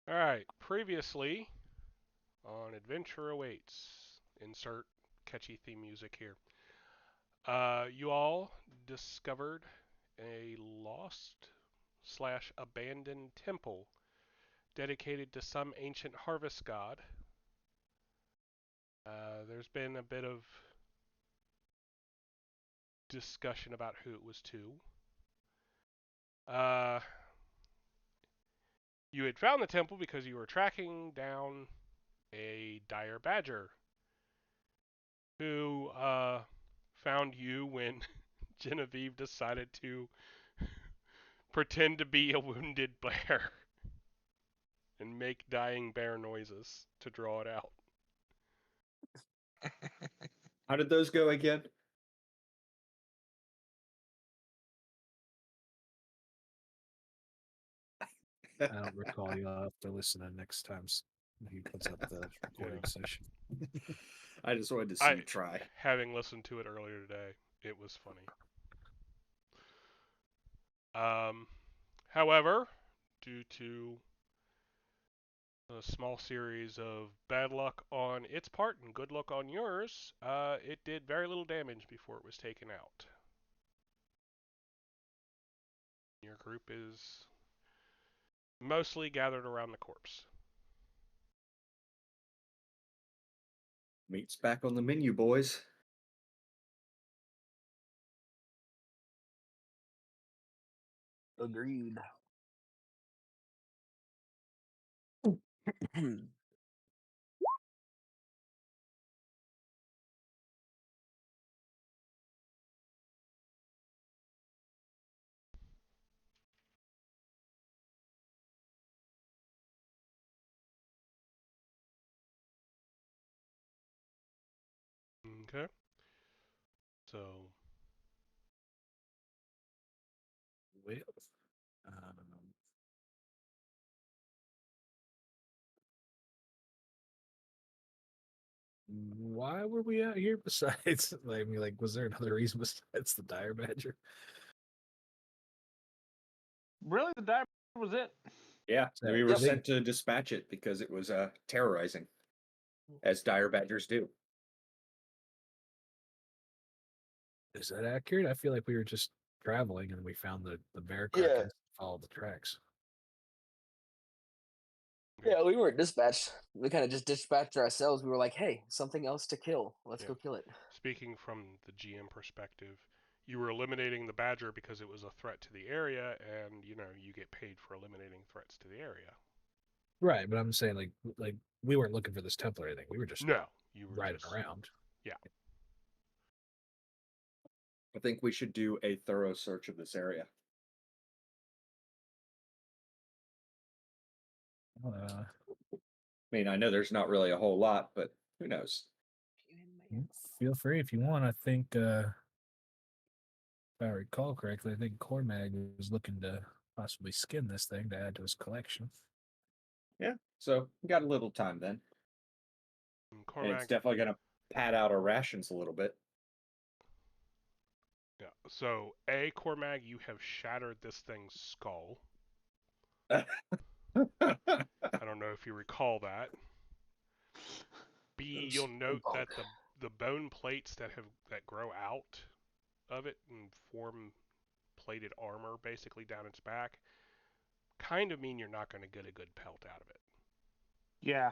All right. Previously on Adventure Awaits, insert catchy theme music here. You all discovered a lost slash abandoned temple dedicated to some ancient harvest god. There's been a bit of discussion about who it was to. Uh, you had found the temple because you were tracking down a dire badger who found you when Genevieve decided to pretend to be a wounded bear and make dying bear noises to draw it out. How did those go again? I don't recall. You'll have to listen to next time he puts up the recording session. I just wanted to see I, you try. having listened to it earlier today, it was funny. Um, however, due to a small series of bad luck on its part and good luck on yours, it did very little damage before it was taken out. Your group is mostly gathered around the corpse. Meat's back on the menu, boys. Agreed. Okay. So, Well, um, why were we out here besides? I mean, like, was there another reason besides the dire badger? Really, the diamond was it. Yeah, So, we were yep. sent to dispatch it because it was terrorizing, as dire badgers do. Is that accurate? I feel like we were just traveling and we found the bear Yeah. carcass and followed the tracks. Yeah, we weren't dispatched. We kind of just dispatched ourselves. We were like, hey, something else to kill. Let's Yeah. go kill it. speaking from the GM perspective, you were eliminating the badger because it was a threat to the area, and you get paid for eliminating threats to the area. Right, but I'm saying like we weren't looking for this temple or anything. We were just No, you were riding just around. yeah. I think we should do a thorough search of this area. Uh, I mean, I know there's not really a whole lot, but who knows? Feel free if you want. I think if I recall correctly, I think Cormag was looking to possibly skin this thing to add to his collection. Yeah, so we got a little time then. And And it's Cormac, definitely going to pad out our rations a little bit. yeah. So Cormag, you have shattered this thing's skull. I don't know if you recall that. B, you'll note that the bone plates that grow out of it and form plated armor basically down its back kind of mean you're not going to get a good pelt out of it. Yeah.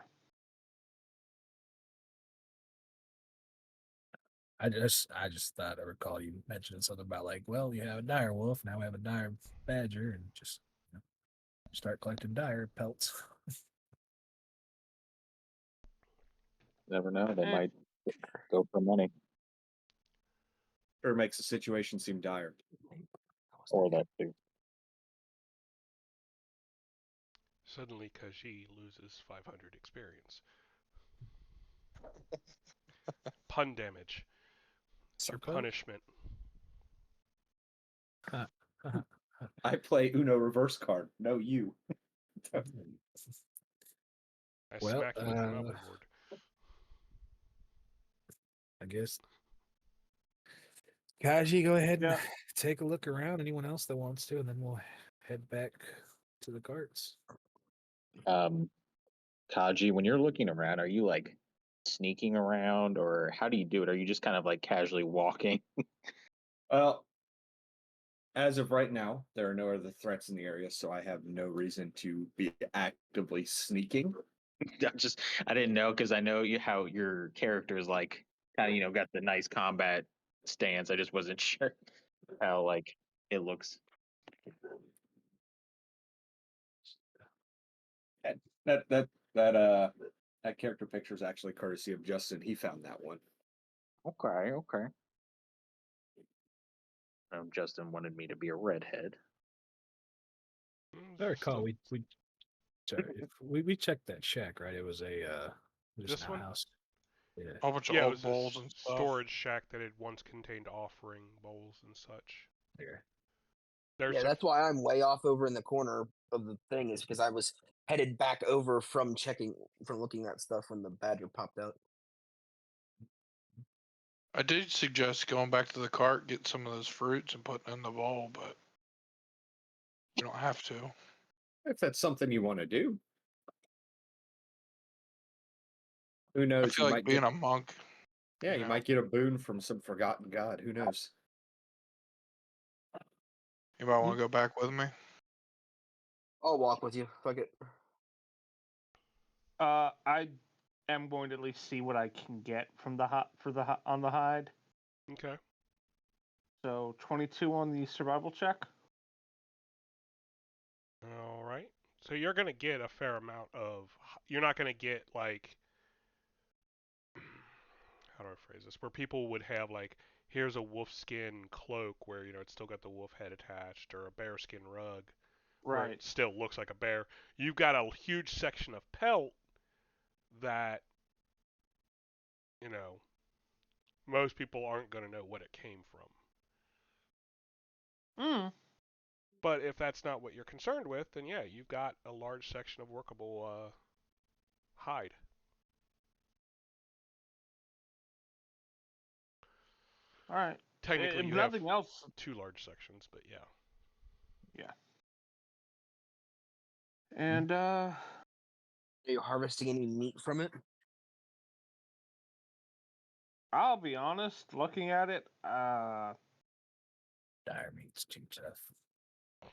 I just thought I recall you mentioned something about like, well, you have a dire wolf, now we have a dire badger, and just start collecting dire pelts. Never know. They Eh. might go for money Sure makes the situation seem dire. or that too. Suddenly, Kaji loses 500 experience. Pun damage. It's your punishment. I play Uno reverse card. No, you. I Well, smack you with an overboard. I guess Kaji, go ahead and take a look around. Anyone else that wants to, and then we'll head back to the carts. Kaji, when you're looking around, are you like sneaking around, or how do you do it? Are you just kind of like casually walking? Well, as of right now, there are no other threats in the area, so I have no reason to be actively sneaking. I didn't know because I know how your character is like kind of got the nice combat stance. I just wasn't sure how like it looks. And that character picture is actually courtesy of Justin. He found that one. Okay. Justin wanted me to be a redhead. I recall So, we checked that shack, right? It was just This an one? outhouse. Yeah. A whole bunch of yeah, it old was a bowls and stuff. storage shack that had once contained offering bowls and such. There. There's Yeah, some, that's why I'm way off over in the corner of the thing, is because I was headed back over from looking at stuff when the badger popped out. I did suggest going back to the cart, get some of those fruits, and putting in the bowl, but you don't have to. If that's something you want to do, who I knows? feel You like might being get a monk. yeah, you you know. might get a boon from some forgotten god. Who knows? Anybody want to go back with me? I'll walk with you. Fuck it. I am going to at least see what I can get from on the hide. okay. So 22 on the survival check. All right. So you're gonna get a fair amount of. You're not gonna get like. How do I phrase this? Where people would have like, here's a wolf skin cloak where it's still got the wolf head attached, or a bear skin rug where Right. it still looks like a bear. You've got a huge section of pelt that most people aren't gonna know what it came from. Hmm. But if that's not what you're concerned with, then yeah, you've got a large section of workable hide. All right. Technically, If you have nothing else, 2 large sections, but yeah. yeah. And Are you harvesting any meat from it? I'll be honest, looking at it, Dire meat's too tough.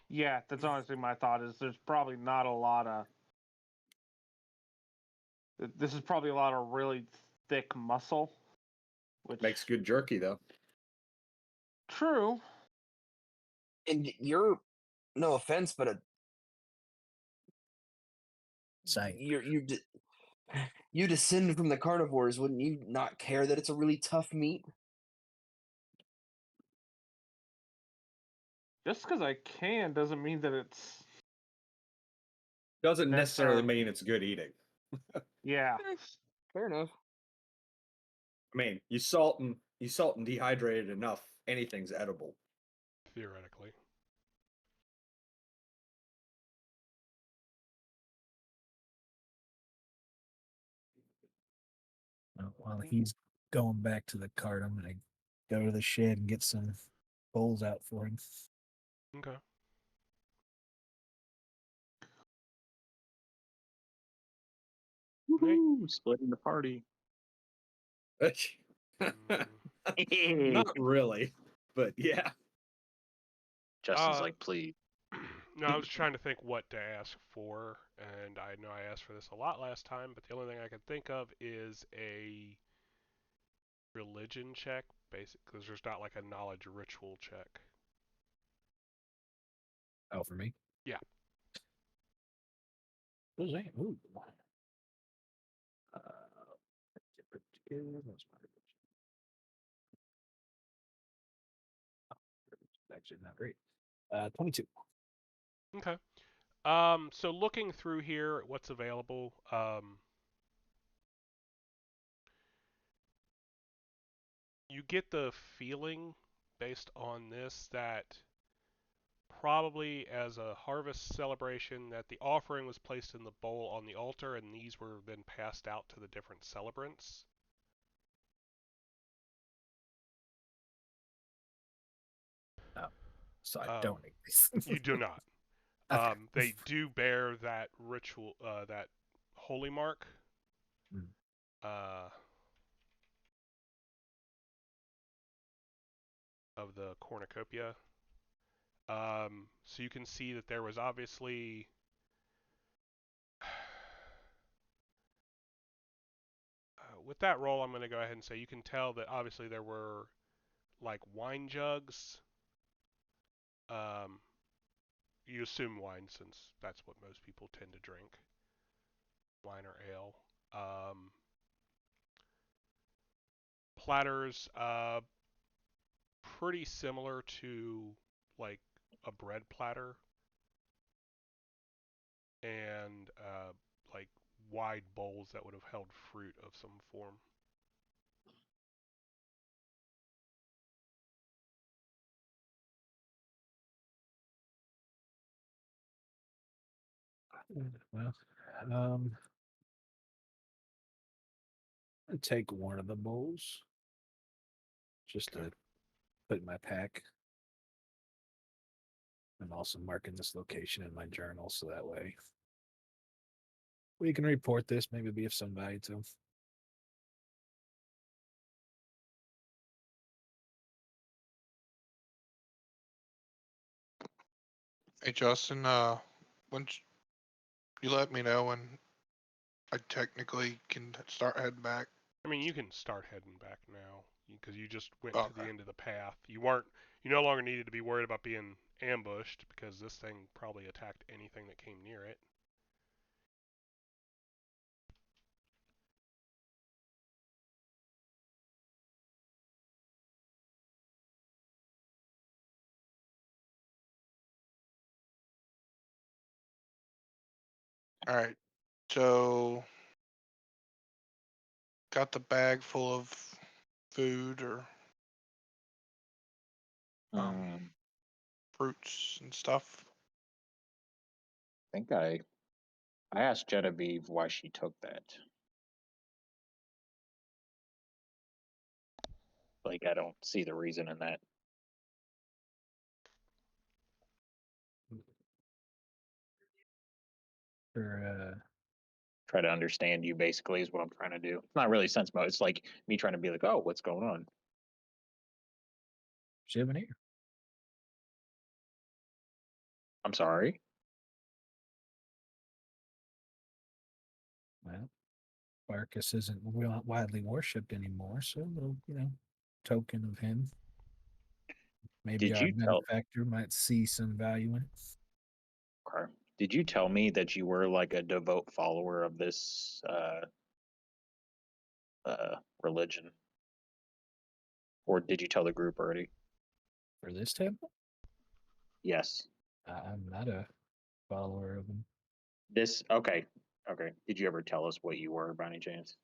yeah, that's honestly my thought. Is there's probably not a lot of. This is probably a lot of really thick muscle, which Makes good jerky though. true. And you're, no offense, but Same. you descend from the carnivores. Wouldn't you not care that it's a really tough meat? Just because I can doesn't mean that it's. Doesn't necessarily Necessarily. mean it's good eating. Yeah. Fair enough. I mean, you salt and dehydrate it enough, anything's edible. Theoretically. While he's going back to the cart, I'm gonna go to the shed and get some bowls out for him. Okay. Woohoo! Splitting the party. Not really, but yeah. Justin's like, please. No, I was trying to think what to ask for, and I know I asked for this a lot last time, but the only thing I could think of is a religion check, basically, because there's not like a knowledge ritual check. Oh, for me? Yeah. What's that? Ooh. Actually, not great. 22. Okay. So looking through here at what's available, you get the feeling based on this that probably as a harvest celebration that the offering was placed in the bowl on the altar and these were then passed out to the different celebrants. So I don't need this. You do not. Okay. They do bear that ritual, that holy mark. Mm. Of the cornucopia. So you can see that there was obviously with that roll, I'm going to go ahead and say you can tell that obviously there were like wine jugs. You assume wine since that's what most people tend to drink, wine or ale. Platters, pretty similar to like a bread platter, and like wide bowls that would have held fruit of some form. Well, I'd take one of the bowls just to put in my pack. I'm also marking this location in my journal so that way we can report this, maybe be of some value to them. Hey Justin, once you let me know when I technically can start heading back. I mean, you can start heading back now because you just went to the Okay. end of the path. You no longer needed to be worried about being ambushed because this thing probably attacked anything that came near it. All right. So got the bag full of food or Um, fruits and stuff. I think I asked Genevieve why she took that. Like, I don't see the reason in that. For Try to understand you basically is what I'm trying to do. It's not really sense mode. It's like me trying to be like, oh, what's going on? souvenir. I'm sorry. Well, Barkus isn't widely worshipped anymore, so token of him. Maybe Did our you tell? benefactor might see some value in it. Okay. Did you tell me that you were like a devout follower of this religion, or did you tell the group already? For this temple, Yes. I'm not a follower of him. This okay. Okay. Did you ever tell us what you were by any chance?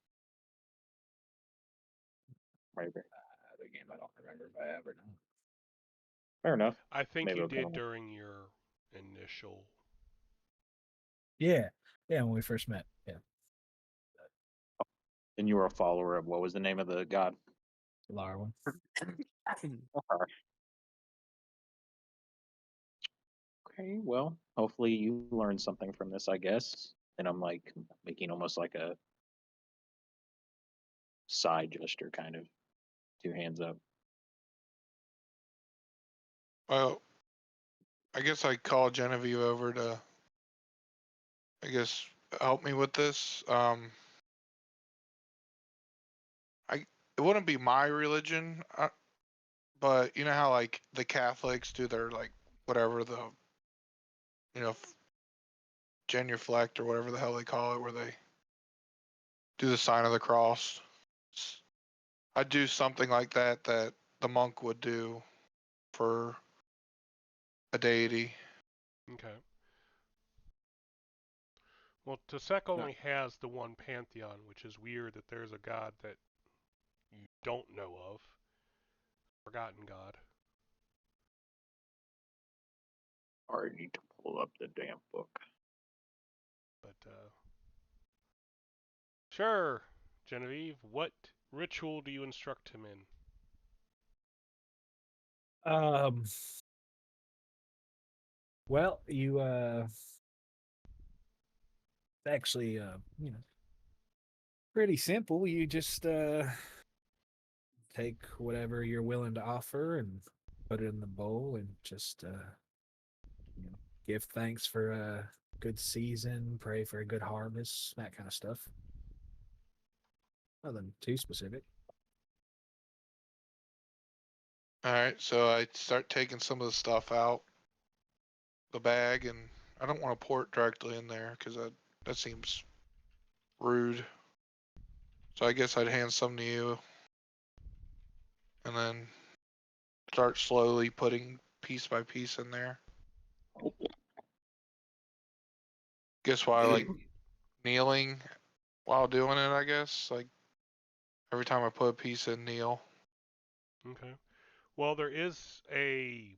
Right. The game, I don't remember if I have or not. Fair enough. I think Maybe you we'll come did on. during your initial. Yeah, when we first met. Yeah, And you were a follower of what was the name of the god? Larwin. Okay. Okay, well, hopefully you learned something from this, I guess. And I'm like making almost like a side gesture, kind of, two hands up. Well, I guess I called Genevieve over to, I guess, help me with this. It wouldn't be my religion, but you know how like the Catholics do their like whatever the genuflect or whatever the hell they call it, where they do the sign of the cross. I'd do something like that the monk would do for a deity. Okay. Well, Tasek only has the one pantheon, which is weird that there's a god that you don't know of. Forgotten god. Or I need to pull up the damn book. But, sure, Genevieve, what ritual do you instruct him in? Um, Well, you actually pretty simple. You just take whatever you're willing to offer and put it in the bowl and just give thanks for a good season, pray for a good harvest, that kind of stuff. Nothing too specific. All right, so I start taking some of the stuff out the bag, and I don't want to pour it directly in there because that seems rude. So I guess I'd hand some to you, and then start slowly putting piece by piece in there. Guess why I like kneeling while doing it, I guess. Like every time I put a piece in, kneel. Okay. Well, there is a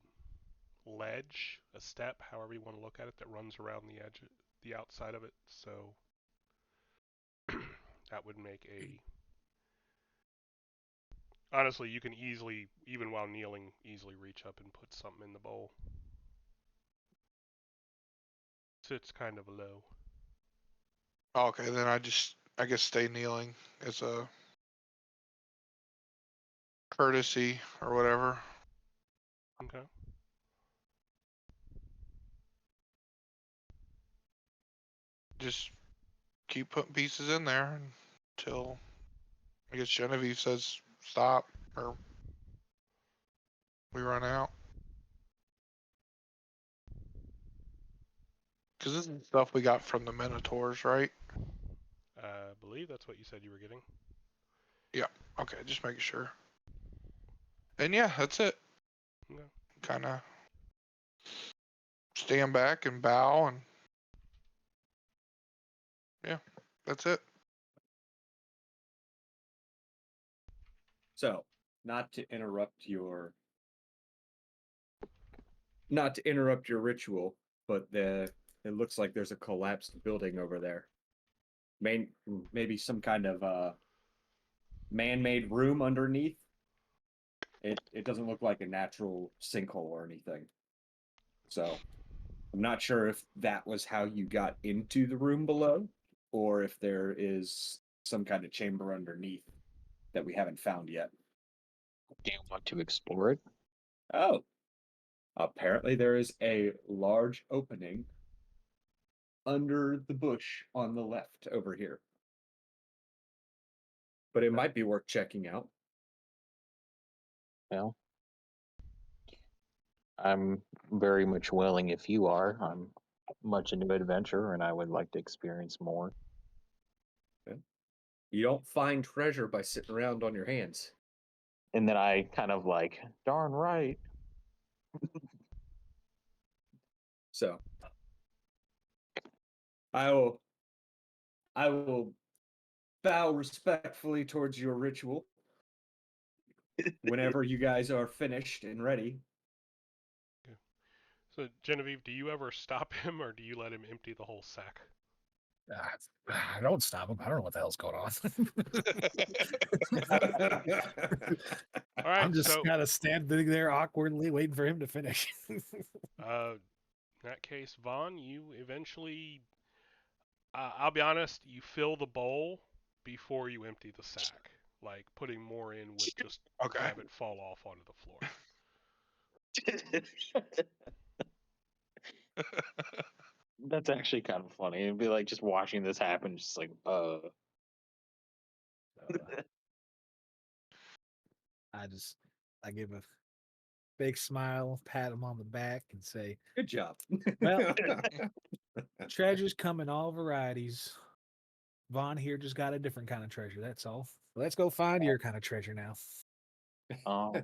ledge, a step, however you want to look at it, that runs around the edge, the outside of it. So that would make a. Honestly, you can easily, even while kneeling, easily reach up and put something in the bowl. Sits kind of low. Okay, then I guess stay kneeling as a courtesy or whatever. Okay. Just keep putting pieces in there until I guess Genevieve says stop or we run out. Because this is stuff we got from the Minotaurs, right? I believe that's what you said you were getting. Yeah. Okay, just making sure. And yeah, that's it. Okay. Kind of stand back and bow, and yeah, that's it. So, not to interrupt your ritual, but it looks like there's a collapsed building over there. Maybe some kind of man-made room underneath. It doesn't look like a natural sinkhole or anything. So, I'm not sure if that was how you got into the room below, or if there is some kind of chamber underneath that we haven't found yet. Do you want to explore it? Oh, apparently there is a large opening under the bush on the left over here. But it might be worth checking out. Well, I'm very much willing if you are. I'm much into adventure and I would like to experience more. Okay. You don't find treasure by sitting around on your hands. And then I kind of like, darn right. So I will bow respectfully towards your ritual. Whenever you guys are finished and ready. Okay. So, Genevieve, do you ever stop him or do you let him empty the whole sack? I don't stop him. I don't know what the hell's going on. All right, I'm just so kind of standing there awkwardly waiting for him to finish. in that case, Vaughn, you eventually, I'll be honest, you fill the bowl before you empty the sack. Like putting more in would just Okay. have it fall off onto the floor. That's actually kind of funny. It'd be like just watching this happen, just like, I give a big smile, pat him on the back, and say, Good job. Well, treasures come in all varieties. Vaughn here just got a different kind of treasure. That's all. Let's go find your kind of treasure now. oh.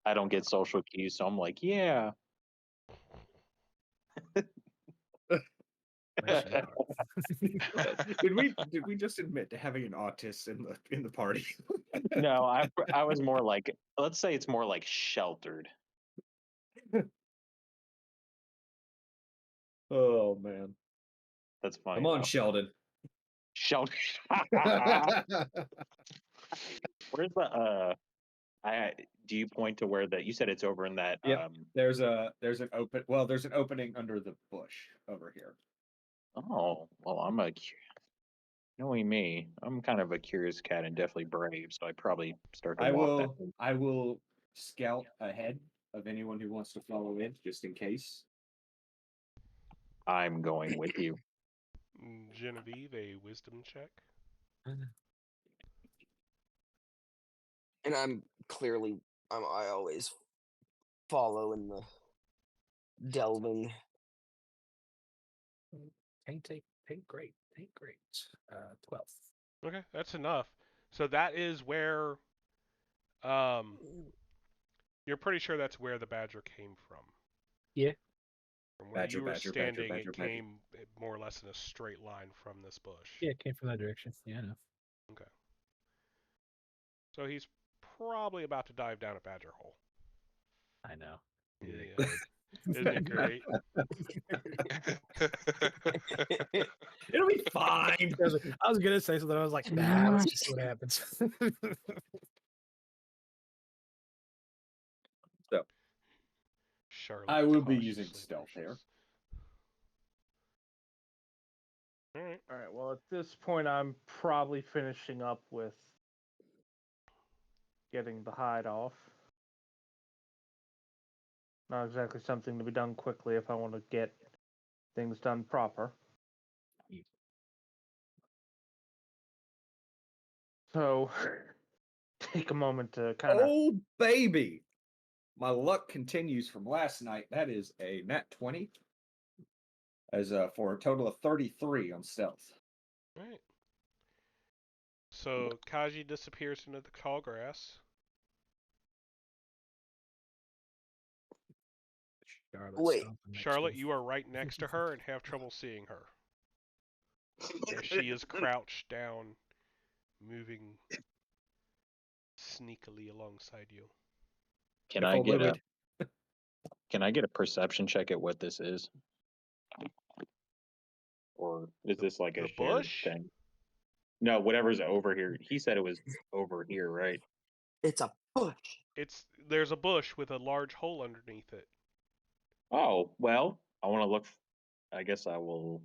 I don't get social cues, so I'm like, yeah. Did we just admit to having an autist in the party? No, I was more like, let's say it's more like sheltered. Oh man. That's funny. Come on, though. Sheldon. Sheltered. Where's the Do you point to where you said it's over in that? Yep. There's an opening under the bush over here. Oh well, knowing me, I'm kind of a curious cat and definitely brave, so I probably start to walk that way. I will scout ahead of anyone who wants to follow in, just in case. I'm going with you. Genevieve, a wisdom check. And I always follow in the delving. Take great. 12. Okay, that's enough. So that is where, you're pretty sure that's where the badger came from. Yeah. From where Badger, you were badger, standing, badger, it badger. came more or less in a straight line from this bush. Yeah, it came from that direction. Yeah, I know. Okay. So he's probably about to dive down a badger hole. I know. Yeah. Isn't it great? It'll be fine. I was gonna say something. I was like, nah, let's just see what happens. So Charlotte I will be using cautiously stealth here. All right. All right. Well, at this point, I'm probably finishing up with getting the hide off. Not exactly something to be done quickly if I want to get things done proper. So, take a moment to kind of. Oh baby, my luck continues from last night. That is a nat 20, as for a total of 33 on stealth. All right. So Kaji disappears into the tall grass. Wait. Charlotte, you are right next to her and have trouble seeing her. As she is crouched down, moving sneakily alongside you. Can I get a perception check at what this is? Or is this like a The shared bush? thing? No, whatever's over here. He said it was over here, right? It's a bush. There's a bush with a large hole underneath it. Oh, well, I want to look. I guess I will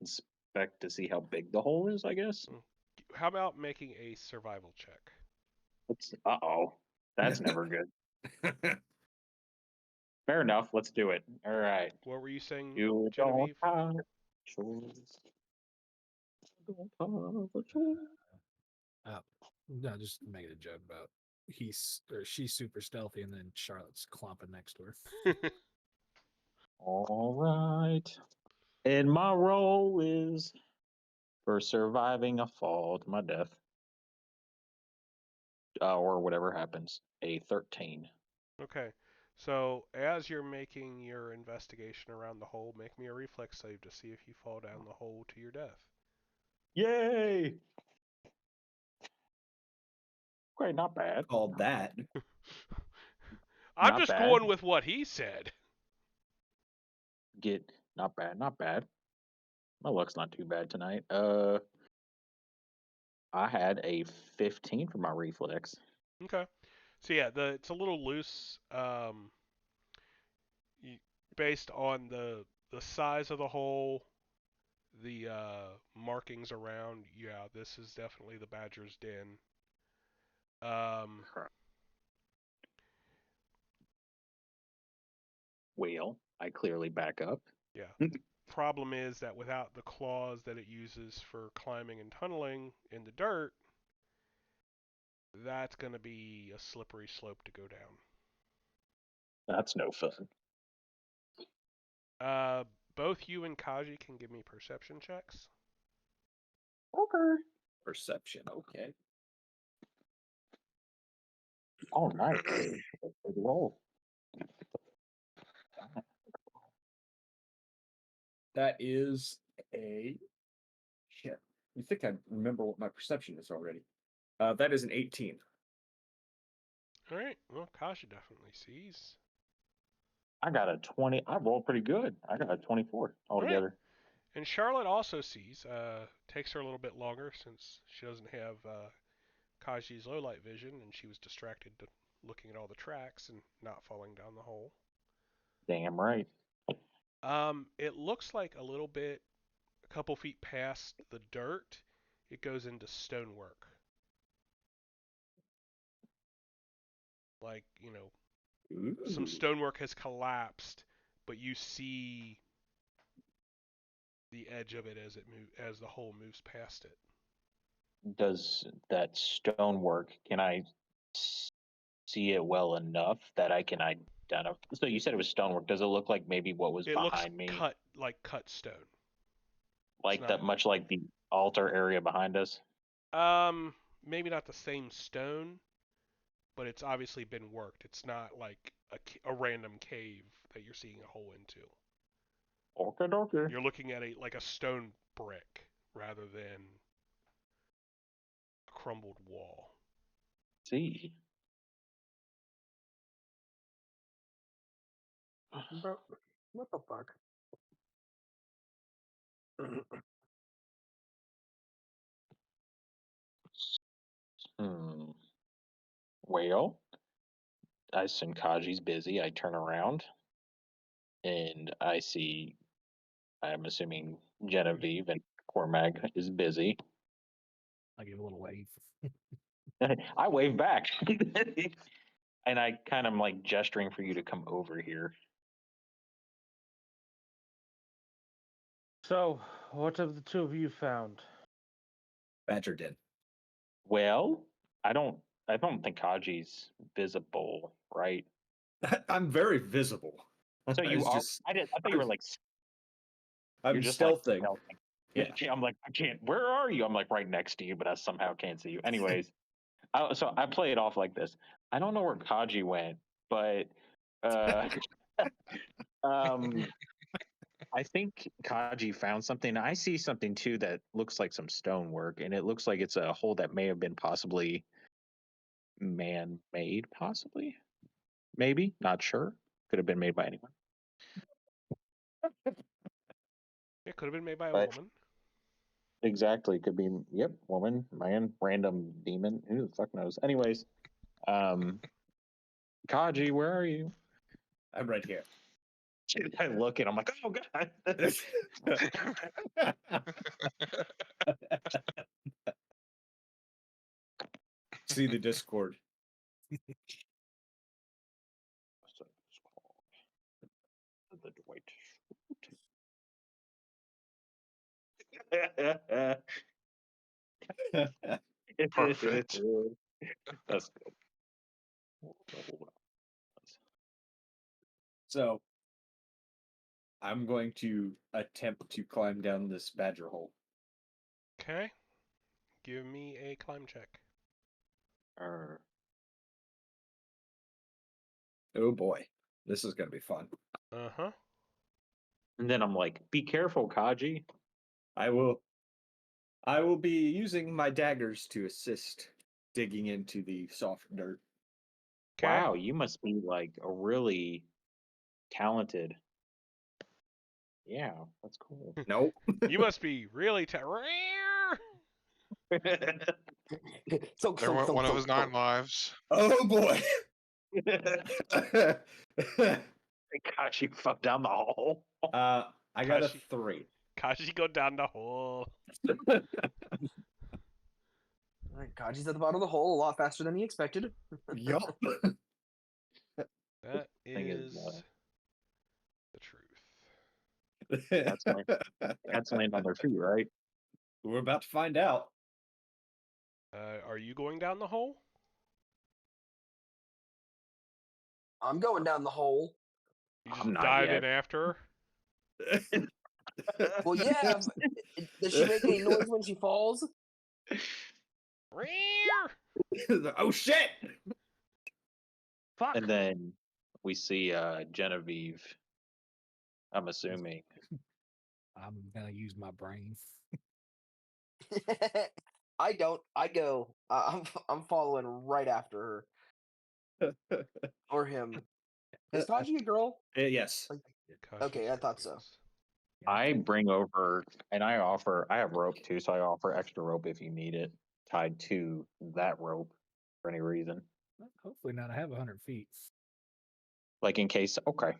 inspect to see how big the hole is, I guess. How about making a survival check? Uh-oh. That's never good. Fair enough. Let's do it. All right. What were you saying, You Genevieve? don't have a choice. You don't have a choice. No, just making a joke about she's super stealthy, and then Charlotte's clomping next to her. All right. And my role is for surviving a fall to my death. Or whatever happens. A 13. Okay. So as you're making your investigation around the hole, make me a reflex save to see if you fall down the hole to your death. Yay! Great, not bad. Called that. I'm Not just bad. going with what he said. Not bad, not bad. My luck's not too bad tonight. I had a 15 for my reflex. Okay. So yeah, it's a little loose, based on the size of the hole, the markings around. Yeah, this is definitely the badger's den. Well, I clearly back up. Yeah. Problem is that without the claws that it uses for climbing and tunneling in the dirt, that's going to be a slippery slope to go down. That's no fun. Both you and Kaji can give me perception checks. Okay. Perception, okay. Oh, nice. Good roll. That is a shit. You think I remember what my perception is already? That is an 18. All right. Well, Kaji definitely sees. I got a 20. I rolled pretty good. I got a 24 altogether. Right. And Charlotte also sees. Takes her a little bit longer since she doesn't have Kaji's low light vision, and she was distracted looking at all the tracks and not falling down the hole. Damn right. It looks like a little bit, a couple feet past the dirt, it goes into stonework. Like, some Ooh. stonework has collapsed, but you see the edge of it as the hole moves past it. Does that stonework? Can I see it well enough that I can identify? So you said it was stonework. Does it look like maybe what was It looks behind me, cut stone. like not- much like the altar area behind us? Maybe not the same stone, but it's obviously been worked. It's not like a random cave that you're seeing a hole into. Okay. You're looking at a stone brick rather than a crumbled wall. See. Bro, what the fuck? Well, I assume Kaji's busy. I turn around and I see, I'm assuming Genevieve and Cormac is busy. I give a little wave. I wave back. And I kind of like gesturing for you to come over here. So, what have the two of you found? Badger did. Well, I don't think Kaji's visible, right? I'm very visible. So you It's are. just I thought you were like. I'm You're just stealthing. like stealthing. Yeah. I'm like, I can't. Where are you? I'm like right next to you, but I somehow can't see you. Anyways, so I play it off like this. I don't know where Kaji went, but uh, I think Kaji found something. I see something too that looks like some stonework, and it looks like it's a hole that may have been possibly man-made, possibly, maybe, not sure. Could have been made by anyone. It could have been made by a But- woman. Exactly, could be. Yep, woman, man, random demon. Who the fuck knows? Anyways, Kaji, where are you? I'm right here. I look and I'm like, oh god. See the Discord. The Dwight. Perfect. That's good. So I'm going to attempt to climb down this badger hole. Okay. Give me a climb check. Oh boy. This is gonna be fun. Uh-huh. And then I'm like, be careful, Kaji. I will be using my daggers to assist digging into the soft dirt. Okay. Wow, you must be like a really talented. Yeah, that's cool. Nope. You must be really So, There went one of his 9 lives. Oh boy. Gosh, you fell down the hole. I got a Kashi. 3. Kaji go down the hole. Kaji's at the bottom of the hole a lot faster than he expected. Yup. That Thing is, the truth. Cats land on their feet, right? We're about to find out. Are you going down the hole? I'm going down the hole. You I'm just not dive yet. in after her? Well, yeah. Does she make any noise when she falls? Oh shit! Fuck. And then we see Genevieve. I'm assuming. I'm gonna use my brain. I don't. I go. I'm following right after her or him. Is Kaji a girl? Yes. Okay, I thought so. I bring over and I have rope too, so I offer extra rope if you need it. tied to that rope for any reason. Hopefully not. I have 100 feet. Like in case. Okay.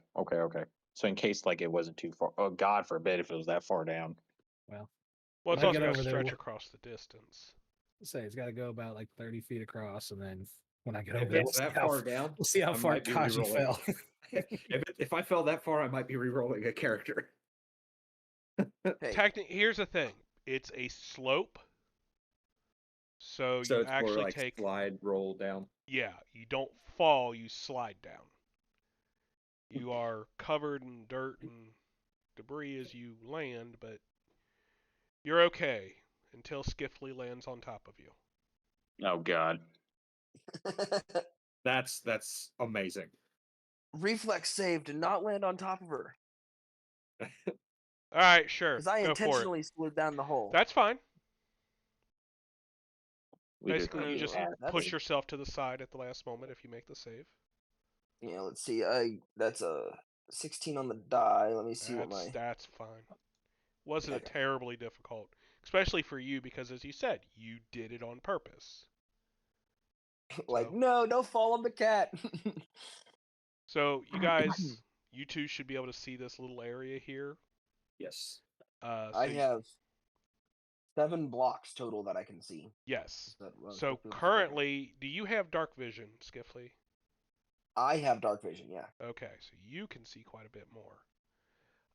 So in case like it wasn't too far. Oh, God forbid if it was that far down. Well, Well, it's When I also get got over to there, stretch we'll- across the distance. say it's got to go about like 30 feet across, and then when I get If over there, it's that far down, we'll see how I far might be Kaji rerolling. fell. If I fell that far, I might be re-rolling a character. Hey, Here's the thing. It's a slope. So So you it's more actually like take, slide, roll down. yeah, you don't fall, you slide down. You are covered in dirt and debris as you land, but you're okay until Skiffly lands on top of you. Oh God. That's amazing. reflex save to not land on top of her. All right, sure. Because I Go for it. intentionally slid down the hole. That's fine. We just Basically, you need just that. push yourself to the side at the last moment if you make the save. Yeah, let's see. That's a 16 on the die. Let me see what my That's fine. Wasn't Okay. terribly difficult, especially for you because, as you said, you did it on purpose. like. So- No, don't fall on the cat. So you guys, you two should be able to see this little area here. Yes. I have 7 blocks total that I can see. Yes. That runs So between- currently, do you have dark vision, Skiffly? I have dark vision. Yeah. Okay, so you can see quite a bit more.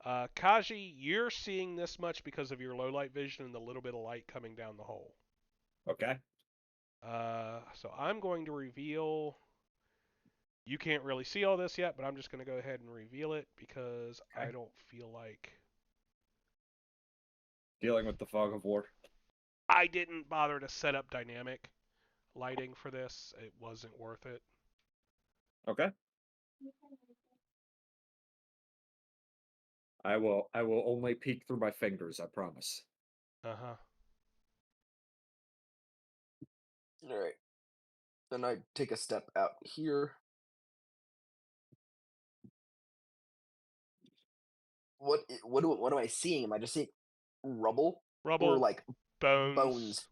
Kaji, you're seeing this much because of your low light vision and the little bit of light coming down the hole. Okay. So I'm going to reveal. You can't really see all this yet, but I'm just going to go ahead and reveal it because Okay. I don't feel like Dealing with the fog of war. I didn't bother to set up dynamic lighting for this. It wasn't worth it. Okay. I will only peek through my fingers, I promise. Uh-huh. All right. Then I take a step out here. What am I seeing? Am I just seeing rubble Rubble, or like bones. bones?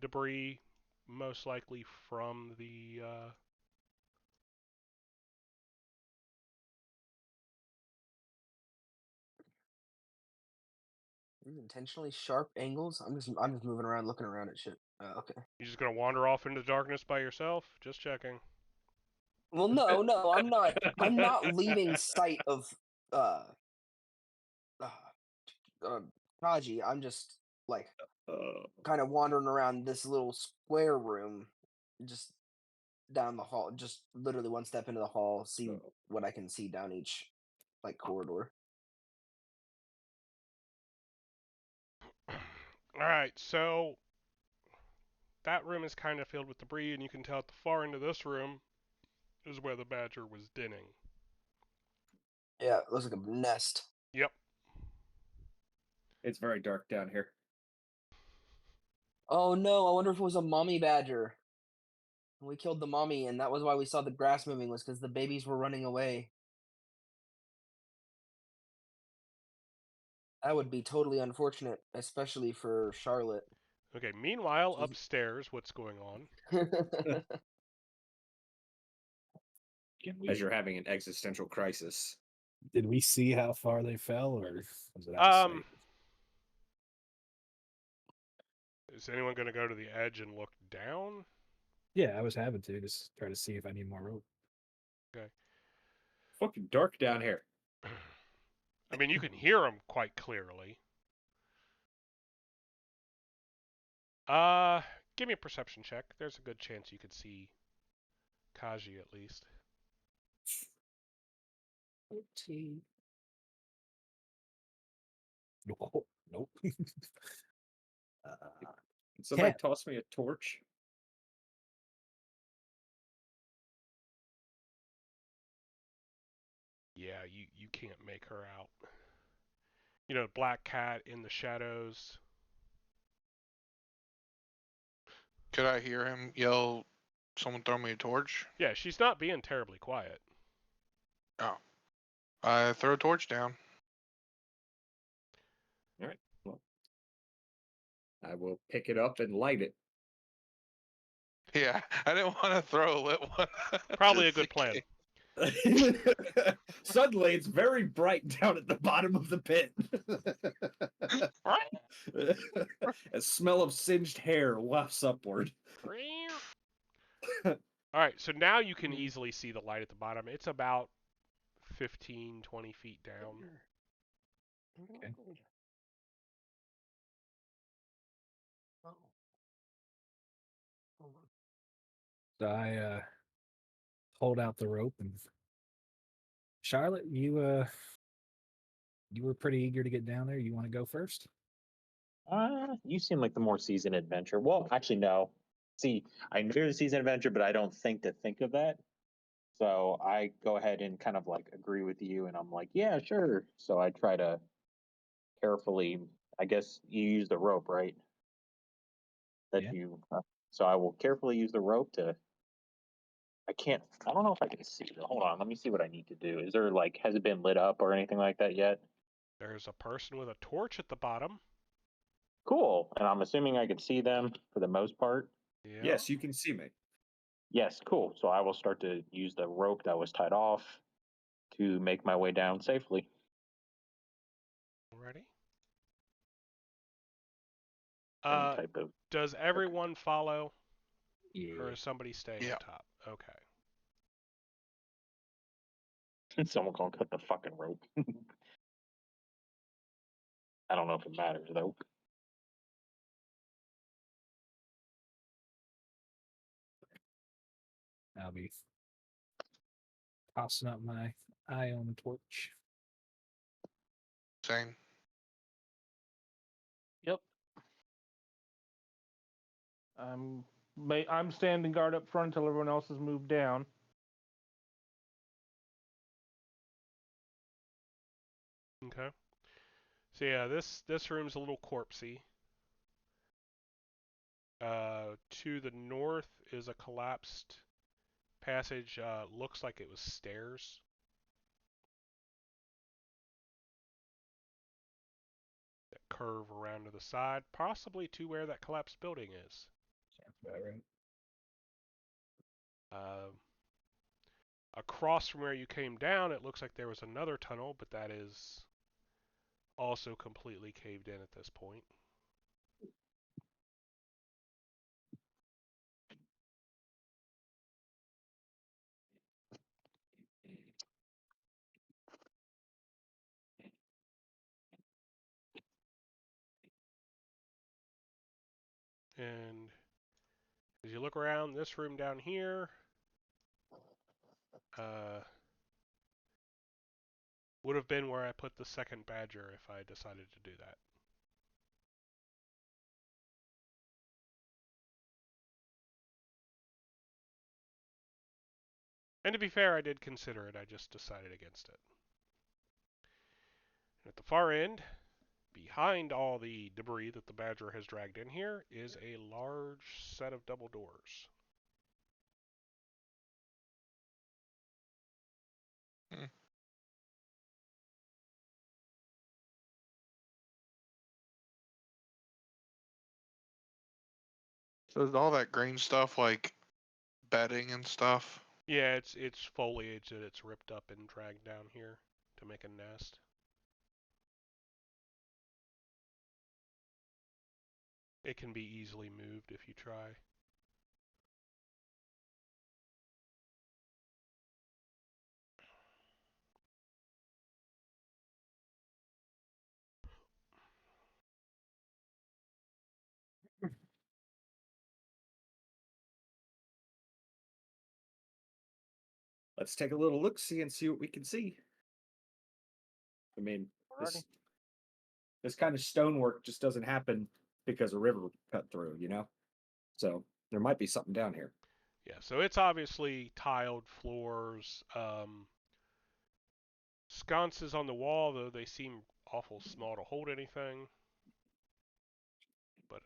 Debris, most likely from the Intentionally sharp angles. I'm just moving around, looking around at shit. Okay. You just gonna wander off into the darkness by yourself? Just checking. Well, no, I'm not. I'm not leaving sight of uh, uh, Kaji. I'm just like kind of wandering around this little square room, just down the hall. Just literally one step into the hall, see what I can see down each like corridor. Alright, so that room is kind of filled with debris, and you can tell at the far end of this room is where the badger was denning. Yeah, it looks like a nest. Yep. It's very dark down here. Oh no! I wonder if it was a mommy badger. We killed the mommy, and that was why we saw the grass moving. Was because the babies were running away. That would be totally unfortunate, especially for Charlotte. Okay, meanwhile, She's- upstairs, what's going on? As you're having an existential crisis. Did we see how far they fell, or was it out of sight? Is anyone going to go to the edge and look down? Yeah, I was having to just try to see if I need more rope. Okay. Fucking dark down here. I mean, you can hear them quite clearly. Give me a perception check. There's a good chance you could see Kaji at least. 13. Nope. Nope. Can somebody 10. toss me a torch? Yeah, you can't make her out. You know, black cat in the shadows. Could I hear him yell, "Someone throw me a torch"? Yeah, she's not being terribly quiet. Oh. I throw a torch down. I will pick it up and light it. Yeah, I didn't want to throw a lit one. Probably a just good in plan. case. Suddenly, it's very bright down at the bottom of the pit. A smell of singed hair wafts upward. All right, so now you can easily see the light at the bottom. It's about 15, 20 feet down. Okay. So I hold out the rope, and Charlotte, you were pretty eager to get down there. You want to go first? You seem like the more seasoned adventurer. Well, actually, no. See, I know you're the seasoned adventurer, but I don't think of that. So I go ahead and kind of like agree with you, and I'm like, yeah, sure. So I try to carefully. I guess you use the rope, right? That Yeah. you. So I will carefully use the rope to. I can't. I don't know if I can see. Hold on. Let me see what I need to do. Is there like has it been lit up or anything like that yet? There's a person with a torch at the bottom. Cool. And I'm assuming I can see them for the most part. Yeah. Yes, you can see me. Yes, cool. So I will start to use the rope that was tied off to make my way down safely. Ready? Any type of. Does everyone follow, or Yeah. is somebody staying Yeah. up top? Okay. Someone gonna cut the fucking rope. I don't know if it matters though. I'll be tossing up my eye on the torch. Same. Yep. I'm standing guard up front until everyone else has moved down. Okay. So yeah, this room's a little corpsey. To the north is a collapsed passage. Looks like it was stairs. That curve around to the side, possibly to where that collapsed building is. Sounds about right. Across from where you came down, it looks like there was another tunnel, but that is also completely caved in at this point. And as you look around, this room down here would have been where I put the second badger if I decided to do that. And to be fair, I did consider it, I just decided against it. And at the far end, behind all the debris that the badger has dragged in here, is a large set of double doors. Hmm. So is all that green stuff like bedding and stuff? Yeah, it's foliage that it's ripped up and dragged down here to make a nest. It can be easily moved if you try. Let's take a little look-see and see what we can see. I mean, this kind of stonework just doesn't happen because a river cut through, you know? So there might be something down here. Yeah, so it's obviously tiled floors. Sconces on the wall, though they seem awful small to hold anything. But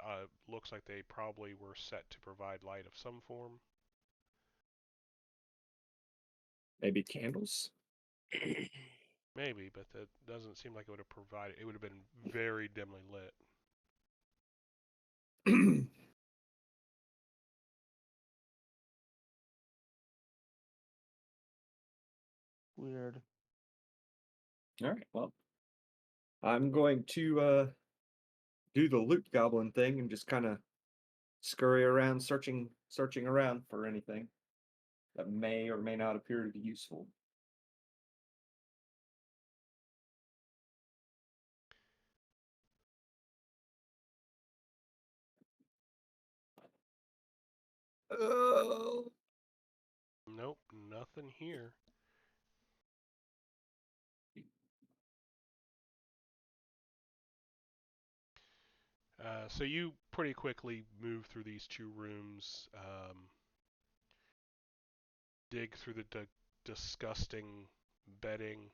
looks like they probably were set to provide light of some form. Maybe candles? Maybe, but that doesn't seem like it would have provided. It would have been very dimly lit. Weird. All right. Well, I'm going to do the loot goblin thing and just kind of scurry around, searching around for anything that may or may not appear to be useful. Oh. Nope, nothing here. So you pretty quickly move through these two rooms, dig through the disgusting bedding.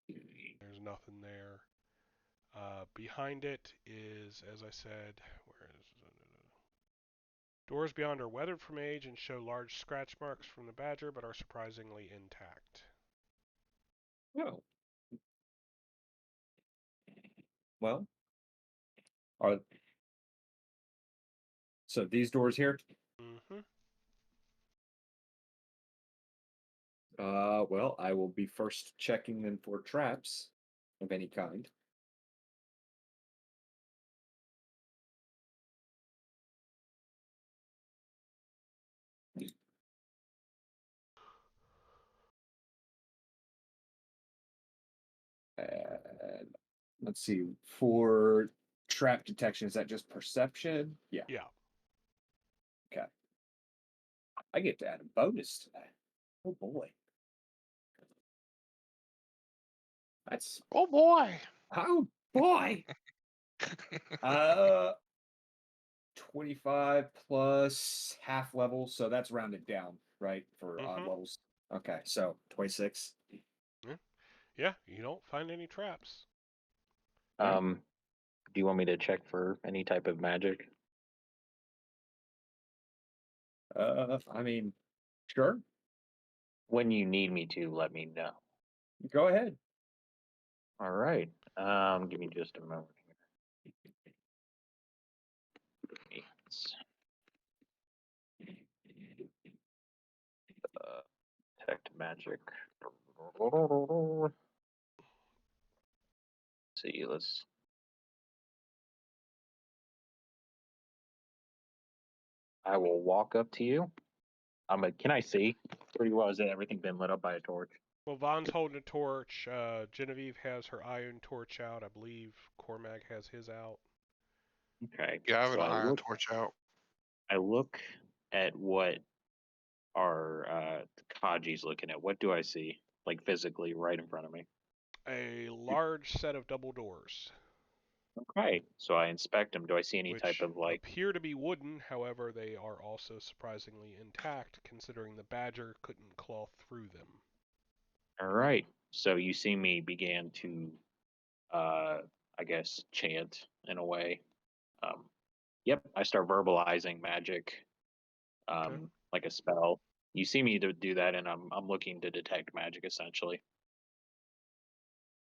There's nothing there. Behind it is, as I said, where is doors beyond are weathered from age and show large scratch marks from the badger, but are surprisingly intact. Oh. Well, are so these doors here? Mm-hmm. Well, I will be first checking them for traps of any kind. And let's see, for trap detection, is that just perception? Yeah. Yeah. Okay. I get to add a bonus to that. Oh boy. That's Oh boy. oh boy. 25 plus half level, so that's rounded down, right? For odd Mm-hmm. levels. Okay, so 26. Yeah, you don't find any traps. Alright. Do you want me to check for any type of magic? I mean, sure. When you need me to, let me know. Go ahead. All right. Give me just a moment here. It's, detect magic. See, let's. I will walk up to you. Can I see? Pretty well. Has everything been lit up by a torch? Well, Vaughn's holding a torch. Genevieve has her iron torch out. I believe Cormac has his out. Okay. Yeah, I have So an iron torch out. I look at what our Kaji's looking at. What do I see? Like physically right in front of me. A large set of double doors, Okay. So I inspect them. Do I see any type which of like appear to be wooden. However, they are also surprisingly intact, considering the badger couldn't claw through them. all right. So you see me began to I guess chant in a way. Um yep, I start verbalizing magic, Okay. like a spell. You see me to do that and I'm looking to detect magic essentially.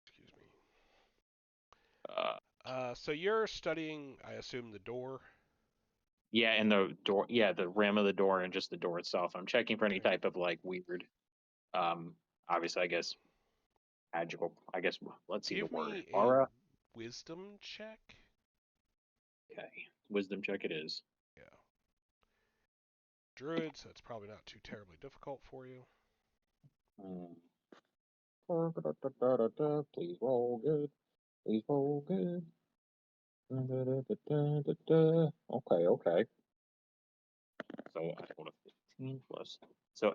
Excuse me. Uh So you're studying, I assume, the door. yeah, and the door, yeah, the rim of the door and just the door itself. I'm checking for any Okay. type of like weird um obviously I guess magical, I guess let's see the Give word. me a Aura. wisdom check. Okay. Wisdom check it is. Yeah. Druid, so it's probably not too terribly difficult for you. Please roll good. Please roll good. Okay, okay. So I rolled a 15 plus. So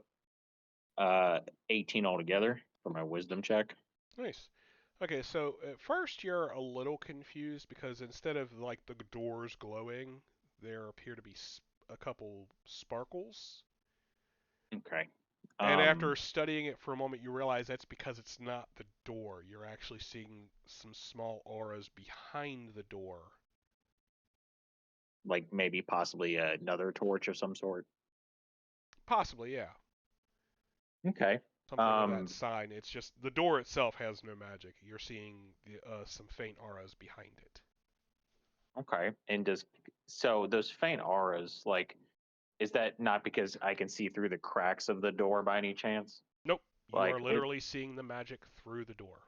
18 altogether for my wisdom check. Nice. Okay, so at first you're a little confused because instead of like the doors glowing, there appear to be a couple sparkles. Okay. And after studying it for a moment, you realize that's because it's not the door. You're actually seeing some small auras behind the door. Like maybe possibly another torch of some sort. Possibly, yeah. Okay. Something of that sign. It's just the door itself has no magic. You're seeing some faint auras behind it. Okay. And so those faint auras, like, is that not because I can see through the cracks of the door by any chance? Nope. You Like are it- literally seeing the magic through the door.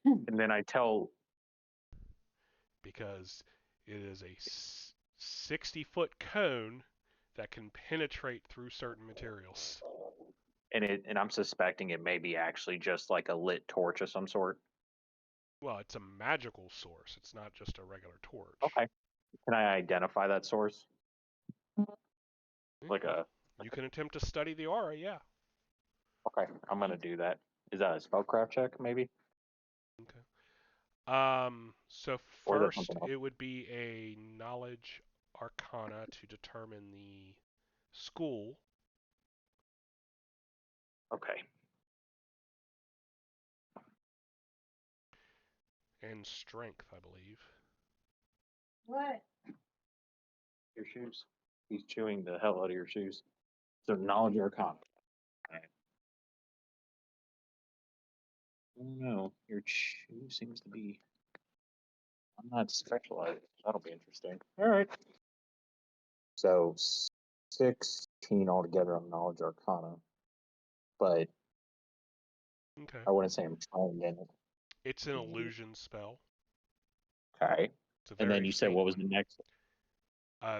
And then I tell, Because it is a 60-foot cone that can penetrate through certain materials. and I'm suspecting it may be actually just like a lit torch of some sort. Well, it's a magical source. It's not just a regular torch. Okay. Can I identify that source? Like a You can attempt to study the aura, yeah. okay, I'm gonna do that. Is that a spellcraft check, maybe? Okay. So Or is that first something else? it would be a knowledge arcana to determine the school. Okay. And strength, I believe. What? Your shoes. He's chewing the hell out of your shoes. So knowledge arcana. Right. I don't know. Your shoe seems to be. I'm not specialized. That'll be interesting. All right. So 16 altogether on knowledge arcana, but Okay. I wouldn't say I'm trying in it. It's an illusion spell. Okay. It's a And very then you said faint what was one. the next?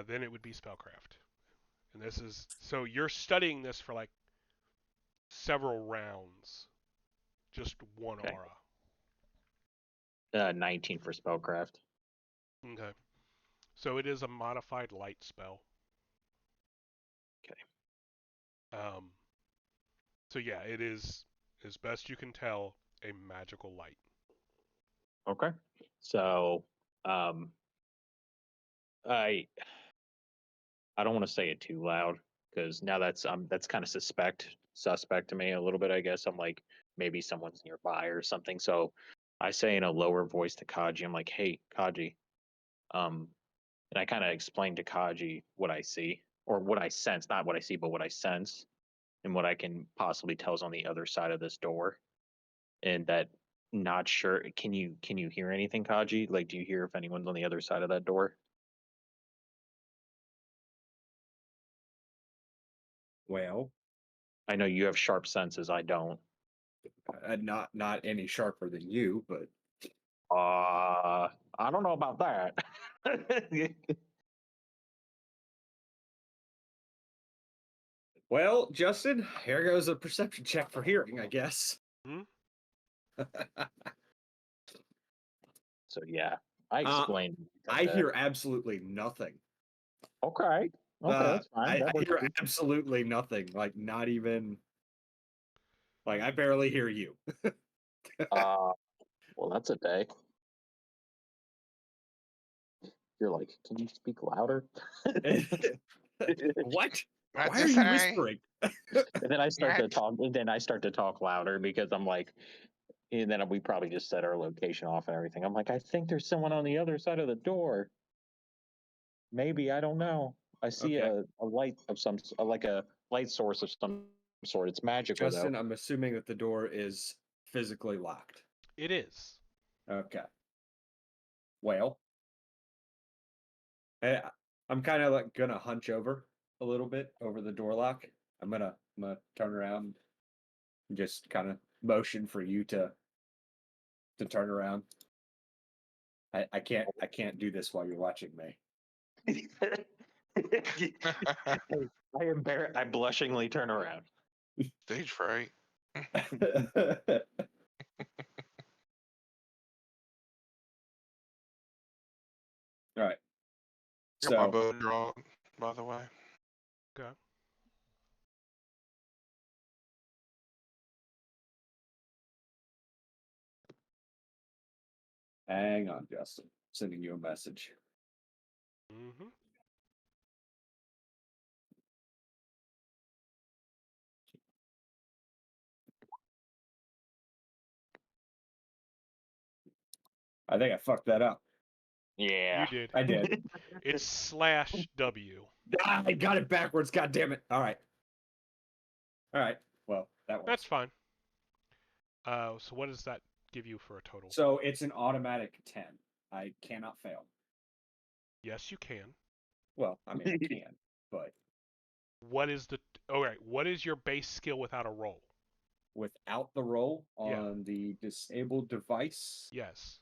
Then it would be spellcraft. And this is so you're studying this for like several rounds. Just one Okay. aura. 19 for spellcraft. Okay. So it is a modified light spell. Okay. So yeah, it is, as best you can tell, a magical light. Okay. So, um, I don't want to say it too loud because now that's kind of suspect to me a little bit. I guess I'm like maybe someone's nearby or something. So I say in a lower voice to Kaji, I'm like, "Hey, Kaji," and I kind of explain to Kaji what I see or what I sense, not what I see, but what I sense and what I can possibly tell is on the other side of this door, and that not sure. Can you hear anything, Kaji? Like, do you hear if anyone's on the other side of that door? Well, I know you have sharp senses. I don't. not any sharper than you, but I don't know about that. well, Justin, here goes a perception check for hearing, I guess. Hmm? So yeah, I explained. I hear absolutely nothing. Okay, that's fine. I That works hear too. absolutely nothing. Like not even. Like I barely hear you. Well, that's a day. You're like, can you speak louder? What? What Why to are you say? whispering? And then I start to What? talk. And then I start to talk louder because I'm like, and then we probably just set our location off and everything. I'm like, I think there's someone on the other side of the door. Maybe I don't know. I see Okay. a light of some like a light source of some sort. It's magical Justin, though. I'm assuming that the door is physically locked. It is. Okay. Well, I'm kind of like gonna hunch over a little bit over the door lock. I'm gonna turn around and just kind of motion for you to turn around. I can't do this while you're watching me. I blushingly turn around. Stage fright. All right. Got my So bow drawn, by the way. Okay. hang on, Justin. Sending you a message. Mm-hmm. I think I fucked that up. Yeah. You did. I did. It's /W. I got it backwards. God damn it. All right. All right. Well, that works. That's fine. So what does that give you for a total? So it's an automatic 10. I cannot fail. Yes, you can. Well, I mean, I can, but What is the okay? What is your base skill without a roll? Without the roll Yeah. on the disabled device, Yes.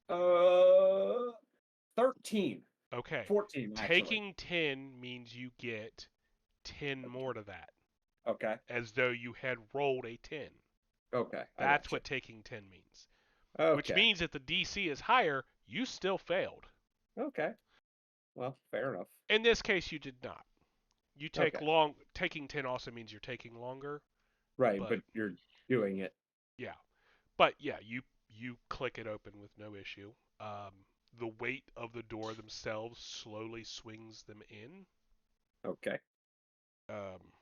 13. Okay. 14 actually. Taking 10 means you get 10 more to that, Okay. as though you had rolled a 10. Okay. I That's gotcha. what taking 10 means. Okay. Which means if the DC is higher, you still failed. Okay. Well, fair enough. In this case, you did not. You take Okay. long. Taking 10 also means you're taking longer. Right, But but you're doing it. yeah, but yeah, you click it open with no issue. The weight of the door themselves slowly swings them in. Okay. Um,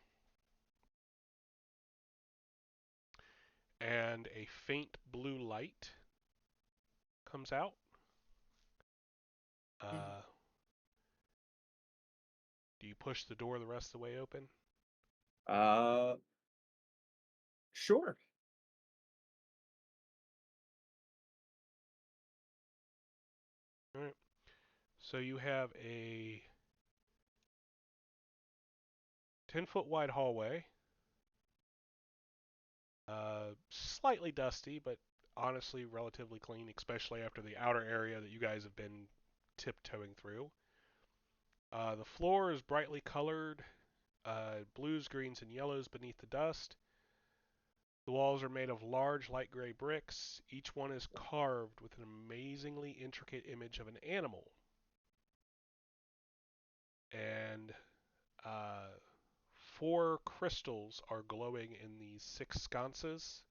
and a faint blue light comes out. Do you push the door the rest of the way open? Sure. All right. So you have a 10-foot wide hallway. Slightly dusty, but honestly relatively clean, especially after the outer area that you guys have been tiptoeing through. The floor is brightly colored, blues, greens, and yellows beneath the dust. The walls are made of large light gray bricks. Each one is carved with an amazingly intricate image of an animal. And 4 crystals are glowing in these 6 sconces.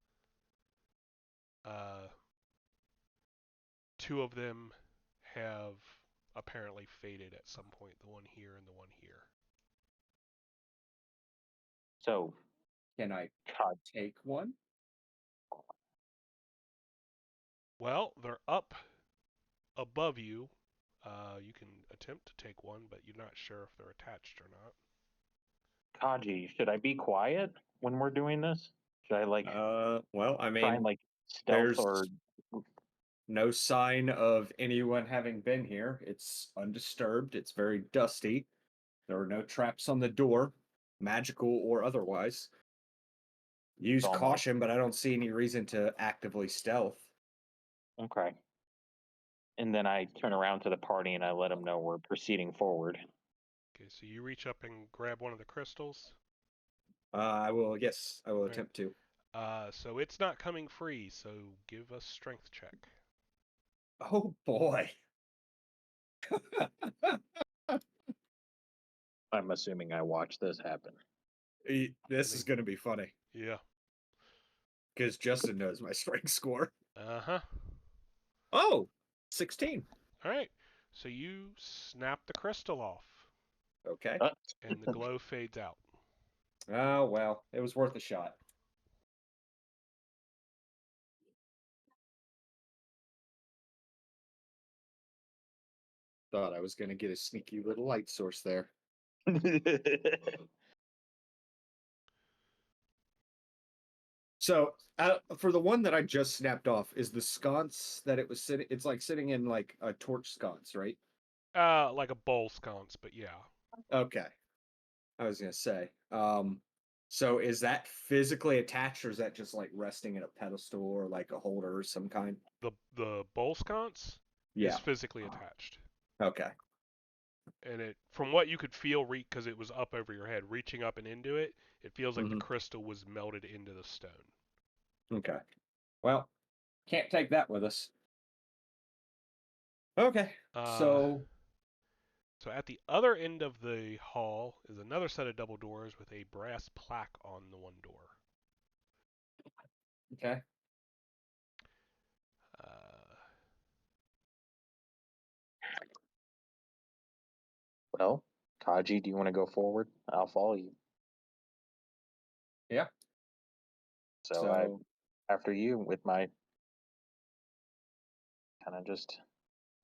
2 of them have apparently faded at some point, the one here and the one here. So, Can I God, take one? Well, they're up above you. You can attempt to take one, but you're not sure if they're attached or not. Kaji, should I be quiet when we're doing this? Should I Well, I try and mean, stealth there's or no sign of anyone having been here. It's undisturbed. It's very dusty. There are no traps on the door, magical or otherwise. Use almost caution, but I don't see any reason to actively stealth. okay? And then I turn around to the party and I let them know we're proceeding forward. Okay, so you reach up and grab one of the crystals. Yes, I will Right. attempt to. So it's not coming free, so give a strength check. Oh boy. I'm assuming I watch this happen. This is going to be funny Yeah. because Justin knows my strength score. Uh-huh. Oh, 16. All right. So you snap the crystal off, Okay. and the glow fades out. Oh, well, it was worth a shot. Thought I was going to get a sneaky little light source there. So, for the one that I just snapped off, is the sconce that it was sitting? It's like sitting in like a torch sconce, right? Like a bowl sconce, but yeah. Okay. I was gonna say. So is that physically attached, or is that just like resting in a pedestal or like a holder or some kind? The bowl sconce Yeah. is physically attached. Okay. And it, from what you could feel, because it was up over your head, reaching up and into it, it feels like the crystal was melted into the stone. Okay. Well, can't take that with us. Okay. So at the other end of the hall is another set of double doors with a brass plaque on the one door. okay. Well, Kaji, do you want to go forward? I'll follow you. Yeah. So I, after you, with my kind of just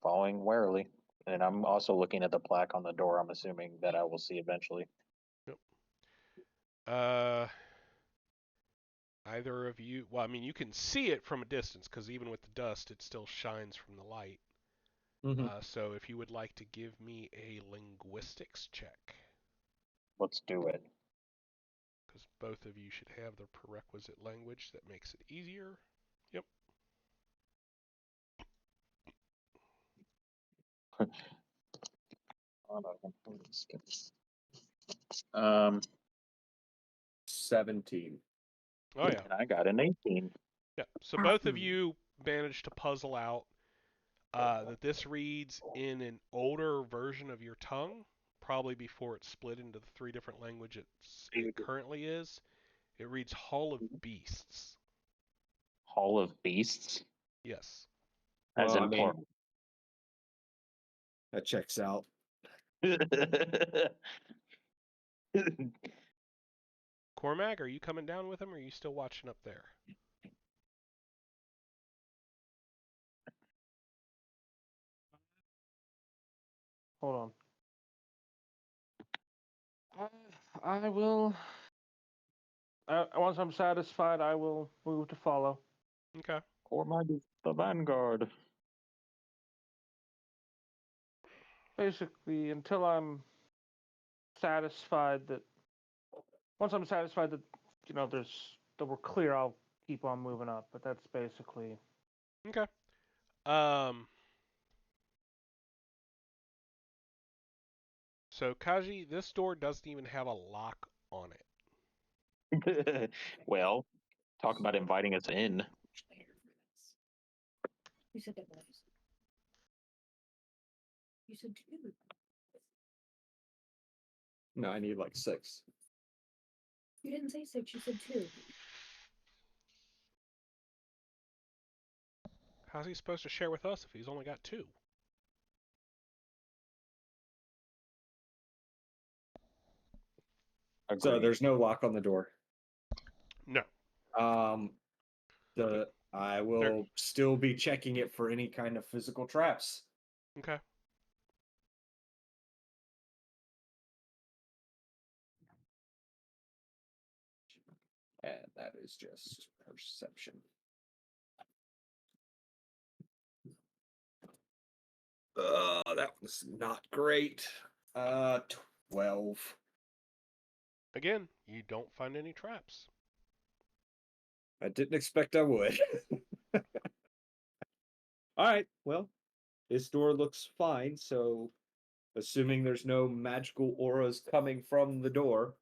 following warily, and I'm also looking at the plaque on the door. I'm assuming that I will see eventually. Yep. Either of you, well, I mean, you can see it from a distance because even with the dust, it still shines from the light. So if you would like to give me a linguistics check. Let's do it. Because both of you should have the prerequisite language that makes it easier. Yep. Um, 17. Oh yeah. and I got an 18. Yeah. So both of you managed to puzzle out that this reads in an older version of your tongue, probably before it's split into the 3 different languages it currently is. It reads Hall of Beasts. Hall of Beasts, Yes. as Well, in I mean, plural. that checks out. Cormac, are you coming down with him, or are you still watching up there? Hold on. I will. Once I'm satisfied, I will move to follow. Okay. Cormac is the vanguard. Basically, until I'm satisfied that. Once I'm satisfied that that we're clear, I'll keep on moving up. But that's basically. Okay. Um. So Kaji, this door doesn't even have a lock on it. Well, talk about inviting us in. You said that was. You said 2. No, I need like 6. You didn't say 6, you said 2. How's he supposed to share with us if he's only got 2? So Agreed. there's no lock on the door. No. I will still be checking it for any kind of physical traps. Okay. And that is just perception. That was not great. 12. Again, you don't find any traps. I didn't expect I would. All right, well, this door looks fine, so assuming there's no magical auras coming from the door.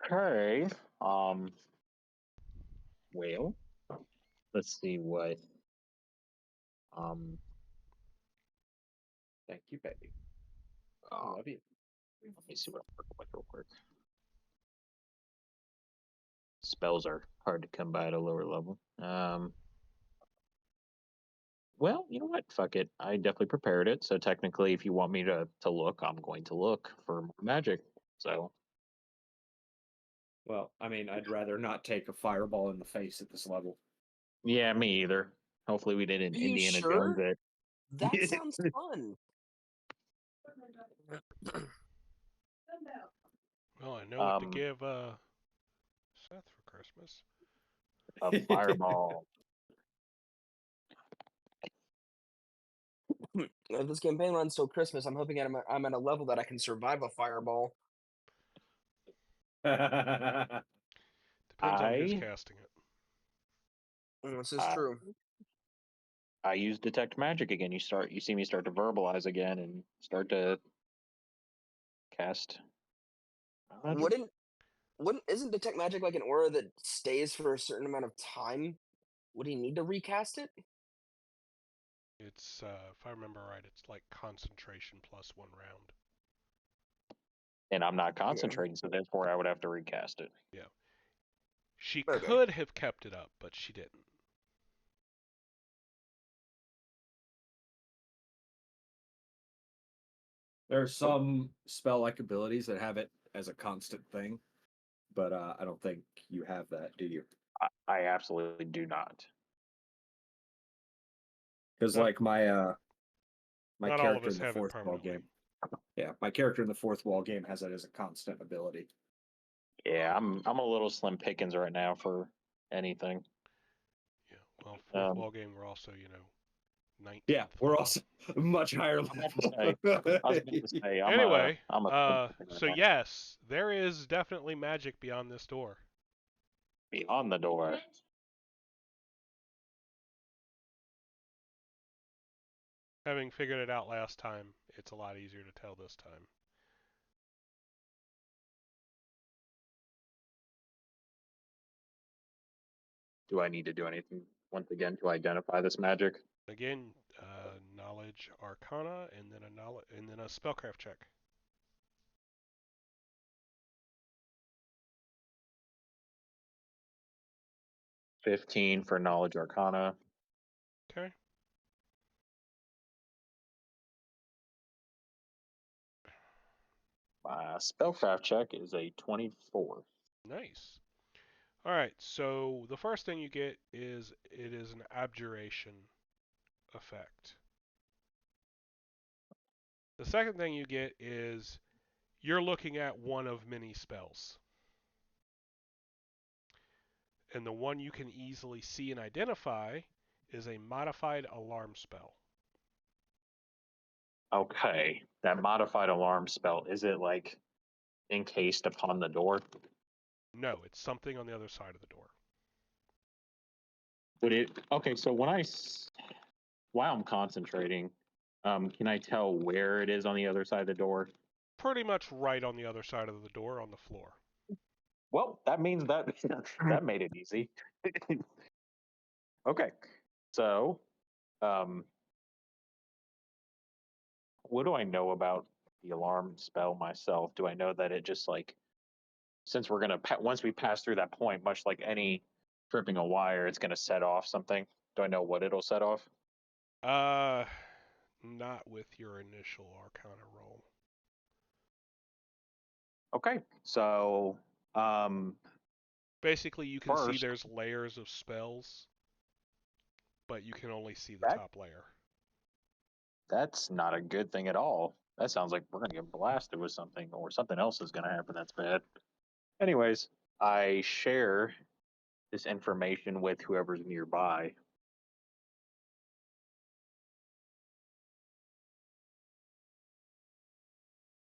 Okay. Well, let's see what. Um. Thank you, baby. I uh, love you. Let me see what I'm working with real quick. Spells are hard to come by at a lower level. Well, you know what? Fuck it. I definitely prepared it. So technically, if you want me to look, I'm going to look for more magic. So Well, I mean, I'd rather not take a fireball in the face at this level. yeah, me either. Hopefully, we didn't Are you Indiana Jones sure? it. That sounds fun. Well, I know what to um, give Seth for Christmas. a fireball. If this campaign runs till Christmas, I'm hoping I'm at a level that I can survive a fireball. Depends on who's I casting it. This is I true. I use detect magic again. You see me start to verbalize again and start to cast magic. Isn't detect magic like an aura that stays for a certain amount of time? Would he need to recast it? It's, if I remember right, it's like concentration plus 1 round. And I'm not Okay. concentrating, so therefore I would have to recast it. Yeah. She Okay. could have kept it up, but she didn't. There are some spell-like abilities that have it as a constant thing, but I don't think you have that, do you? I absolutely do not. Because Not- like my Not all of character us in the have it fourth wall permanently. game. Yeah, my character in the fourth wall game has it as a constant ability. Yeah, I'm a little slim pickings right now for anything. Yeah. Well, fourth Um, wall game, we're also, 19th. Yeah, we're also much higher I was level. about to say, Anyway, I'm a so yes, there is definitely magic beyond this door. beyond the door. Having figured it out last time, it's a lot easier to tell this time. Do I need to do anything once again to identify this magic? Again, knowledge arcana, and then a spellcraft check. $15 for knowledge arcana. Okay. My spellcraft check is a 24. Nice. All right. So the first thing you get is it is an abjuration effect. The second thing you get is you're looking at one of many spells. And the one you can easily see and identify is a modified alarm spell. Okay, that modified alarm spell, is it like encased upon the door? No, it's something on the other side of the door. Would it? Okay, so while I'm concentrating, can I tell where it is on the other side of the door? Pretty much right on the other side of the door on the floor. Well, that means that that made it easy. Okay, so um, what do I know about the alarm spell myself? Do I know that it just like, since we're gonna once we pass through that point, much like any tripping a wire, it's gonna set off something. Do I know what it'll set off? Not with your initial arcana roll. Okay, so Basically, you can see first, there's layers of spells, but you can only see the that top layer. that's not a good thing at all. That sounds like we're gonna get blasted with something, or something else is gonna happen that's bad. Anyways, I share this information with whoever's nearby.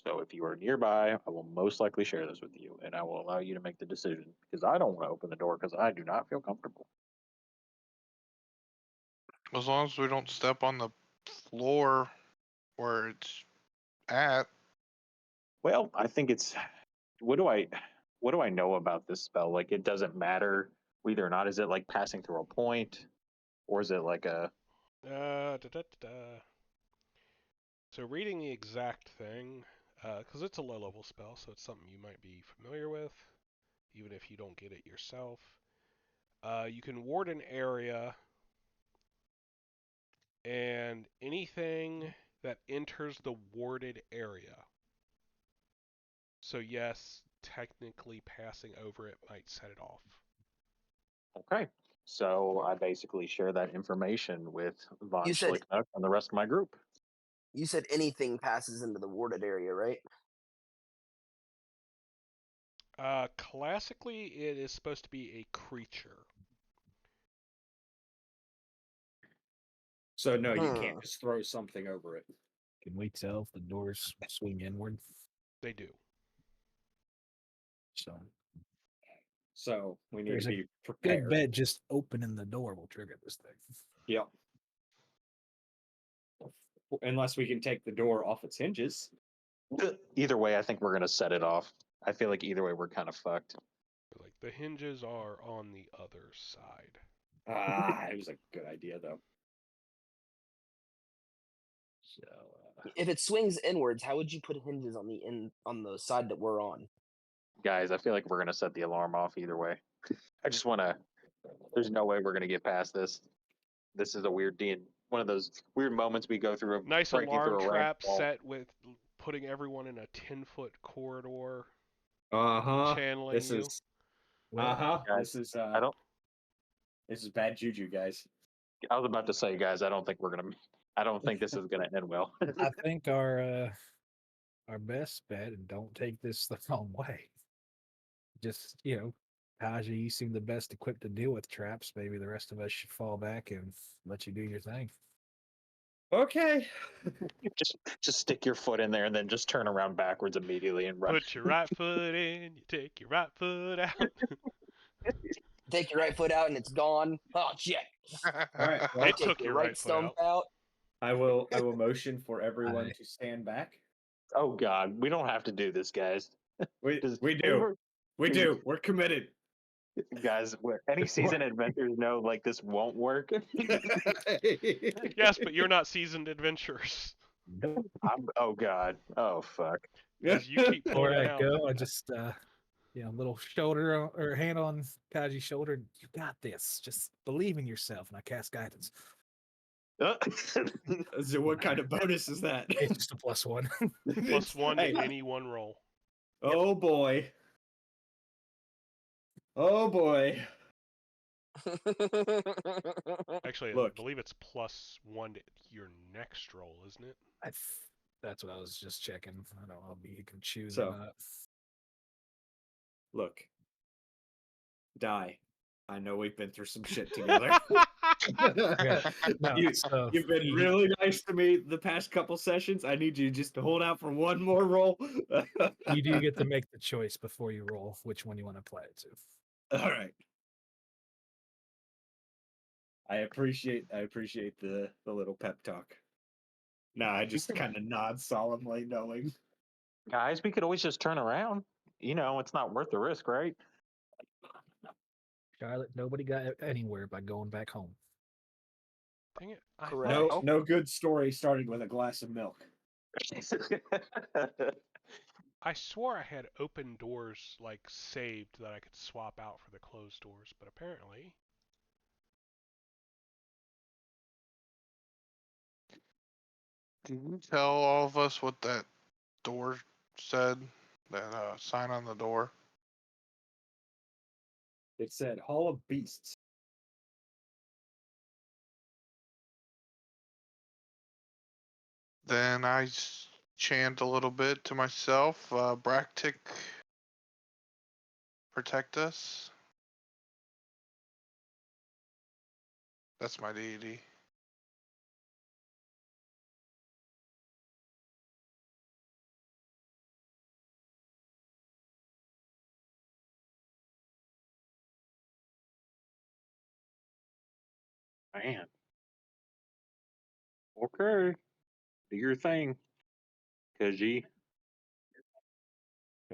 So if you are nearby, I will most likely share this with you, and I will allow you to make the decision because I don't want to open the door because I do not feel comfortable. As long as we don't step on the floor where it's at. Well, I think it's what do I know about this spell? Like it doesn't matter whether or not is it like passing through a point or is it like a Da, da, da. So reading the exact thing, because it's a low-level spell, so it's something you might be familiar with, even if you don't get it yourself. You can ward an area, and anything that enters the warded area. So yes, technically passing over it might set it off. okay. So I basically share that information with Von You said Schlicknuck and the rest of my group. you said anything passes into the warded area, right? Classically, it is supposed to be a creature. So no, you can't just throw something over it. Can we tell if the doors swing inward? They do. So We need there's to a be good prepared. bet just opening the door will trigger this thing. Yep. Unless we can take the door off its hinges. Either way, I think we're gonna set it off. I feel like either way we're kind of fucked. Like the hinges are on the other side. It was a good idea though. So If it swings inwards, how would you put hinges on the side that we're on? Guys, I feel like we're gonna set the alarm off either way. I just wanna there's no way we're gonna get past this. This is a one of those weird moments we go through of Nice breaking alarm through a ramp trap wall. set with putting everyone in a 10-foot corridor, Uh-huh. channeling This you. is uh-huh. Guys, This is bad juju, guys. I was about to say, guys, I don't think this is gonna end well. I think our best bet, and don't take this the wrong way. Just Taja, you seem the best equipped to deal with traps. Maybe the rest of us should fall back and let you do your thing. Okay. Just stick your foot in there and then just turn around backwards immediately and run. Put your right foot in, you take your right foot out. Take your right foot out and it's gone. Oh shit! All right. Well, It Take took your your right right foot stump out. out. I will motion for everyone Aye. to stand back. Oh God, we don't have to do this, guys. We Just- do. We do. We're committed. Guys. Any seasoned adventurers know like this won't work. Yes, but you're not seasoned adventurers. Oh God. Oh fuck. As you keep Before pointing I out. go, I just little shoulder or hand on Kaji's shoulder. You got this. Just believe in yourself. And I cast guidance. So what kind of bonus is that? It's just a +1. Plus one Hey. to any one roll. Oh boy. Oh boy. Actually, I Look. believe it's plus one to your next roll, isn't it? That's what I was just checking. I don't know if you can choose So. or not. Look. Die. I know we've been through some shit together. No, so You've been really nice to me the past couple sessions. I need you just to hold out for one more roll. you do get to make the choice before you roll which one you want to play it to. All right. I appreciate the little pep talk. No, I just kind of nod solemnly, knowing. Guys, we could always just turn around. You know, it's not worth the risk, right? Charlotte, nobody got anywhere by going back home. Dang it. I Correct. thought No, no good story started with a glass of milk. I swore I had open doors like saved that I could swap out for the closed doors, but apparently Can you tell all of us what that door said? That sign on the door. It said Hall of Beasts. Then I chant a little bit to myself. Bractic, protect us. That's my deity. Man. Okay. Do your thing. Kaji.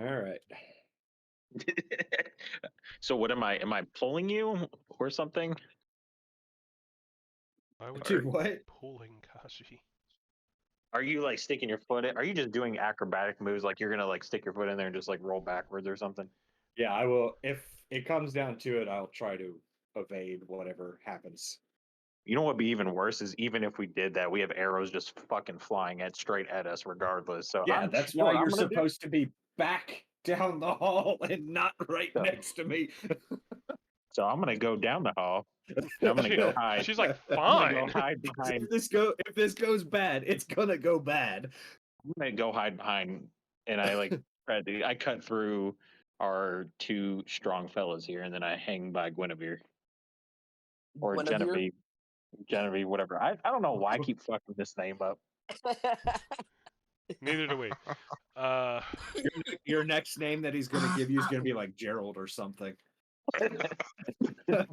All right. So what am I pulling you or something? why would Dude, you what? be pulling Kaji? Are you like sticking your foot in? Are you just doing acrobatic moves like you're gonna like stick your foot in there and just like roll backwards or something? Yeah, I will. If it comes down to it, I'll try to evade whatever happens. You know what would be even worse is even if we did that, we have arrows just fucking flying straight at us regardless. So Yeah, I'm, that's you know why what I'm you're gonna do? supposed to be back down the hall and not right Yeah. next to me. So I'm gonna go down the hall and I'm gonna go hide. She's like, I'm gonna go fine. hide behind. If this goes bad, it's gonna go bad. I'm gonna go hide behind, and I like I cut through our two strong fellas here, and then I hang by Guinevere or Guinevere? Genevieve, whatever. I don't know why I keep fucking this name up. Neither do we. Uh, Your next name that he's gonna give you is gonna be like Gerald or something. You're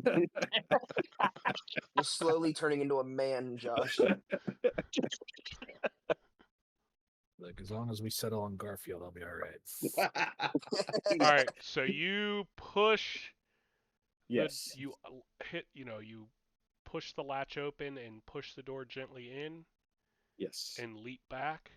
slowly turning into a man, Josh. Look, as long as we settle on Garfield, I'll be all right. all right, so you push. Yes. You hit. You push the latch open and push the door gently in Yes. and leap back.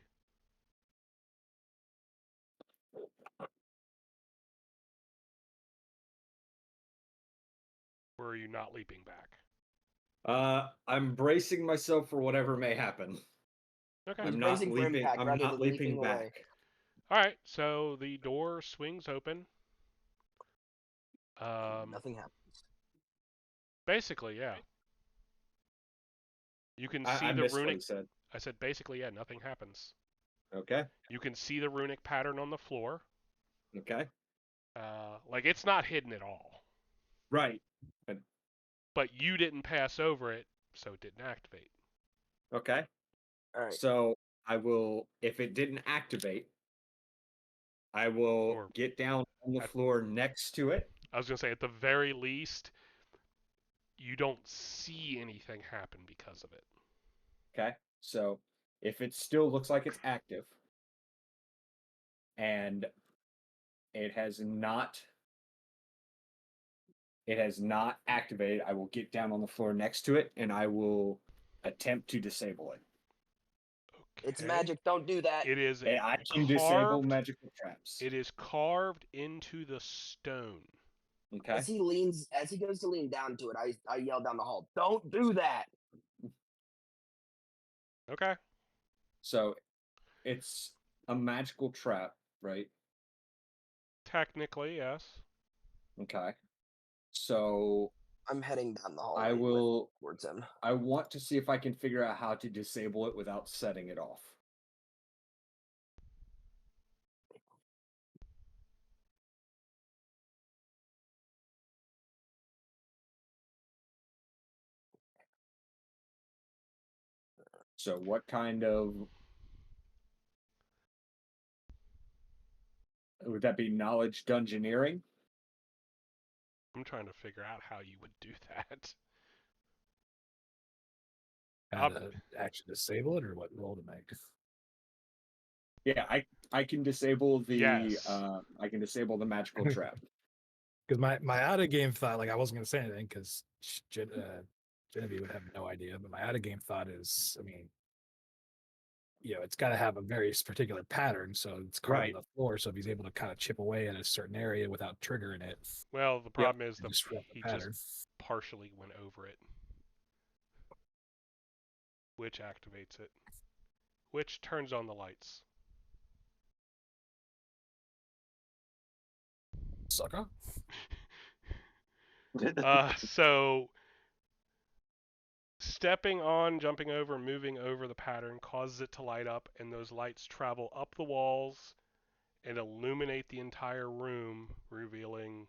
Or are you not leaping back? I'm bracing myself for whatever may happen. Okay. He's I'm not bracing for leaping. impact I'm rather not than leaping leaping back. away. All right, so the door swings open. Nothing happens. Basically, yeah. You can see I the missed what runic. he said. I said basically, yeah, nothing happens. Okay. You can see the runic pattern on the floor. Okay. Like it's not hidden at all. Right. But you didn't pass over it, so it didn't activate. Okay. All right. So I will, if it didn't activate, I will Or get down on the at- floor next to it. I was gonna say, at the very least, you don't see anything happen because of it. Okay. So if it still looks like it's active and it has not activated, I will get down on the floor next to it and I will attempt to disable it. It's Okay. magic. Don't do that. It is And I can disable carved. magical traps. It is carved into the stone. Okay. As he goes to lean down to it, I yell down the hall, "Don't do that!" Okay. So it's a magical trap, right? Technically, yes. Okay. So I'm heading down the hall. I will towards him. I want to see if I can figure out how to disable it without setting it off. So what kind of would that be? Knowledge dungeoneering? I'm trying to figure out how you would do that. How to actually disable it, or what roll to make? Yeah, I can disable the Yes. I can disable the magical trap. Because my out of game thought, like I wasn't going to say anything because Genevieve would have no idea. But my out of game thought is, I mean, it's got to have a very particular pattern. So it's carved Right. on the floor. So if he's able to kind of chip away at a certain area without triggering it, Well, the problem is disrupt the he pattern. just partially went over it, which activates it, which turns on the lights. Sucker. So stepping on, jumping over, moving over the pattern causes it to light up, and those lights travel up the walls and illuminate the entire room, revealing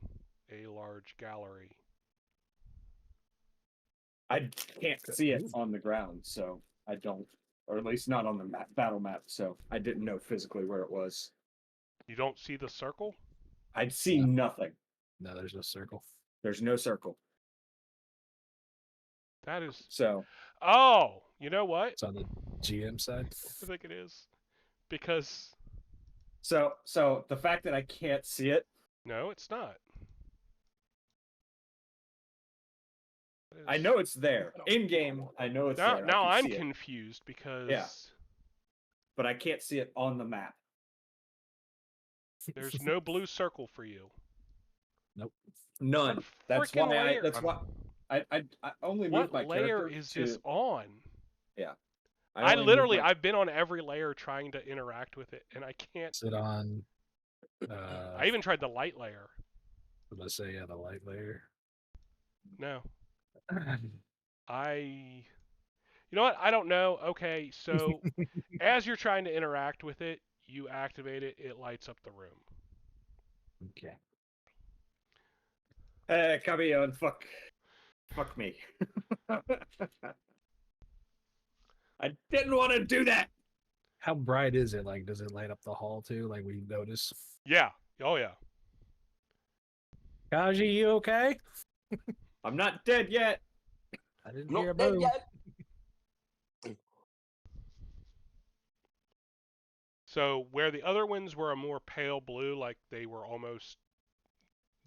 a large gallery. I can't see it on the ground, so I don't, or at least not on the battle map. So I didn't know physically where it was. You don't see the circle? I'd see nothing. No, there's no circle. There's no circle. That is. So. Oh, you know what? It's on the GM side. I think it is. Because. So the fact that I can't see it. No, it's not. I know it's there. In game, I know it's there. Now I'm confused because. Yeah. But I can't see it on the map. There's no blue circle for you. Nope. None. That's why I only moved my What layer character is this on? Yeah. I've been on every layer trying to interact with it, and I can't. Sit on. I even tried the light layer. Let's say the light layer. No. You know what? I don't know. Okay, so as you're trying to interact with it, you activate it, it lights up the room. Okay. Caballon, fuck me. I didn't want to do that. How bright is it? Like, does it light up the hall too? Like, we notice. Yeah. Oh yeah. Kaji, you okay? I'm not dead yet. I didn't hear a Not dead boom. yet. So where the other ones were a more pale blue, like they were almost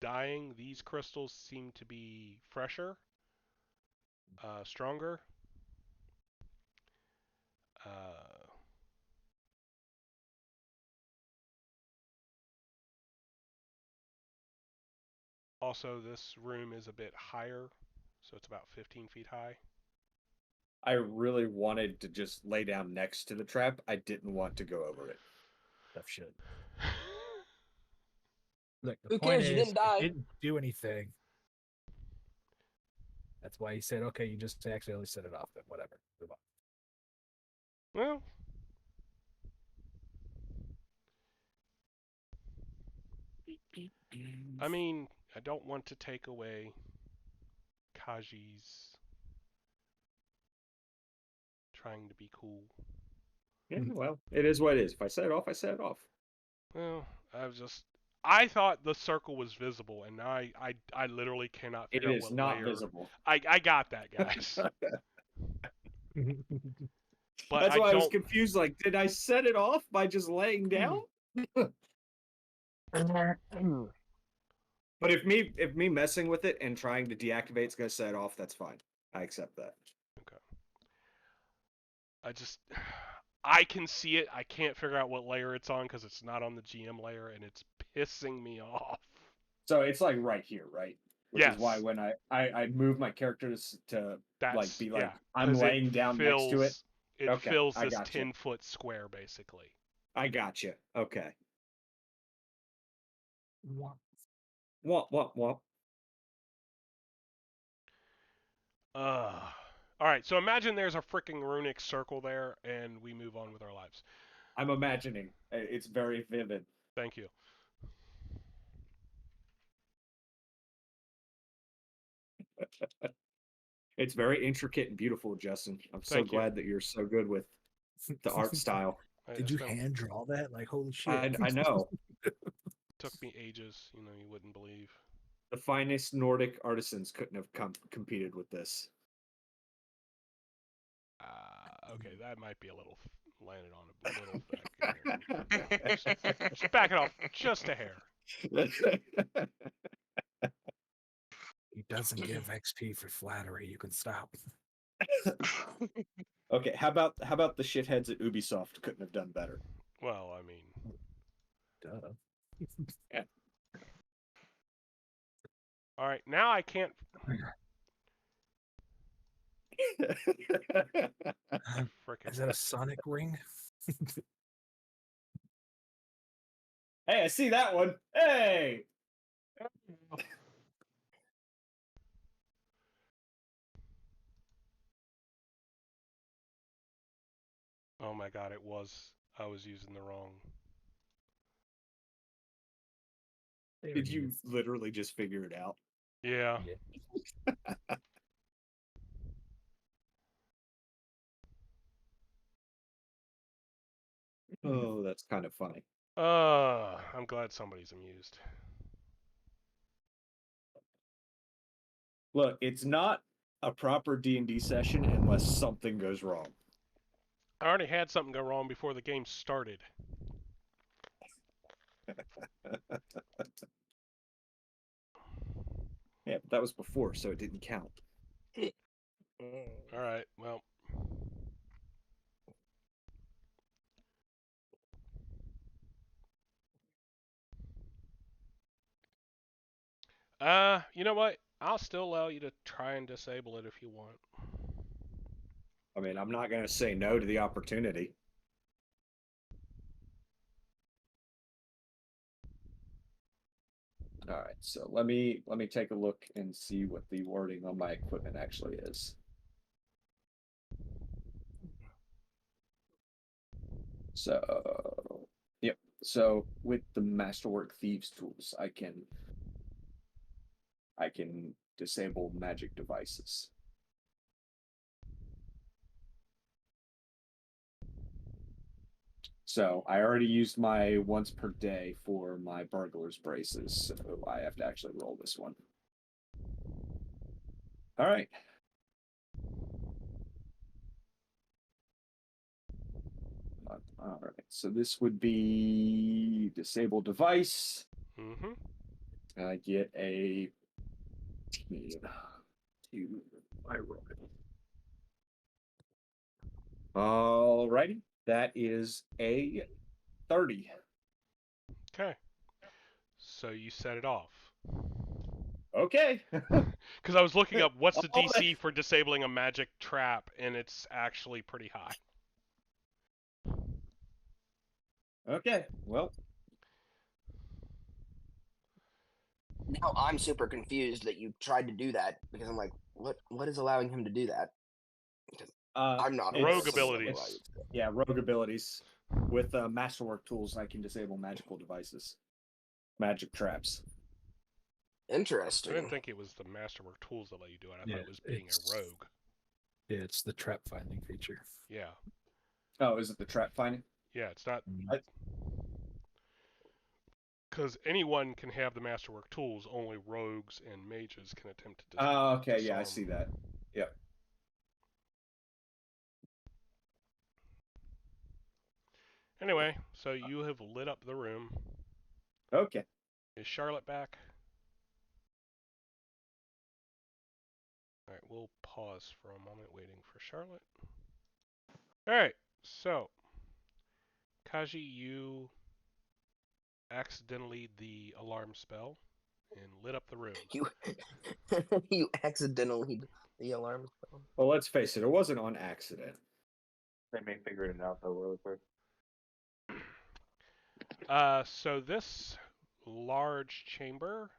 dying, these crystals seem to be fresher, stronger. Also, this room is a bit higher, so it's about 15 feet high. I really wanted to just lay down next to the trap. I didn't want to go over it. Tough shit. Look, the Who point cares? You is, didn't die. it didn't do anything. That's why he said, "Okay, you just accidentally set it off." But whatever, move on. Well, I mean, I don't want to take away Kaji's trying to be cool. Yeah, well, it is what it is. If I set it off, I set it off. Well, I thought the circle was visible, and now I literally cannot It figure out is what not layer. visible. I got that, guys. But That's I why I was don't. confused. Like, did I set it off by just laying down? But if me messing with it and trying to deactivate is gonna set it off, that's fine. I accept that. I can see it. I can't figure out what layer it's on because it's not on the GM layer, and it's pissing me off. So it's like right here, right? Which is why Yes. when I move my characters to That's be like yeah, I'm 'cause laying down next to it. It Okay, fills I this gotcha. 10-foot square basically. I gotcha. Okay. Womp. Womp womp womp. All right. So imagine there's a freaking runic circle there, and we move on with our lives. I'm imagining. It's very vivid. Thank you. It's very intricate and beautiful, Justin. I'm so Thank you. glad that you're so good with the art style. Did you hand draw that? Like, holy shit! I know. Took me ages. You know, you wouldn't believe. The finest Nordic artisans couldn't have competed with this. Okay, that might be a little landed on a little thick. Just back it off just a hair. He doesn't give XP for flattery. You can stop. Okay, how about the shitheads at Ubisoft couldn't have done better? Well, I mean, Duh. Yeah. All right, now I can't. Frickin'. Is that a Sonic ring? Hey, I see that one. Hey. Oh my god, it was. I was using the wrong. Did you literally just figure it out? Yeah. Oh, that's kind of funny. I'm glad somebody's amused. Look, it's not a proper D&D session unless something goes wrong. I already had something go wrong before the game started. Yeah, but that was before, so it didn't count. All right, well. You know what? I'll still allow you to try and disable it if you want. I mean, I'm not going to say no to the opportunity. All right, so let me take a look and see what the wording on my equipment actually is. So, yep. So with the Masterwork Thieves tools, I can disable magic devices. So I already used my once per day for my burglar's braces, so I have to actually roll this one. All right. All right, so this would be disable device. Mm-hmm. I get a 10 to my roll. All righty, that is a 30. Okay. So you set it off. Okay. Because I was looking up what's the Oh, DC for disabling a magic trap, and it's actually pretty high. Okay, well. Now I'm super confused that you tried to do that because I'm like, what is allowing him to do that? Because I'm not aware Rogue of some of the abilities. values. Yeah, rogue abilities. With Masterwork tools, I can disable magical devices, magic traps. I Interesting. didn't think it was the Masterwork tools that let you do it. I thought it was being a rogue. Yeah, it's the trap finding feature. Yeah. Oh, is it the trap finding? Yeah, it's not I- because anyone can have the masterwork tools. Only rogues and mages can attempt to. Oh, okay, yeah, I disarm. see that. Yep. Anyway, so you have lit up the room. Okay. Is Charlotte back? All right, we'll pause for a moment waiting for Charlotte. All right, so Kaji, you accidentally the alarm spell and lit up the room. You you accidentally the alarm. Well, let's face it wasn't on accident. They may figure it out though really quick. So this large chamber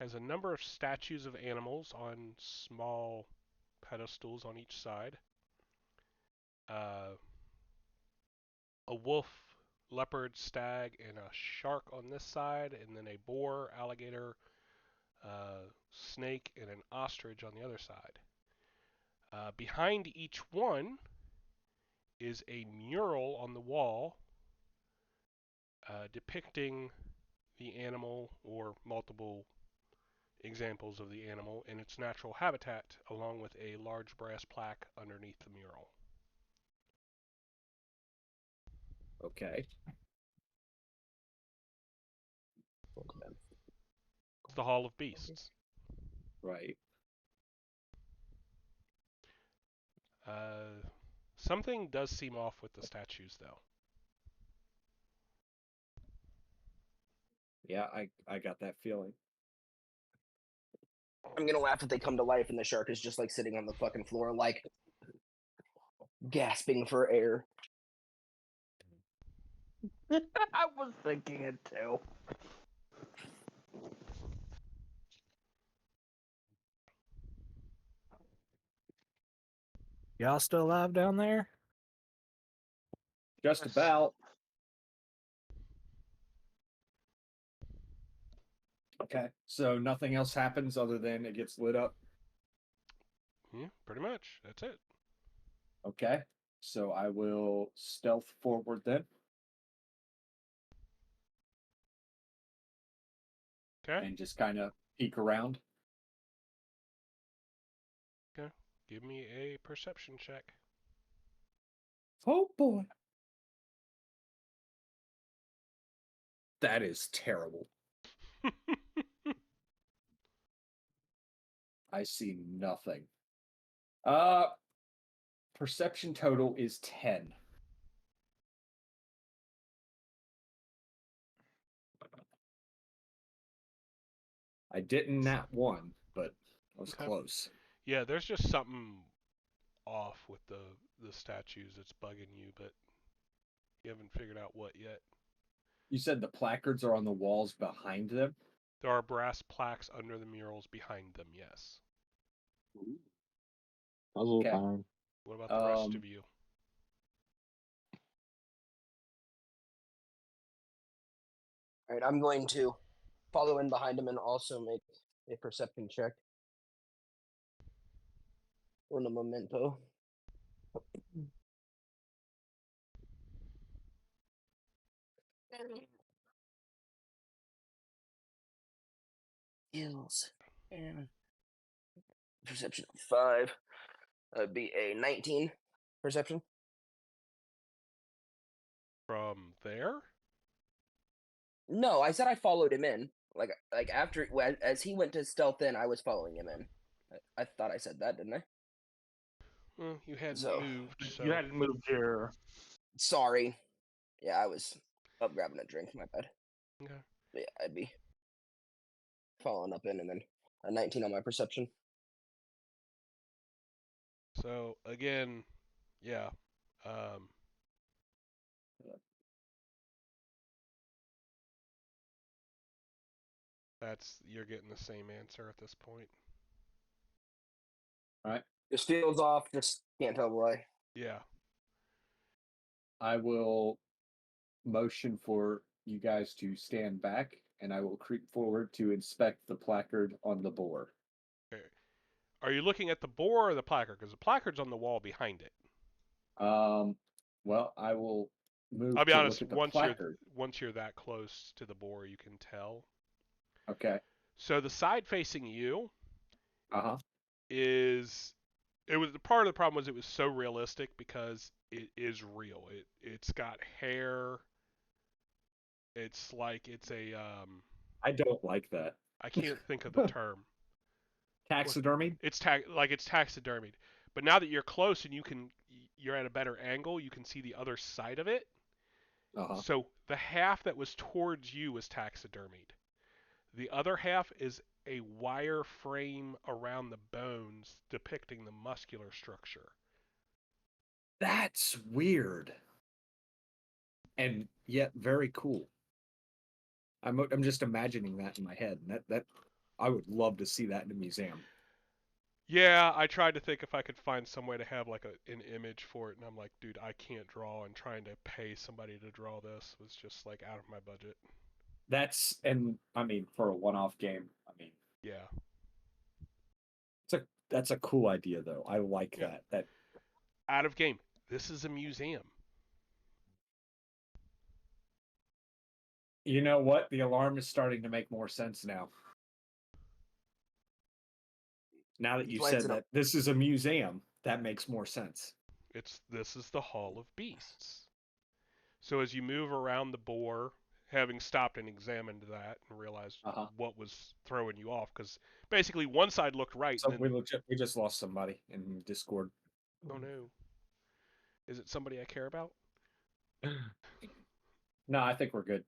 has a number of statues of animals on small pedestals on each side. A wolf, leopard, stag, and a shark on this side, and then a boar, alligator, snake, and an ostrich on the other side. Behind each one is a mural on the wall depicting the animal or multiple examples of the animal in its natural habitat, along with a large brass plaque underneath the mural. Okay. It's the Hall of Beasts. Right. Something does seem off with the statues, though. Yeah, I got that feeling. I'm gonna laugh if they come to life and the shark is just like sitting on the fucking floor, like gasping for air. I was thinking it too. Y'all still alive down there? Just Yes. about. Okay. So nothing else happens other than it gets lit up. Yeah, pretty much. That's it. Okay. So I will stealth forward then. Okay. And just kind of peek around. Okay. Give me a perception check. Oh boy. That is terrible. I see nothing. Perception total is 10. I didn't nat one, but I was Okay. close. Yeah, there's just something off with the statues that's bugging you, but you haven't figured out what yet. You said the placards are on the walls behind them? There are brass plaques under the murals behind them, yes. Puzzle Okay. time. What about the rest of you? All right, I'm going to follow in behind him and also make a perception check. On a memento. Skills and perception of 5. That'd be a 19 perception. From there? No, I said I followed him in. Like after as he went to stealth in, I was following him in. I thought I said that, didn't I? Well, you hadn't So- moved, so You hadn't moved your. Sorry. Yeah, I was up grabbing a drink. My bad. okay. But yeah, I'd be following up in, and then a 19 on my perception. So again, yeah. You're getting the same answer at this point. All right. Just feels off. Just can't tell why. Yeah. I will motion for you guys to stand back, and I will creep forward to inspect the placard on the boar. Okay. Are you looking at the boar or the placard? Because the placard's on the wall behind it. Well, I will move I'll be to honest. look at the placard. Once you're that close to the boar, you can tell. Okay. So the side facing you Uh-huh. is it was part of the problem was it was so realistic because it is real. It's got hair. It's like it's a I don't like that. I can't think of the term. Taxidermy? It's taxidermied. But now that you're close and you're at a better angle, you can see the other side of it. Uh-huh. So the half that was towards you is taxidermied. The other half is a wire frame around the bones depicting the muscular structure. That's weird. And yet very cool. I'm just imagining that in my head. And that I would love to see that in a museum. Yeah, I tried to think if I could find some way to have like an image for it, and I'm like, dude, I can't draw, and trying to pay somebody to draw this was just like out of my budget. And I mean, for a one-off game, I mean, Yeah. that's a cool idea though. I like Yeah. that. Out of game. This is a museum. You know what? The alarm is starting to make more sense now. Now that you Explains said it that this is a museum, that makes more sense. This is the Hall of Beasts. So as you move around the boar, having stopped and examined that and realized Uh-huh. what was throwing you off, because basically one side looked right. So And then, we just lost somebody in Discord. oh no, is it somebody I care about? No, I think we're good.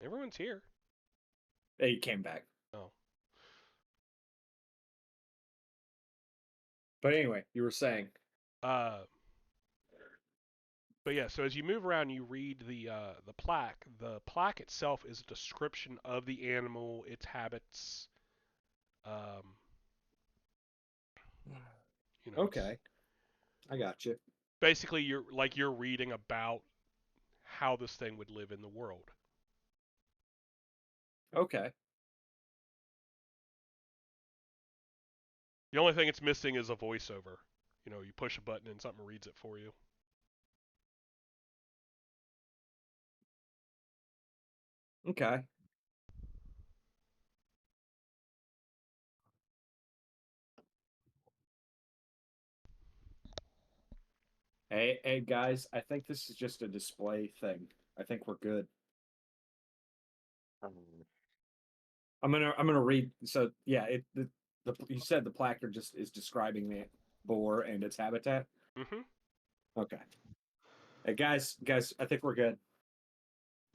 Everyone's here. He came back. Oh. But anyway, you were saying. But yeah, so as you move around, you read the plaque. The plaque itself is a description of the animal, its habits. You know, Okay. I got you. basically you're reading about how this thing would live in the world. Okay. The only thing it's missing is a voiceover. You know, you push a button and something reads it for you. Okay. Hey guys, I think this is just a display thing. I think we're good. I'm gonna read. So yeah, you said the placard just is describing the boar and its habitat. Mm-hmm. Okay. Hey guys, I think we're good.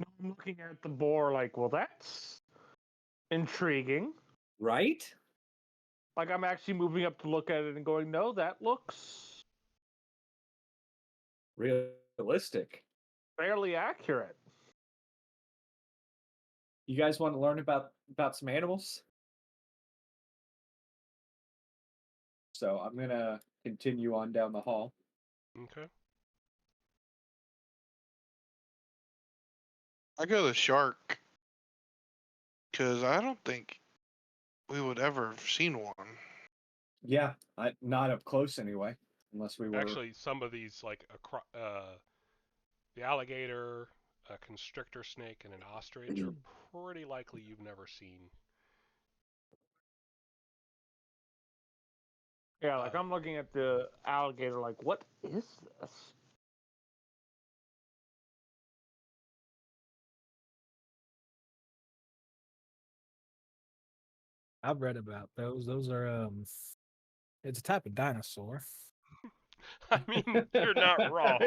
I'm looking at the boar like, well, that's intriguing. Right? Like, I'm actually moving up to look at it and going, no, that looks Realistic. fairly accurate. You guys want to learn about some animals? So I'm gonna continue on down the hall. Okay. I go the shark because I don't think we would ever have seen one. Yeah, not up close anyway, unless we were. Actually, some of these like the alligator, a constrictor snake, and an ostrich are pretty likely you've never seen. Yeah, like I'm looking at the alligator like, what is this? I've read about those. Those are it's a type of dinosaur. I mean, you're not wrong.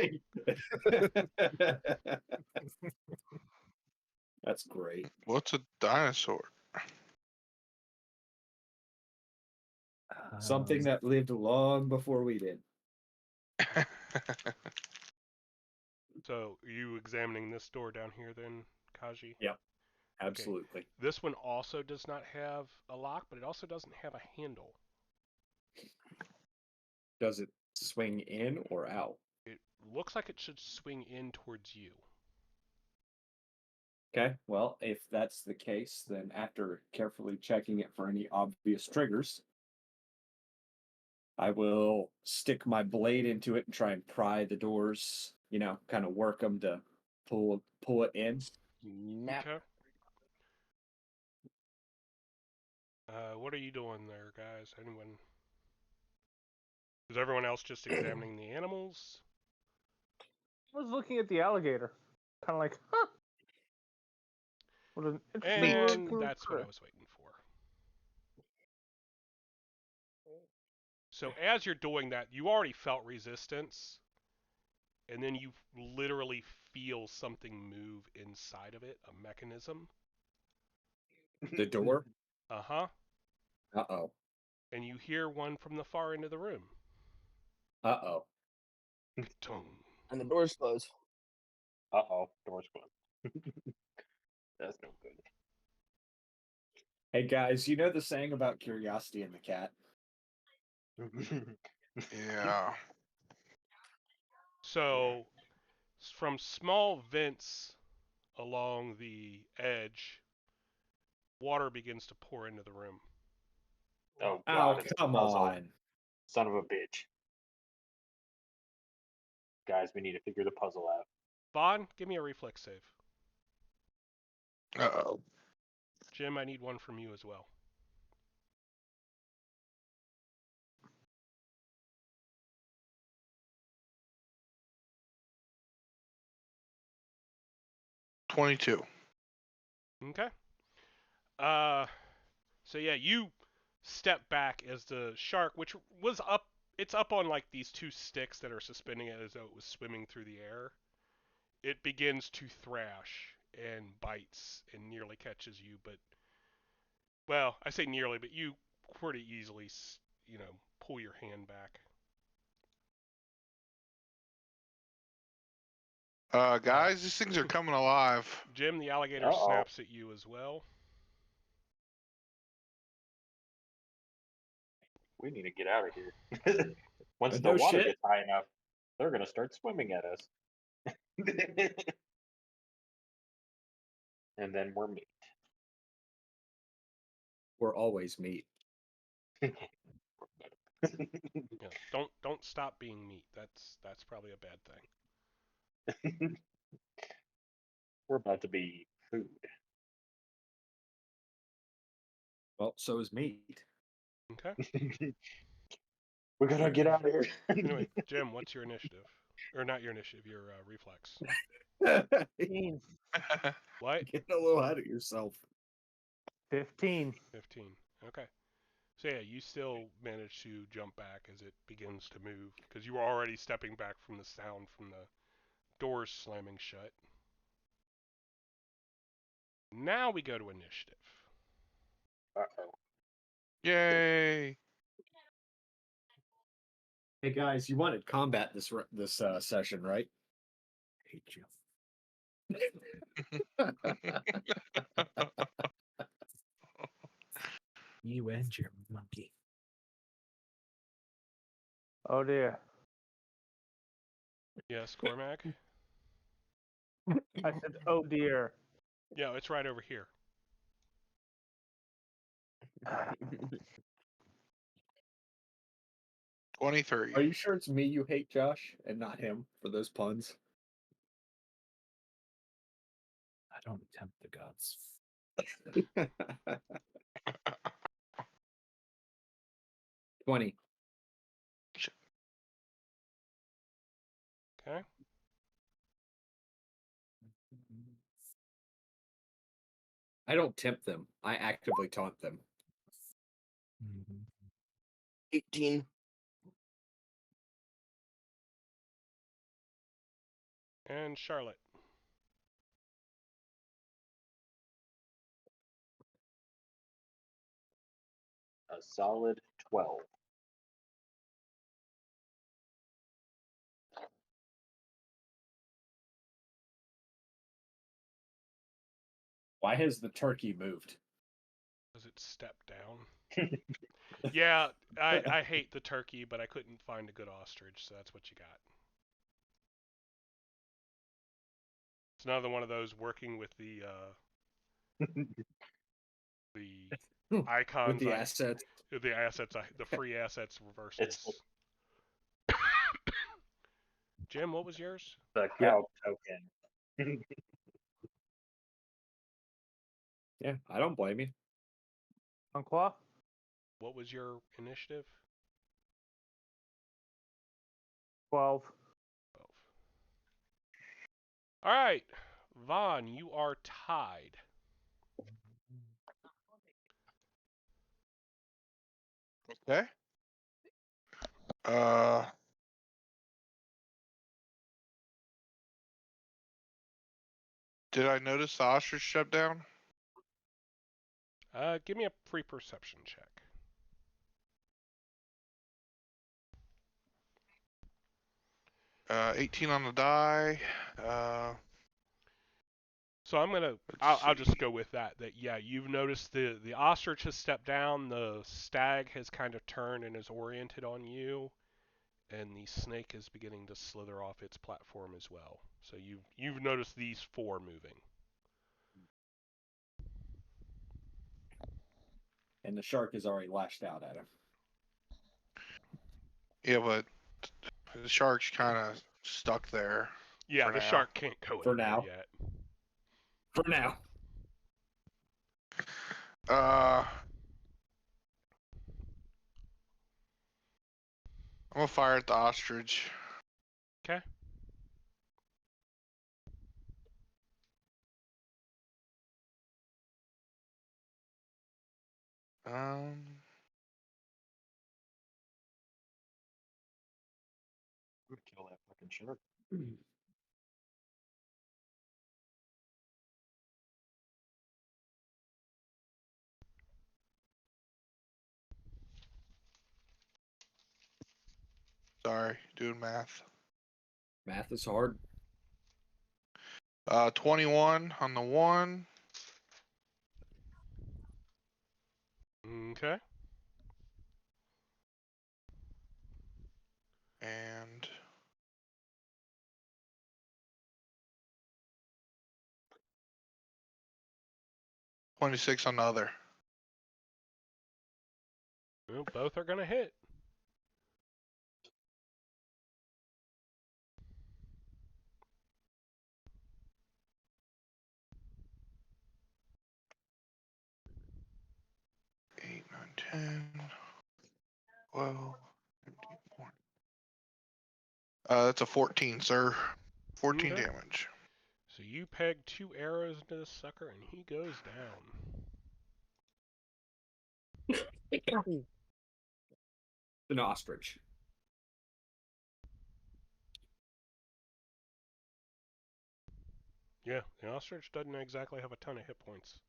That's great. What's a dinosaur? Something that lived long before we did. So, are you examining this door down here then, Kaji? Yep, absolutely. Okay. This one also does not have a lock, but it also doesn't have a handle. Does it swing in or out? It looks like it should swing in towards you. Okay, well, if that's the case, then after carefully checking it for any obvious triggers, I will stick my blade into it and try and pry the doors. You know, kind of work them to pull it in. Nap. Okay. What are you doing there, guys? Anyone? Is everyone else just examining the animals? I was looking at the alligator, kind of like, huh? What an interesting And looking that's what I critter. was waiting for. So as you're doing that, you already felt resistance, and then you literally feel something move inside of it, a mechanism. The door. Uh-huh. Uh-oh. And you hear one from the far end of the room. Uh-oh. Ka-tung. And the doors close. Uh-oh, door's closed. That's no good. Hey guys, you know the saying about curiosity and the cat? Yeah. So from small vents along the edge, water begins to pour into the room. Oh Oh, god, it's a come puzzle. on. Son of a bitch. Guys, we need to figure the puzzle out. Vaughn, give me a reflex save. Uh-oh. Jim, I need one from you as well. $22. Okay. So yeah, you step back as the shark, which was up, it's up on like these two sticks that are suspending it as though it was swimming through the air. It begins to thrash and bites and nearly catches you, but, well, I say nearly, but you pretty easily, pull your hand back. Guys, these things are coming alive. Jim, the alligator Uh-oh. snaps at you as well. We need to get out of here. Once the No water shit. gets high enough, they're gonna start swimming at us. And then we're meat. We're always meat. Yeah, don't stop being meat. That's probably a bad thing. We're about to be food. Well, so is meat. Okay. We're gonna get out of here. Anyway, Jim, what's your initiative? Or not your initiative, your reflex. Get 15. What? a little ahead of yourself. 15. 15. Okay. So yeah, you still manage to jump back as it begins to move, because you were already stepping back from the sound from the doors slamming shut. Now we go to initiative. Uh-oh. Yay. Hey guys, you wanted combat this session, right? I hate you. You and your monkey. Oh dear. Yes, Cormac? I said, oh dear. Yeah, it's right over here. 23. Are you sure it's me you hate, Josh, and not him for those puns? I don't tempt the gods. 20. Okay. I don't tempt them. I actively taunt them. 18. And Charlotte. A solid 12. Why has the turkey moved? Does it step down? Yeah, I hate the turkey, but I couldn't find a good ostrich, so that's what you got. It's another one of those working with the icons. With the assets. The assets, the free assets It's versus. Jim, what was yours? the Yeah. cow token. Yeah, I don't blame you. Unqua? What was your initiative? 12. 12. All right, Vaughn, you are tied. Okay. Did I notice the ostrich shut down? Give me a pre-perception check. 18 on the die. So I'm gonna, Let's I'll just see. go with that. That yeah, you've noticed the ostrich has stepped down, the stag has kind of turned and is oriented on you, and the snake is beginning to slither off its platform as well. So you've noticed these four moving. And the shark is already lashed out at him. Yeah, but the shark's kind of stuck there. Yeah, For the now. shark can't go For anywhere now. yet. For now. I'm gonna fire at the ostrich. Okay. Kill that fucking shark. Sorry, doing math. Math is hard. 21 on the 1. Okay. And 26 on the other. Well, both are gonna hit. Eight, 9, 10, 12, 13, 14. That's a 14, sir. 14 Okay. damage. So you peg 2 arrows into this sucker, and he goes down. An ostrich. Yeah, the ostrich doesn't exactly have a ton of hit points.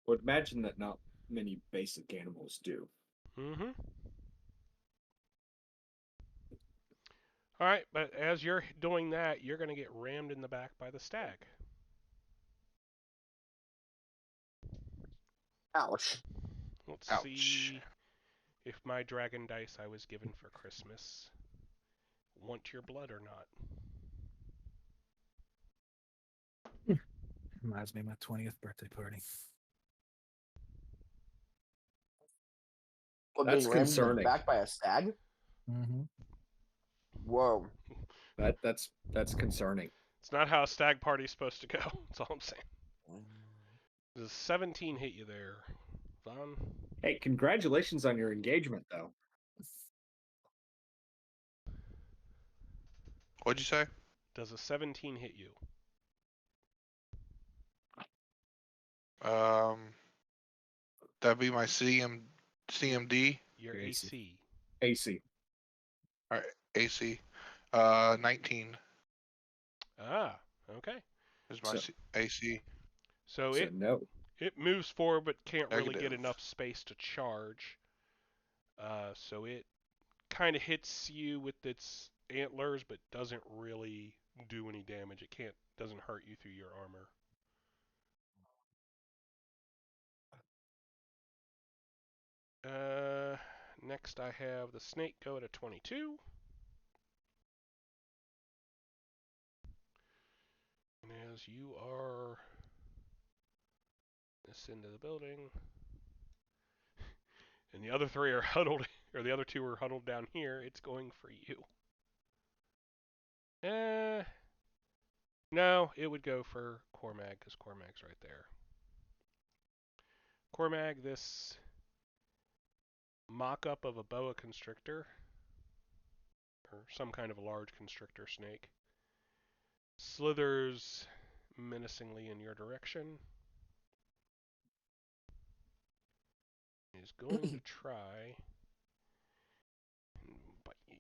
Would imagine that not many basic animals do. Mm-hmm. All right, but as you're doing that, you're gonna get rammed in the back by the stag. Ouch. Let's Ouch. see if my dragon dice I was given for Christmas want your blood or not. Reminds me of my 20th birthday party. Well, That's being rammed in the concerning. back by a stag? Mm-hmm. Whoa. That's concerning. It's not how a stag party's supposed to go. That's all I'm saying. Does 17 hit you there, Vaughn? Hey, congratulations on your engagement, though. What'd you say? Does a 17 hit you? That'd be my CMD. Your AC. AC. AC. All right, AC. 19 Ah, okay. is my So- AC. So So no. it moves forward but can't really get Negative. enough space to charge. So it kind of hits you with its antlers but doesn't really do any damage. It doesn't hurt you through your armor. Next I have the snake go at a 22. And as you are this into the building. And the other three are huddled, or the other two are huddled down here. It's going for you. No, it would go for Cormag, because Cormag's right there. Cormag, this mock-up of a boa constrictor, or some kind of a large constrictor snake, slithers menacingly in your direction. Is going to try and bite you.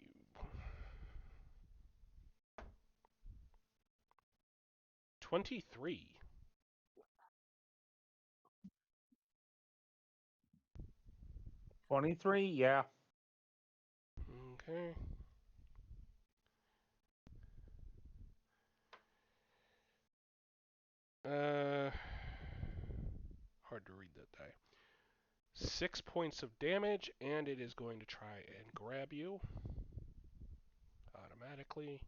23. 23, yeah. Okay. Hard to read that die. 6 points of damage, and it is going to try and grab you automatically.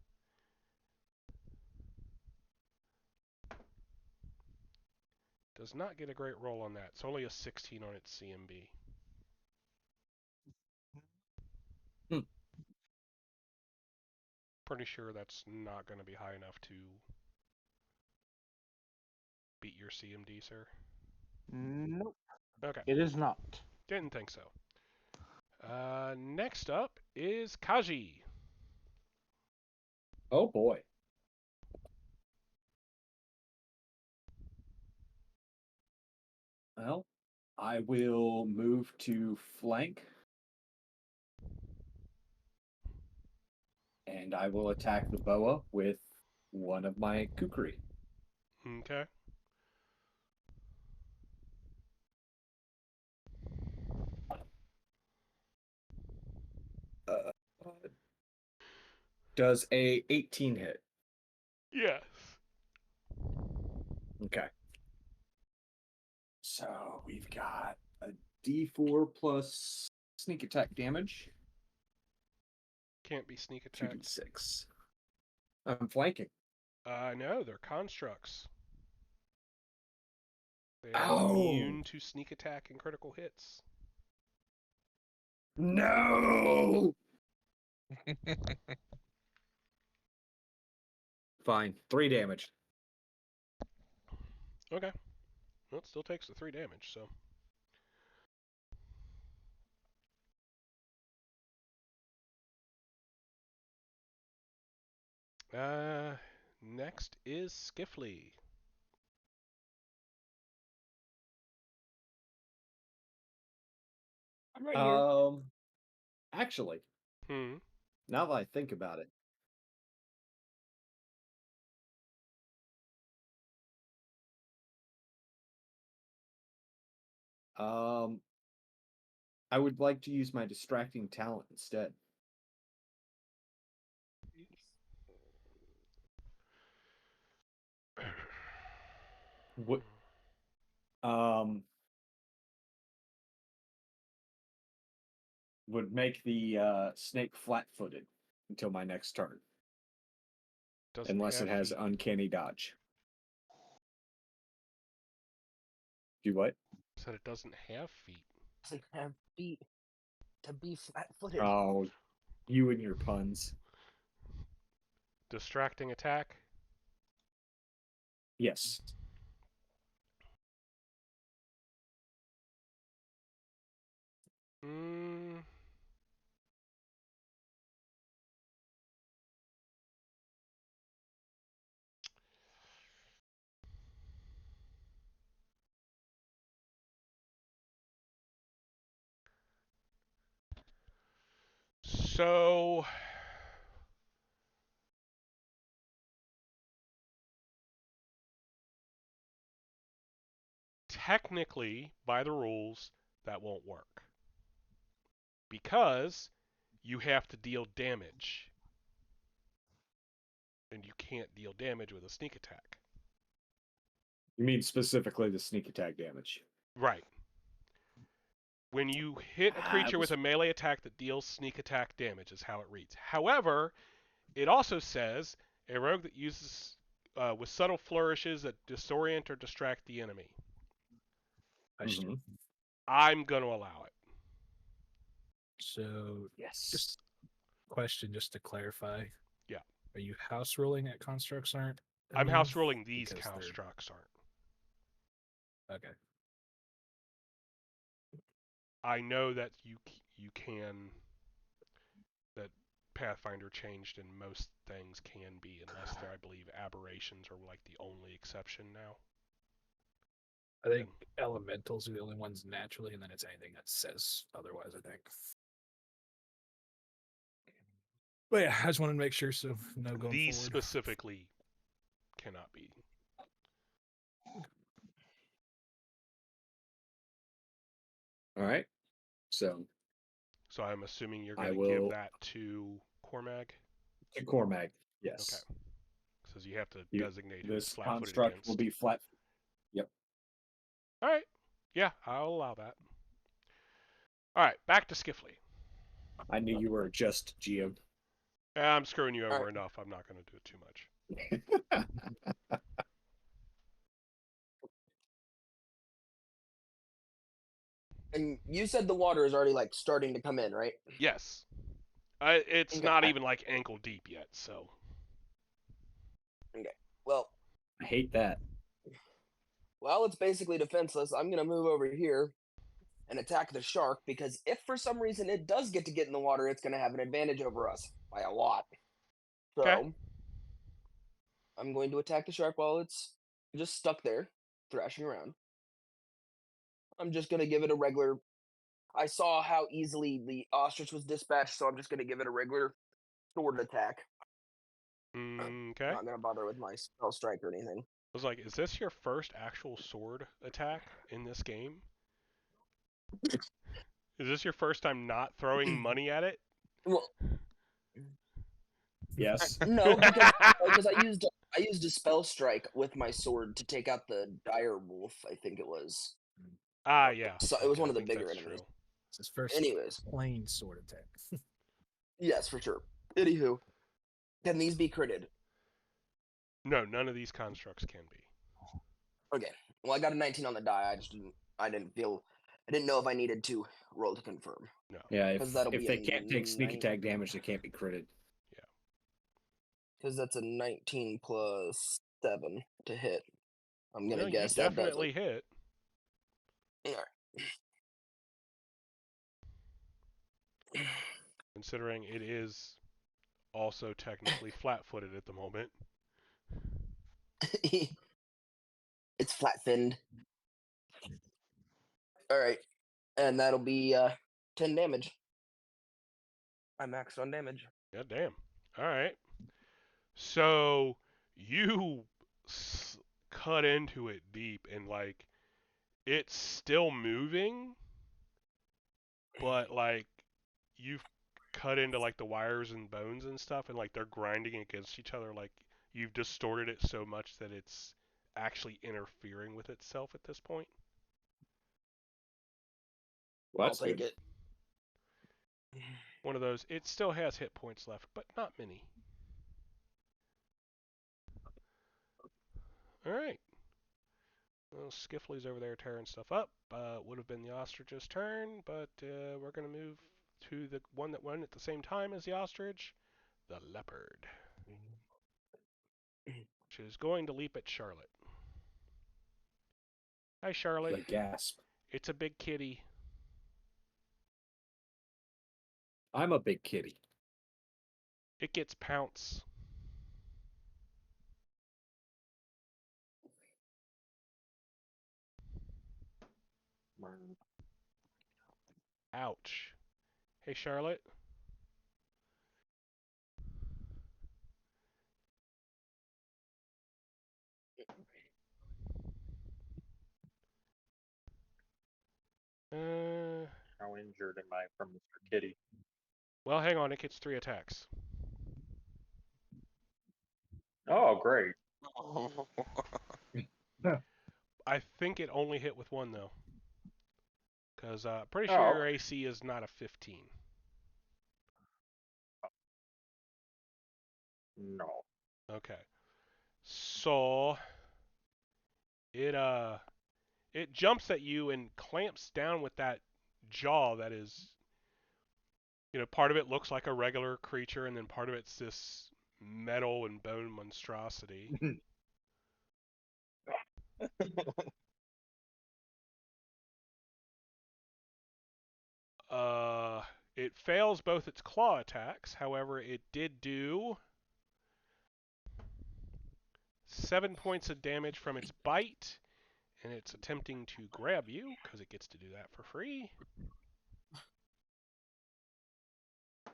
Does not get a great roll on that. It's only a 16 on its CMB. Pretty sure that's not going to be high enough to beat your CMD, sir. Nope. Okay. It is not. Didn't think so. Next up is Kaji. Oh boy. Well, I will move to flank. And I will attack the boa with one of my kukri. Okay. Does a 18 hit? Yes. Okay. So we've got a D4 plus sneak attack damage. Can't be sneak attack. 2d6. I'm flanking. No, they're constructs. They are immune to sneak attack and critical hits. No! Fine. 3 damage. Okay. Well, it still takes the 3 damage, so. Next is Skiffly. I'm right here. Actually, Hmm. now that I think about it, I would like to use my distracting talent instead. What? Would make the snake flat-footed until my next turn, Doesn't unless have it has feet. uncanny dodge. Do what? Said it doesn't have feet. Doesn't have feet to be flat-footed. Oh, you and your puns. Distracting attack. Yes. Mm. So technically, by the rules, that won't work. Because you have to deal damage. And you can't deal damage with a sneak attack. You mean specifically the sneak attack damage? Right. When you hit a creature with a melee attack that deals sneak attack damage is how it reads. However, it also says a rogue that uses with subtle flourishes that disorient or distract the enemy. Question. I'm going to allow it. So, Yes. just question, just to clarify. Yeah. Are you house ruling at constructs aren't? I'm immune? house ruling these Because they're- constructs aren't. Okay. I know that you can, that Pathfinder changed and most things can be, unless they're, I believe, aberrations are like the only exception now. I think elementals are the only ones naturally, and then it's anything that says otherwise, I think. But yeah, I just wanted to make sure, so no going These forward. specifically cannot be. All right. So So I'm assuming you're I going to give will- that to Cormag? to Cormag. Yes. Okay. Says you have to You- designate who it's This flat-footed construct against. will be flat. All right. Yeah, I'll allow that. All right, back to Skiffley. I knew you were just GM. I'm screwing you over All right. enough. I'm not going to do it too much. And you said the water is already like starting to come in, right? Yes. It's Okay. not even like ankle deep yet, so. Well, I hate that. it's basically defenseless. I'm gonna move over here and attack the shark because if for some reason it does get in the water, it's gonna have an advantage over us by a lot. So Okay. I'm going to attack the shark while it's just stuck there, thrashing around. I'm just gonna give it a regular. I saw how easily the ostrich was dispatched, so I'm just gonna give it a regular sword attack. Okay. Not gonna bother with my spell strike or anything. I was like, is this your first actual sword attack in this game? Is this your first time not throwing money at it? Well, Yes. no, because I used a spell strike with my sword to take out the dire wolf. I think it was. Ah, yeah. So it was Okay, one I of the think bigger that's enemies. true. It's his first Anyways, plain sword attack. yes, for sure. Anywho, can these be critted? No, none of these constructs can be. Okay. Well, I got a 19 on the die. I didn't know if I needed to roll to confirm. No. Yeah. 'Cause that'll If be they a can't take sneak nine- attack damage, they can't be critted. Because that's a 19 plus 7 to hit. I'm gonna No, guess you that definitely hit. doesn't. Alright. Considering it is also technically flat-footed at the moment. It's flat finned. Alright. And that'll be 10 damage. I maxed on damage. God damn. All right. So you cut into it deep, and like it's still moving, but like you've cut into like the wires and bones and stuff, and like they're grinding against each other. Like you've distorted it so much that it's actually interfering with itself at this point. Well, I'll that's take good. it. One of those. It still has hit points left, but not many. All right. Well, Skiffley's over there tearing stuff up. Would have been the ostrich's turn, but we're going to move to the one that went at the same time as the ostrich, the leopard, which is going to leap at Charlotte. Hi, Charlotte. The gasp. It's a big kitty. I'm a big kitty. It gets pounce. Ouch. Hey, Charlotte. How injured am I from Mr. Kitty? Well, hang on. It gets 3 attacks. Oh, great. I think it only hit with 1, though. Because pretty Oh, sure your okay. AC is not a 15. No. Okay. So it It jumps at you and clamps down with that jaw that is, part of it looks like a regular creature, and then part of it's this metal and bone monstrosity. It fails both its claw attacks. However, it did do 7 points of damage from its bite, and it's attempting to grab you because it gets to do that for free.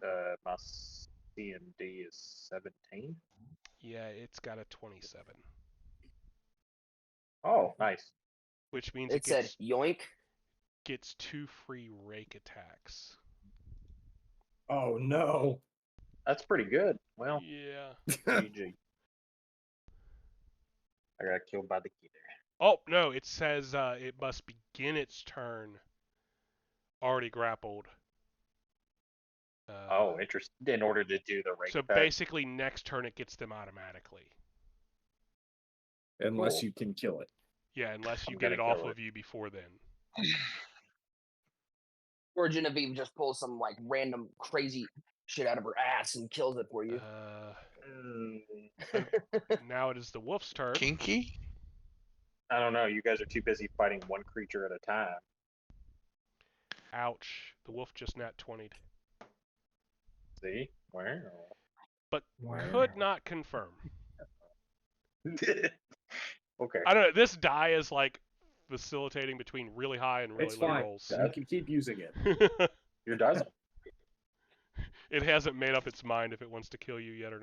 My CMD is 17. Yeah, it's got a 27, Oh, nice. which means It said yoink. gets 2 free rake attacks. Oh no. That's pretty good. Well, Yeah. GG. I got killed by the killer. Oh no, it says it must begin its turn already grappled. Oh, interesting. In order to do the rake So attack. basically, next turn it gets them automatically. Unless Cool. you can kill it. Yeah, unless you I'm get it gonna off kill of you before then. Or Genevieve just pulls some like random crazy shit out of her ass and kills it for you. Now it is the wolf's turn. Kinky? I don't know. You guys are too busy fighting one creature at a time. Ouch. The wolf just nat 20'd. See? Wow. But Wow. could not confirm. Okay. I don't know. This die is like facilitating between really high and really It's low fine. rolls. You can keep using it. Your dice. It hasn't made up its mind if it wants to kill you yet or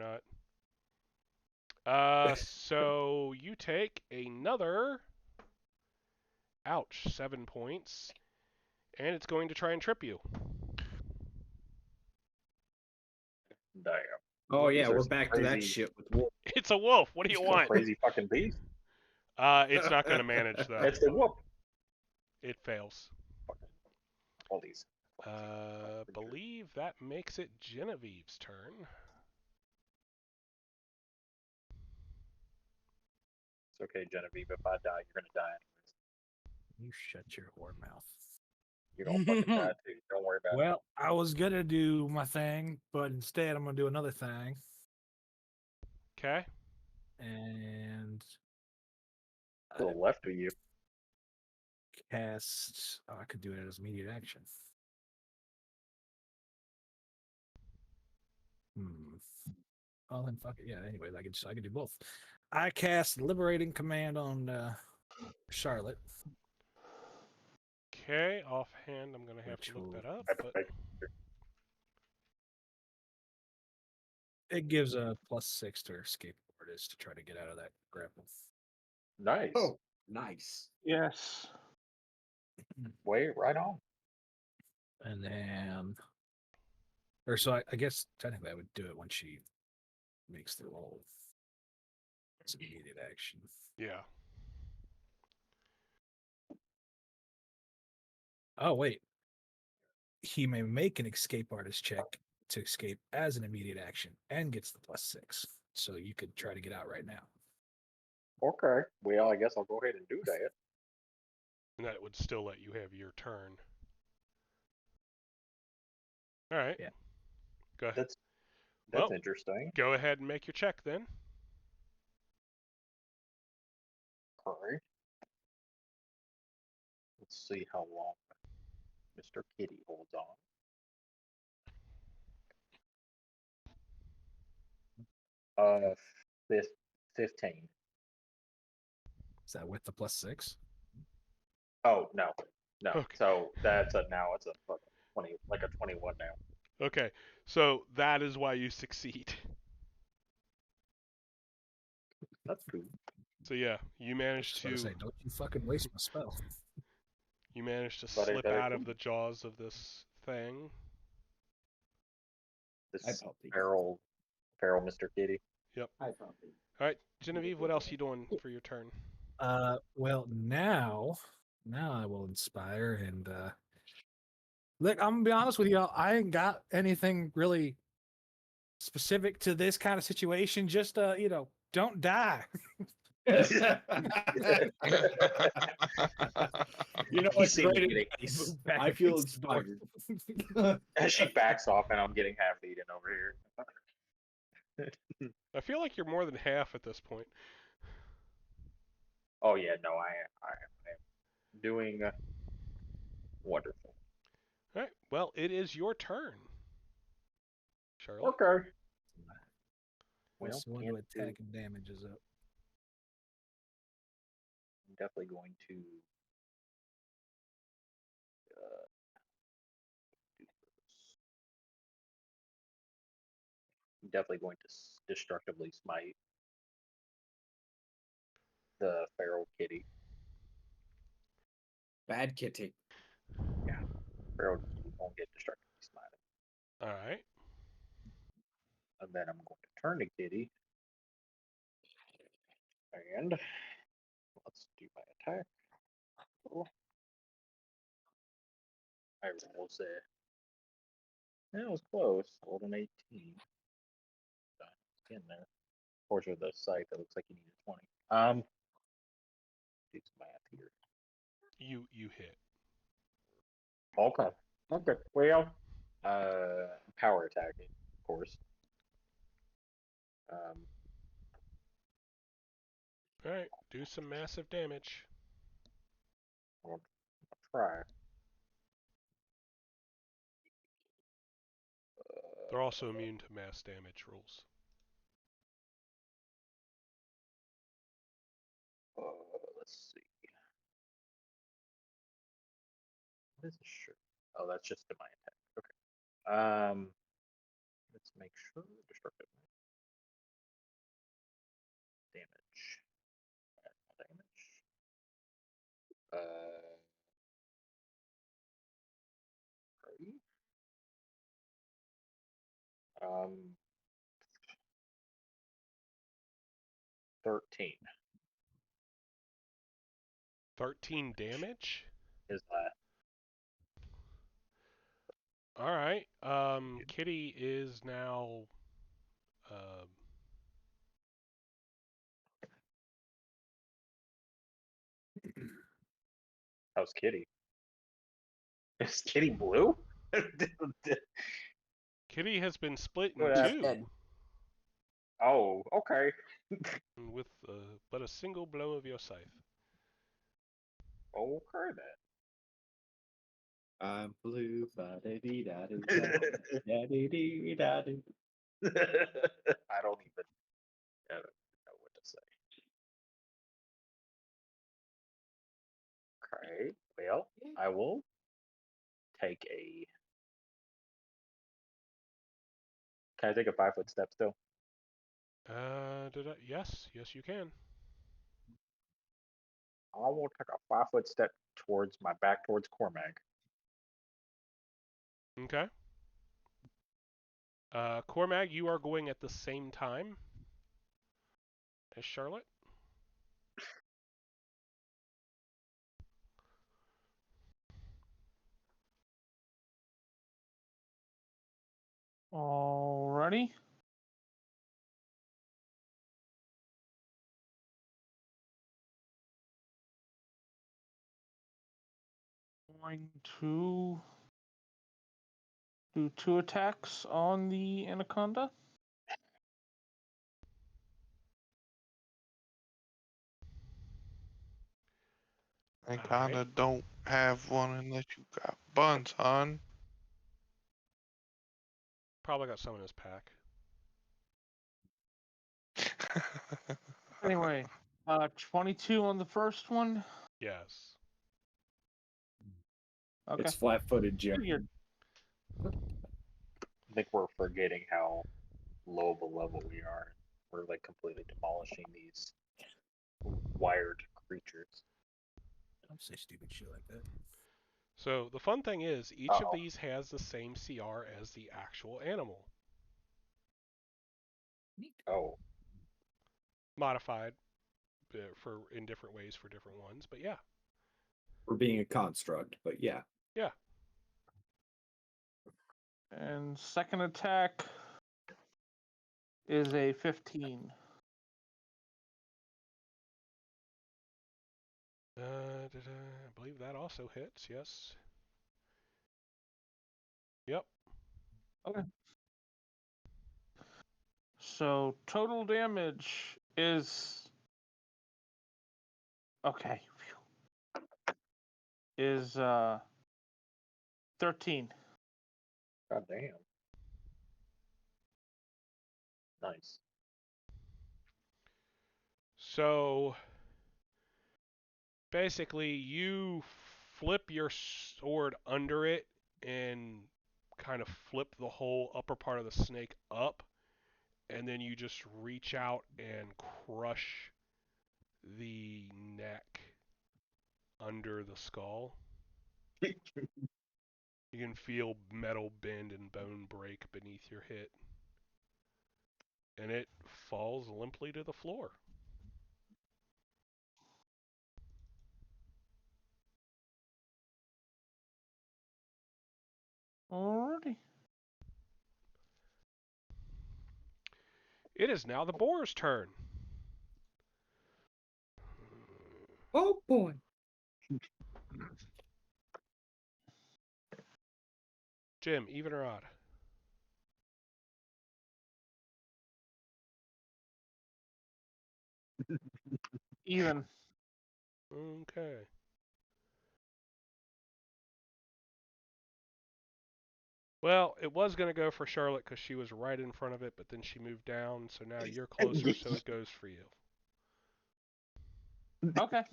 not. So you take another, 7 points, and it's going to try and trip you. Damn. Oh yeah, These are we're some back to that crazy- shit with wolf. It's a wolf. What do you Some want? Crazy fucking beast. It's not going to manage though. It's the whoop. It fails. All these. Believe that makes it Genevieve's turn. It's okay, Genevieve. If I die, you're gonna die anyways. You shut your whore mouth. You're gonna fucking die too. Don't worry about it. Well, I was gonna do my thing, but instead I'm gonna do another thing. Okay. And To the left of you. cast. Oh, I could do it as immediate action. Oh, then fuck it. Yeah. Anyway, I could do both. I cast Liberating Command on Charlotte. Okay. Offhand, I'm going to have Which to look will- that up. But It gives a +6 to her escape artist to try to get out of that grapple. Nice. Oh, nice. Yes. Wait, right on. And then, or so I guess technically I would do it when she makes the roll. It's an immediate action. yeah. Oh, wait. He may make an escape artist check to escape as an immediate action and gets the +6. So you could try to get out right now. Okay. Well, I guess I'll go ahead and do that. And that would still let you have your turn. All right. Yeah. Go ahead. That's Well, interesting. Go ahead and make your check then. Okay. Let's see how long Mr. Kitty holds on. Uh, 15. Is that with the +6? Oh no, no. Okay. So that's now it's a fucking 20, like a 21 now. Okay. So that is why you succeed. That's cool. So yeah, you managed Just want to to say, don't you fucking waste my spell. But slip it- out of the jaws of this thing. This I felt the feral Mr. Kitty. I felt the All right, Genevieve, what else you doing for your turn? Well, now I will inspire and look, I'm gonna be honest with y'all. I ain't got anything really specific to this kind of situation. Just don't die. You know He what's seemed to great? get Ace? Back I feel against the door. inspired. As she backs off, and I'm getting half eaten over here. I feel like you're more than half at this point. Oh yeah, no, I am doing wonderful. All right. Well, it is your turn, Charlotte. Okay. Well, Plus one to can't do. attack and damage is up. I'm definitely going to do this. I'm definitely going to destructively smite the feral kitty. Bad kitty. Feral kitty won't get destructively smited. All right. And then I'm going to turn the kitty. And let's do my attack. Oh. I rolled it was close. Rolled an 18. In there. Portion of the site that looks like you need a 20. Do some math here. You hit. Okay. Okay. Well, power attacking, of course. All right. Do some massive damage. I'll try. They're also immune to mass damage rules. Let's see. What is a shirt? Oh, that's just to my attack. Okay. Let's make sure destructive damage. Damage. Three. 13 13 damage? is that. All right. Kitty is now. How's Kitty? Is Kitty blue? Kitty has been split in Well, He's two dead. Oh, okay. with but a single blow of your scythe. Okay then. I'm blue, ba-da-dee-da-doo, da-dee-dee-da-doo. I don't even know what to say. Okay, well, I will take a. Can I take a 5-foot step still? Yes, you can. I will take a 5-foot step towards my back towards Cormag. Okay. Cormag, you are going at the same time as Charlotte. Alrighty. Going to do 2 attacks on the anaconda. I kind of don't have one unless you got buns, hon. Probably got some in his pack. Anyway, 22 on the first one. Yes. Okay. It's flat-footed, Jim. Figured. I think we're forgetting how low of a level we are. We're like completely demolishing these wired creatures. Don't say stupid shit like that. So the fun thing is, each of these has the same CR as the actual animal. Oh, Modified for in different ways for different ones, but yeah. For being a construct, but yeah. Yeah. And second attack is a 15. I believe that also hits. Yes. Yep. So total damage is okay. Is 13. God damn. Nice. So basically, you flip your sword under it and kind of flip the whole upper part of the snake up, and then you just reach out and crush the neck under the skull. You can feel metal bend and bone break beneath your hit, and it falls limply to the floor. Alrighty. It is now the boar's turn. Oh boy. Jim, even or odd? Even. Okay. Well, it was going to go for Charlotte because she was right in front of it, but then she moved down, so now you're closer, so it goes for you. Okay.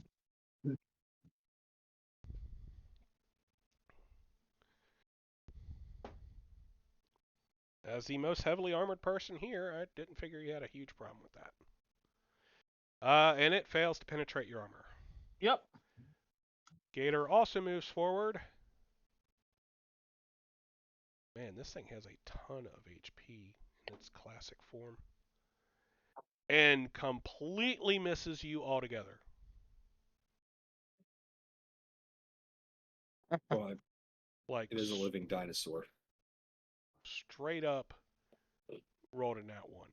As the most heavily armored person here, I didn't figure you had a huge problem with that. And it fails to penetrate your armor. Yep. Gator also moves forward. Man, this thing has a ton of HP in its classic form. And completely misses you altogether. Well, Like, it is a living dinosaur. straight up rolled a nat 1.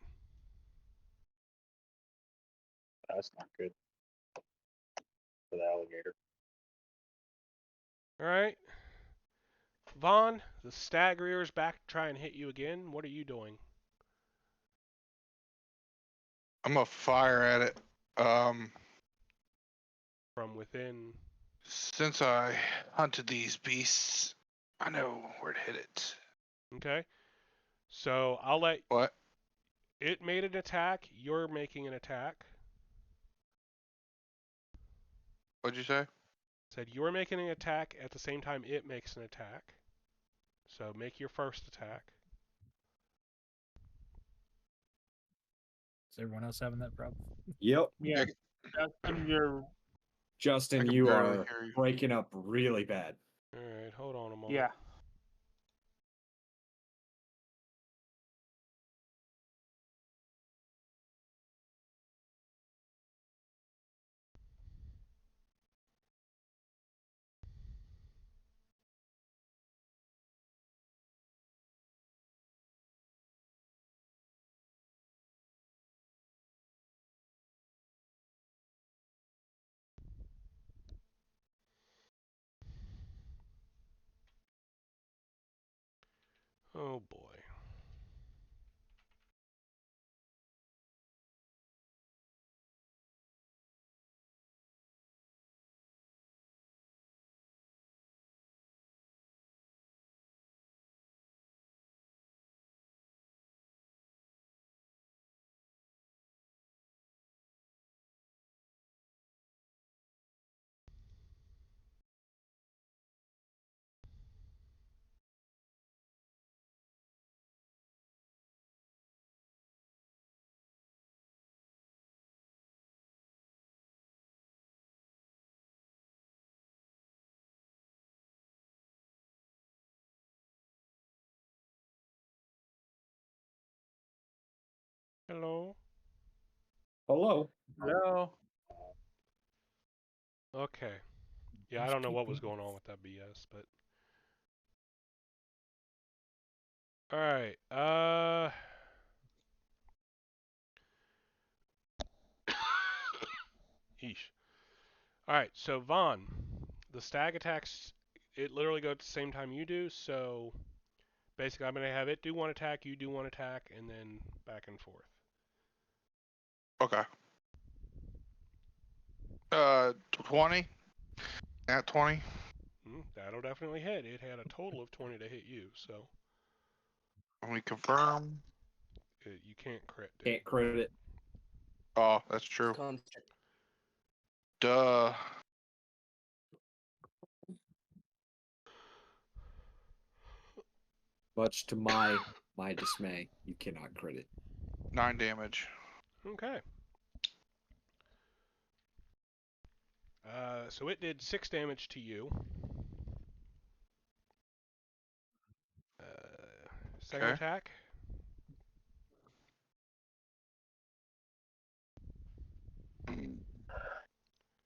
That's not good for the alligator. Alright. Vaughn, the stag rears back to try and hit you again. What are you doing? I'm gonna fire at it. From within. Since I hunted these beasts, I know where to hit it. Okay. So I'll let What? it made an attack. You're making an attack. What'd you say? Said you're making an attack at the same time it makes an attack. So make your first attack. Is everyone else having that problem? Yep. Yeah. Justin, you're. Justin, I can you barely are hear you. breaking up really bad. Alright, hold on a moment. Yeah. Oh boy. Hello. Hello. Hello. Okay. Yeah, I don't know what was going on with that BS, but alright. Yeesh. All right, so Vaughn, the stag attacks. It literally goes at the same time you do. So basically, I'm gonna have it do one attack, you do one attack, and then back and forth. Okay. 20. At 20. That'll definitely hit. It had a total of 20 to hit you, so We confirm. you can't crit. Can't crit it. Oh, that's true. Constant. Duh. Much to my dismay, you cannot crit it. 9 damage. Okay. So it did 6 damage to you. Second Okay. attack.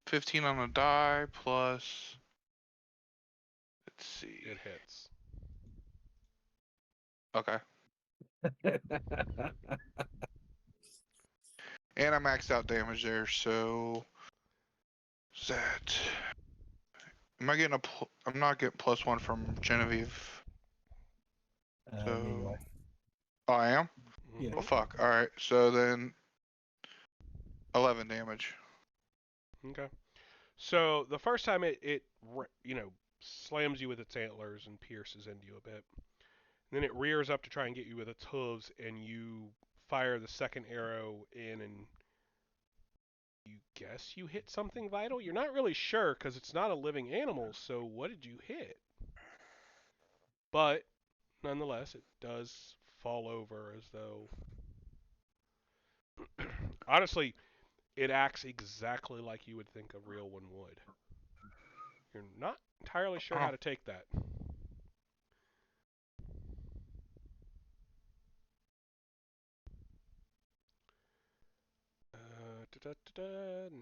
15 on the die plus. Let's see. It hits. Okay. And I maxed out damage there, so. Is that. Am I getting a. I'm not getting +1 from Genevieve. So. Anyway. Oh, I am? Yeah. Well, fuck. Alright, so then. 11 damage. Okay. So the first time it slams you with its antlers and pierces into you a bit. Then it rears up to try and get you with its hooves, and you fire the second arrow in, and you guess you hit something vital. You're not really sure because it's not a living animal. So what did you hit? But nonetheless, it does fall over as though. Honestly, it acts exactly like you would think a real one would. You're not entirely sure how Oh. to take that.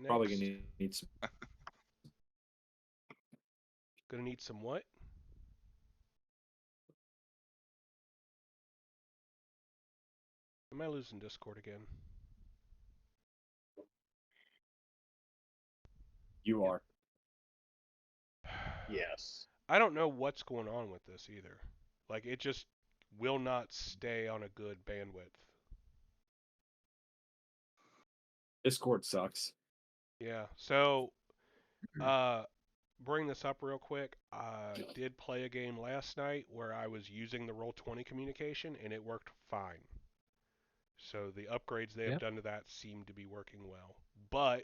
Probably Next, gonna need some. gonna need some what? Am I losing Discord again? You are. Yes. I don't know what's going on with this either. Like, it just will not stay on a good bandwidth. Discord sucks. Yeah, so, bring this up real quick. I did play a game last night where I was using the Roll20 communication, and it worked fine. So the upgrades they have done to that seem to be working well. But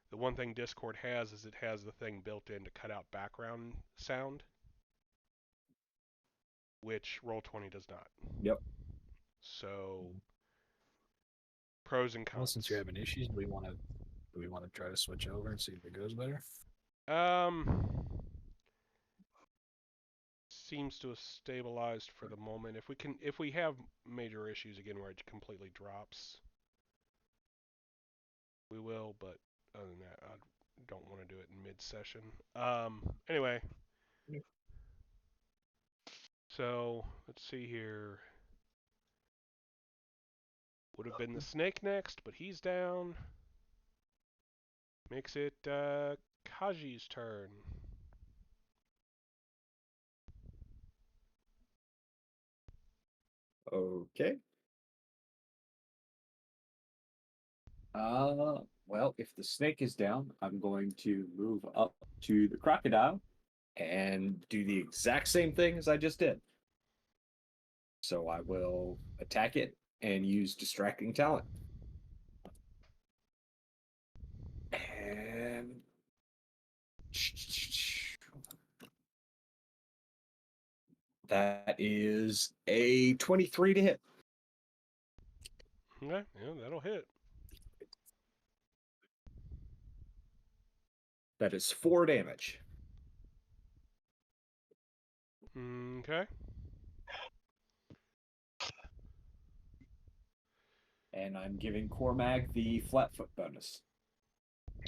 the one thing Discord has is it has the thing built in to cut out background sound, which Roll20 does not. Yep. So pros and cons. Well, since you're having issues, do we want to try to switch over and see if it goes better? Seems to have stabilized for the moment. If we have major issues again where it completely drops, we will. But other than that, I don't want to do it in mid-session. Anyway, so let's see here. Would have been the snake next, but he's down. Makes it Kaji's turn. Okay. Well, if the snake is down, I'm going to move up to the crocodile and do the exact same thing as I just did. So I will attack it and use distracting talent. And that is a 23 to hit. Okay, yeah, that'll hit. That is 4 damage. Okay. And I'm giving Cormag the flatfoot bonus.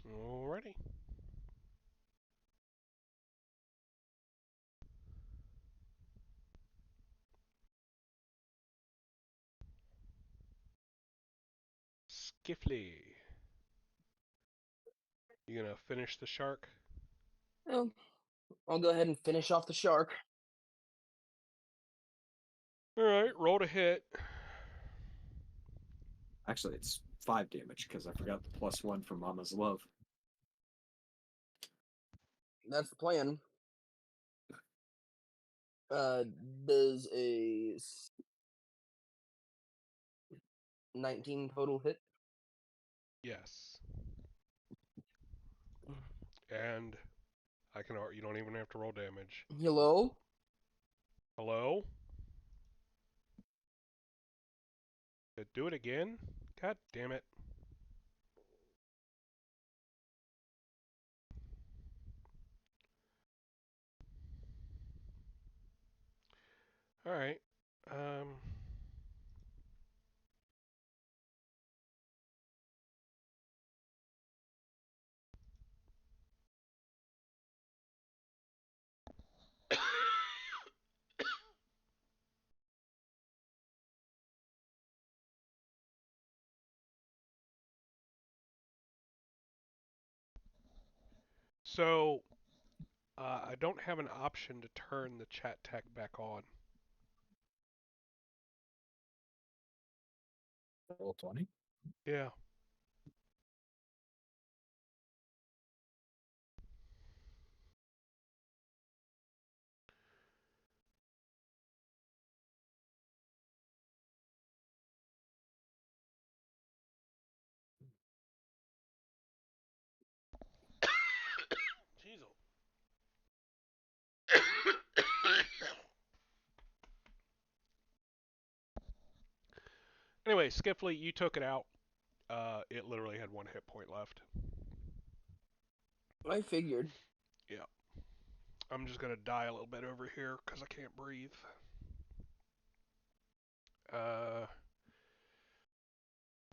Alrighty. Skiffly. You gonna finish the shark? Well, I'll go ahead and finish off the shark. All right, roll to hit. Actually, it's 5 damage because I forgot the +1 from Mama's Love. That's the plan. Does a 19 total hit? Yes. And I can. You don't even have to roll damage. Hello? Hello? Do it again? God damn it. All right. So, I don't have an option to turn the chat tech back on. Roll 20. Yeah. Jeez. Anyway, Skiffly, you took it out. It literally had 1 hit point left. I figured. Yeah. I'm just gonna die a little bit over here because I can't breathe. Let's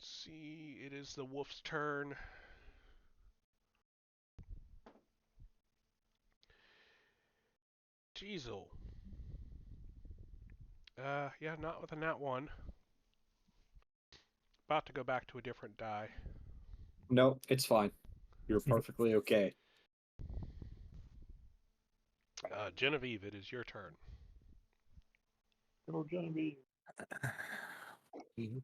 see. It is the wolf's turn. Jeezel. Yeah, not with a nat 1. About to go back to a different die. No, it's fine. You're perfectly okay. Genevieve, it is your turn. Go Genevieve. Okay.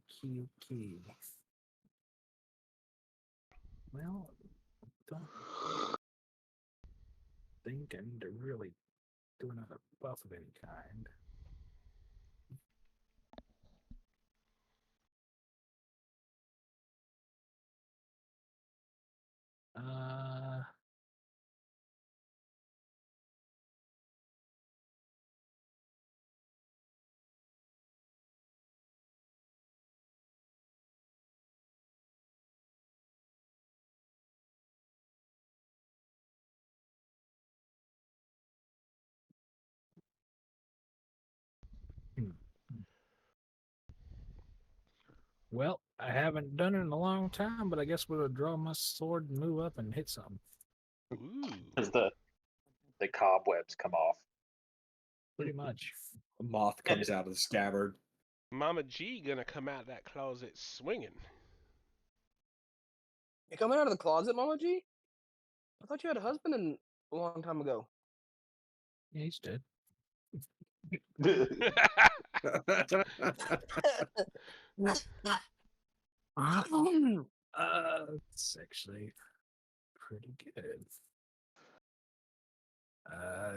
Well, don't think I need to really do another buff of any kind. Well, I haven't done it in a long time, but I guess we'll draw my sword and move up and hit something. Ooh. As the cobwebs come off. Pretty much. A moth comes out of the scabbard. Mama G gonna come out of that closet swinging. You coming out of the closet, Mama G? I thought you had a husband a long time ago. Yeah, he's dead. It's actually pretty good.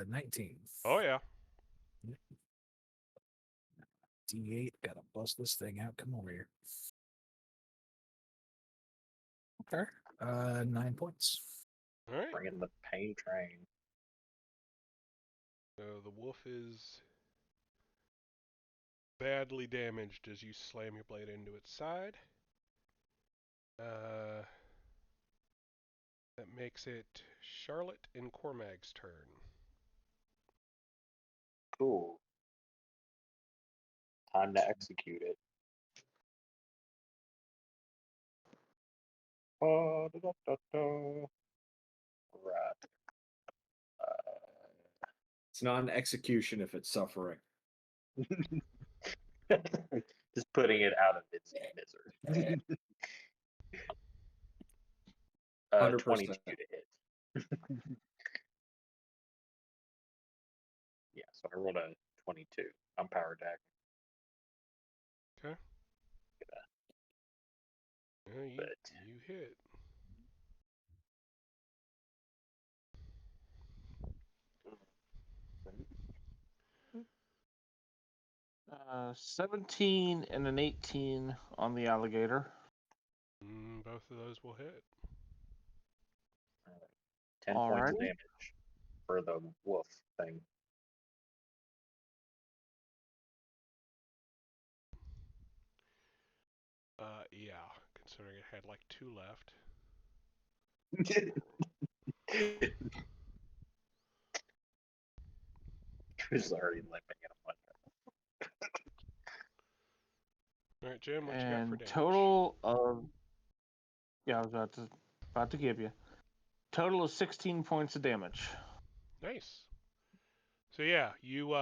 19. Oh yeah. D8, gotta bust this thing out. Come over here. Okay. 9 points. All right. Bringing the pain train. So the wolf is badly damaged as you slam your blade into its side. That makes it Charlotte and Cormag's turn. Cool. Time to execute it. Right. It's not an execution if it's suffering. Just putting it out of its misery. 100%. 22 to hit. Yeah, so I rolled a 22. I'm power attack. Okay. Yeah, you hit. Uh, 17 and an 18 on the alligator. Both of those will hit. 10 points of Alrighty. damage for the wolf thing. Yeah, considering it had like 2 left. Who's already limping in a bunch. All right, Jim, what you got for And damage? total of, yeah, I was about to give you. Total of 16 points of damage. Nice. So yeah, you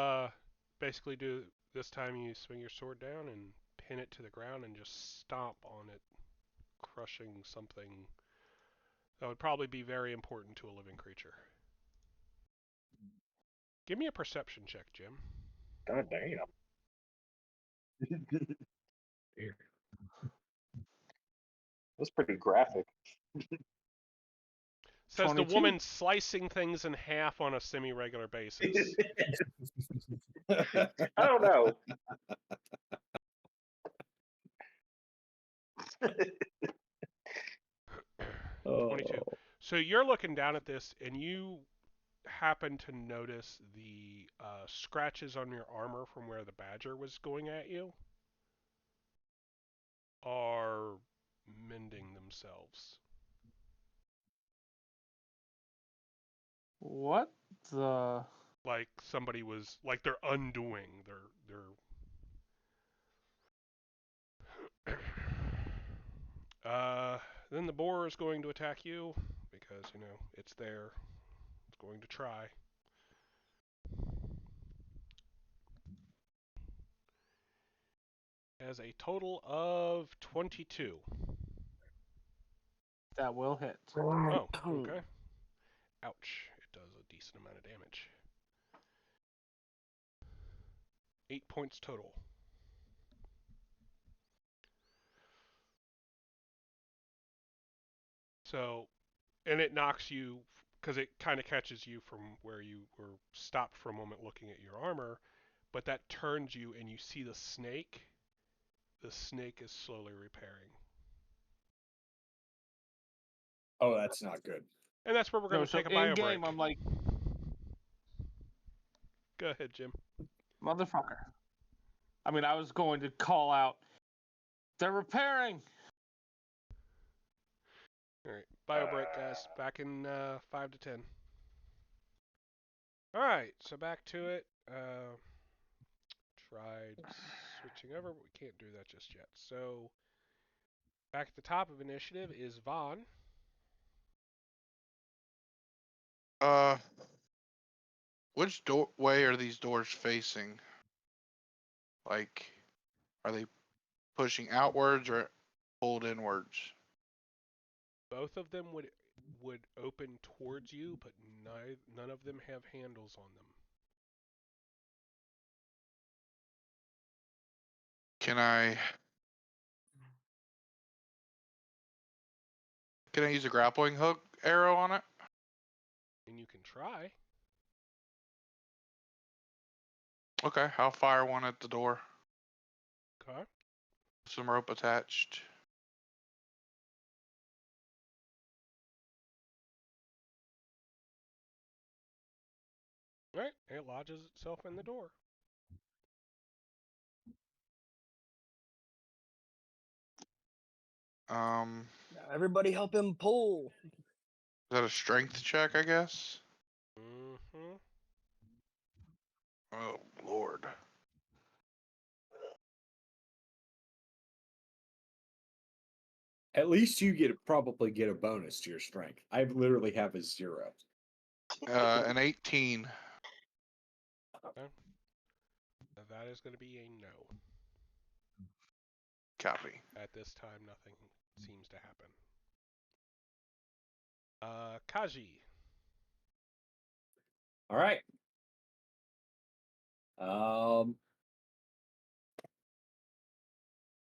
basically do this time. You swing your sword down and pin it to the ground and just stomp on it, crushing something that would probably be very important to a living creature. Give me a perception check, Jim. God damn. That's pretty graphic. Says the 22. woman slicing things in half on a semi-regular basis. I don't know. Oh. 22. So you're looking down at this, and you happen to notice the scratches on your armor from where the badger was going at you are mending themselves. What the? Like somebody was, like they're undoing. Then the boar is going to attack you because, you know, it's there. It's going to try. Has a total of 22. That will hit. Oh, okay. Ouch. It does a decent amount of damage. 8 points total. So, and it knocks you, because it kind of catches you from where you were stopped for a moment looking at your armor, but that turns you and you see the snake. The snake is slowly repairing. Oh, that's not good. And that's where we're going No, to so take a bio in game, break. I'm like, Go ahead, Jim. motherfucker. I mean, I was going to call out, they're repairing. All right, bio break, guys. Back in 5 to 10. All right, so back to it. Tried switching over, but we can't do that just yet. So back at the top of initiative is Vaughn. Which way are these doors facing? Like, are they pushing outwards or pulled inwards? Both of them would open towards you, but none of them have handles on them. Can I use a grappling hook arrow on it? And you can try. Okay, I'll fire one at the door. Okay. Some rope attached. All right, it lodges itself in the door. Everybody help him pull. Is that a strength check, I guess? Mm-hmm. Oh, Lord. At least you probably get a bonus to your strength. I literally have a 0. An 18. Okay. That is going to be a no. Copy. At this time, nothing seems to happen. Kaji. All right.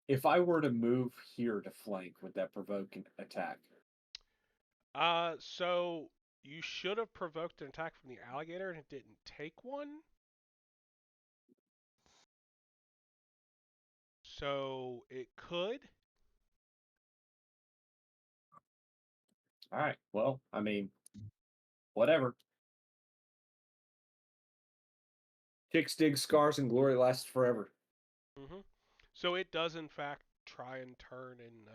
If I were to move here to flank, would that provoke an attack? So you should have provoked an attack from the alligator and it didn't take one. So it could. All right. Well, I mean, whatever. Kicks, digs, scars, and glory lasts forever. Mm-hmm. So it does, in fact, try and turn and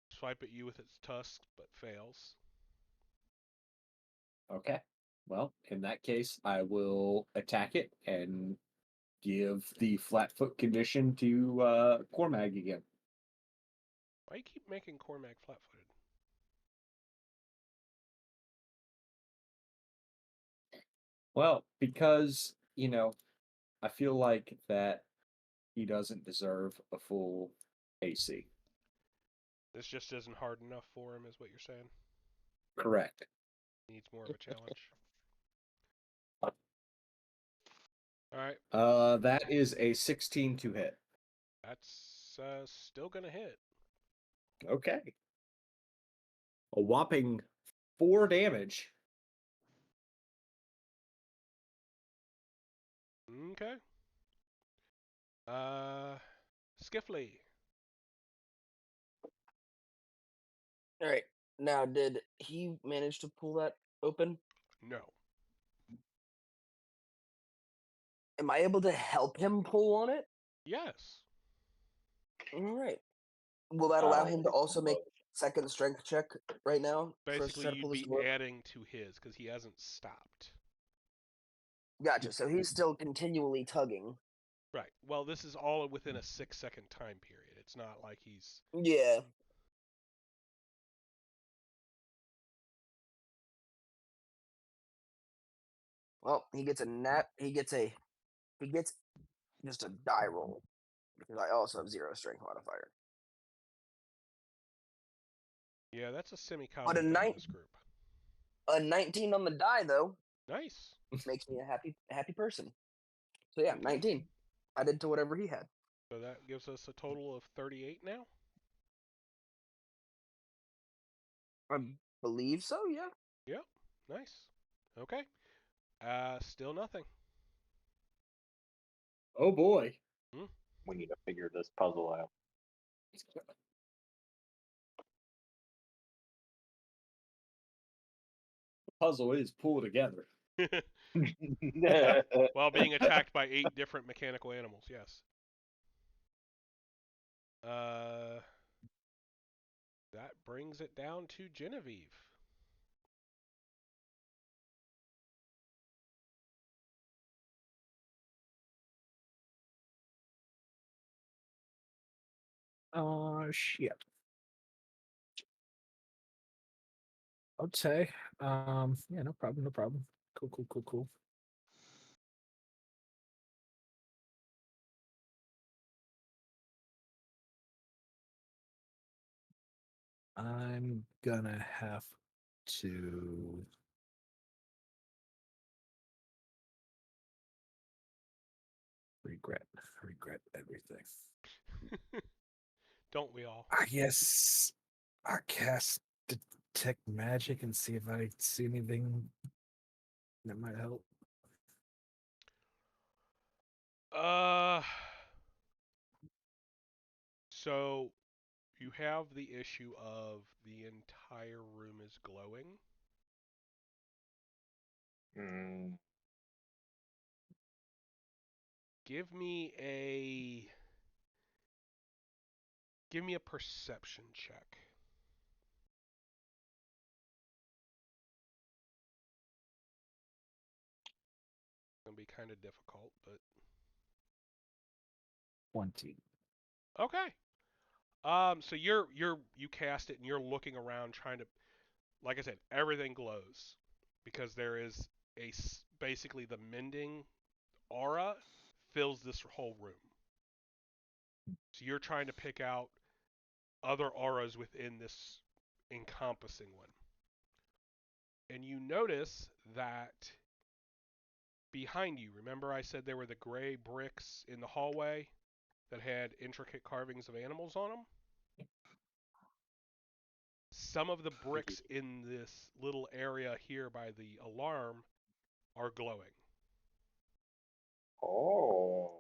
swipe at you with its tusks, but fails. Okay. Well, in that case, I will attack it and give the flat-foot condition to Cormag again. Why do you keep making Cormac flat-footed? Well, because, I feel like that he doesn't deserve a full AC. This just isn't hard enough for him, is what you're saying? Correct. He needs more of a challenge. All right. That is a 16 to hit. That's still going to hit. Okay. A whopping 4 damage. Okay. Skiffley. All right. Now, did he manage to pull that open? No. Am I able to help him pull on it? Yes. All right. Will that allow him to also make second strength check right now? for us to Basically, try to you'd pull this be door? adding to his because he hasn't stopped. Gotcha. So he's still continually tugging. Right. Well, this is all within a 6-second time period. It's not like he's. Yeah. Well, he gets just a die roll because I also have 0 strength modifier. Yeah, that's a But semi-common a thing night- in this group. A 19 on the die though Nice. makes me a happy person. So yeah, Okay. 19 added to whatever he had. So that gives us a total of 38 now. I believe so. Yeah. Yep. Nice. Okay. Still nothing. Oh boy. We need to figure this puzzle out. The puzzle is pull together. While being attacked by 8 different mechanical animals. Yes. That brings it down to Genevieve. Shit. Okay. Yeah, no problem, no problem. Cool. I'm gonna have to regret everything. Don't we all? I guess I cast detect magic and see if I see anything that might help. So you have the issue of the entire room is glowing. Mm, Give me a perception check. It's gonna be kind of difficult, but 20. okay. So you cast it and you're looking around trying to, like I said, everything glows because there is basically the mending aura fills this whole room. So you're trying to pick out other auras within this encompassing one. And you notice that behind you, remember I said there were the gray bricks in the hallway that had intricate carvings of animals on them? Some of the bricks in this little area here by the alarm are glowing. Oh.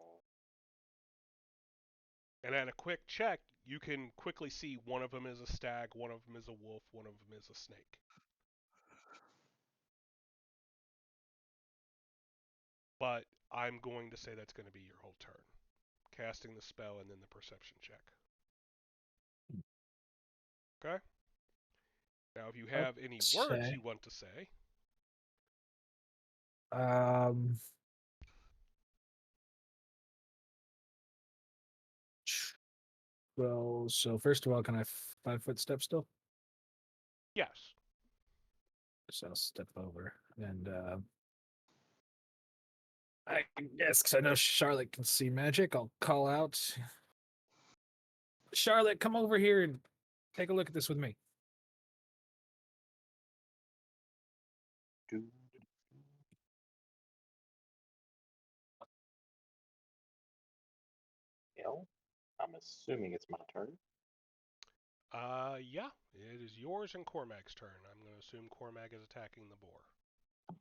And at a quick check, you can quickly see one of them is a stag, one of them is a wolf, one of them is a snake. But I'm going to say that's going to be your whole turn. Casting the spell and then the perception check. Okay? Now, if you have any words Okay. you want to say, Um. Well, so first of all, can I 5-foot step still? yes. So I'll step over and I guess because I know Charlotte can see magic, I'll call out, Charlotte, come over here and take a look at this with me. Well, I'm assuming it's my turn. Yeah, it is yours and Cormac's turn. I'm going to assume Cormac is attacking the boar.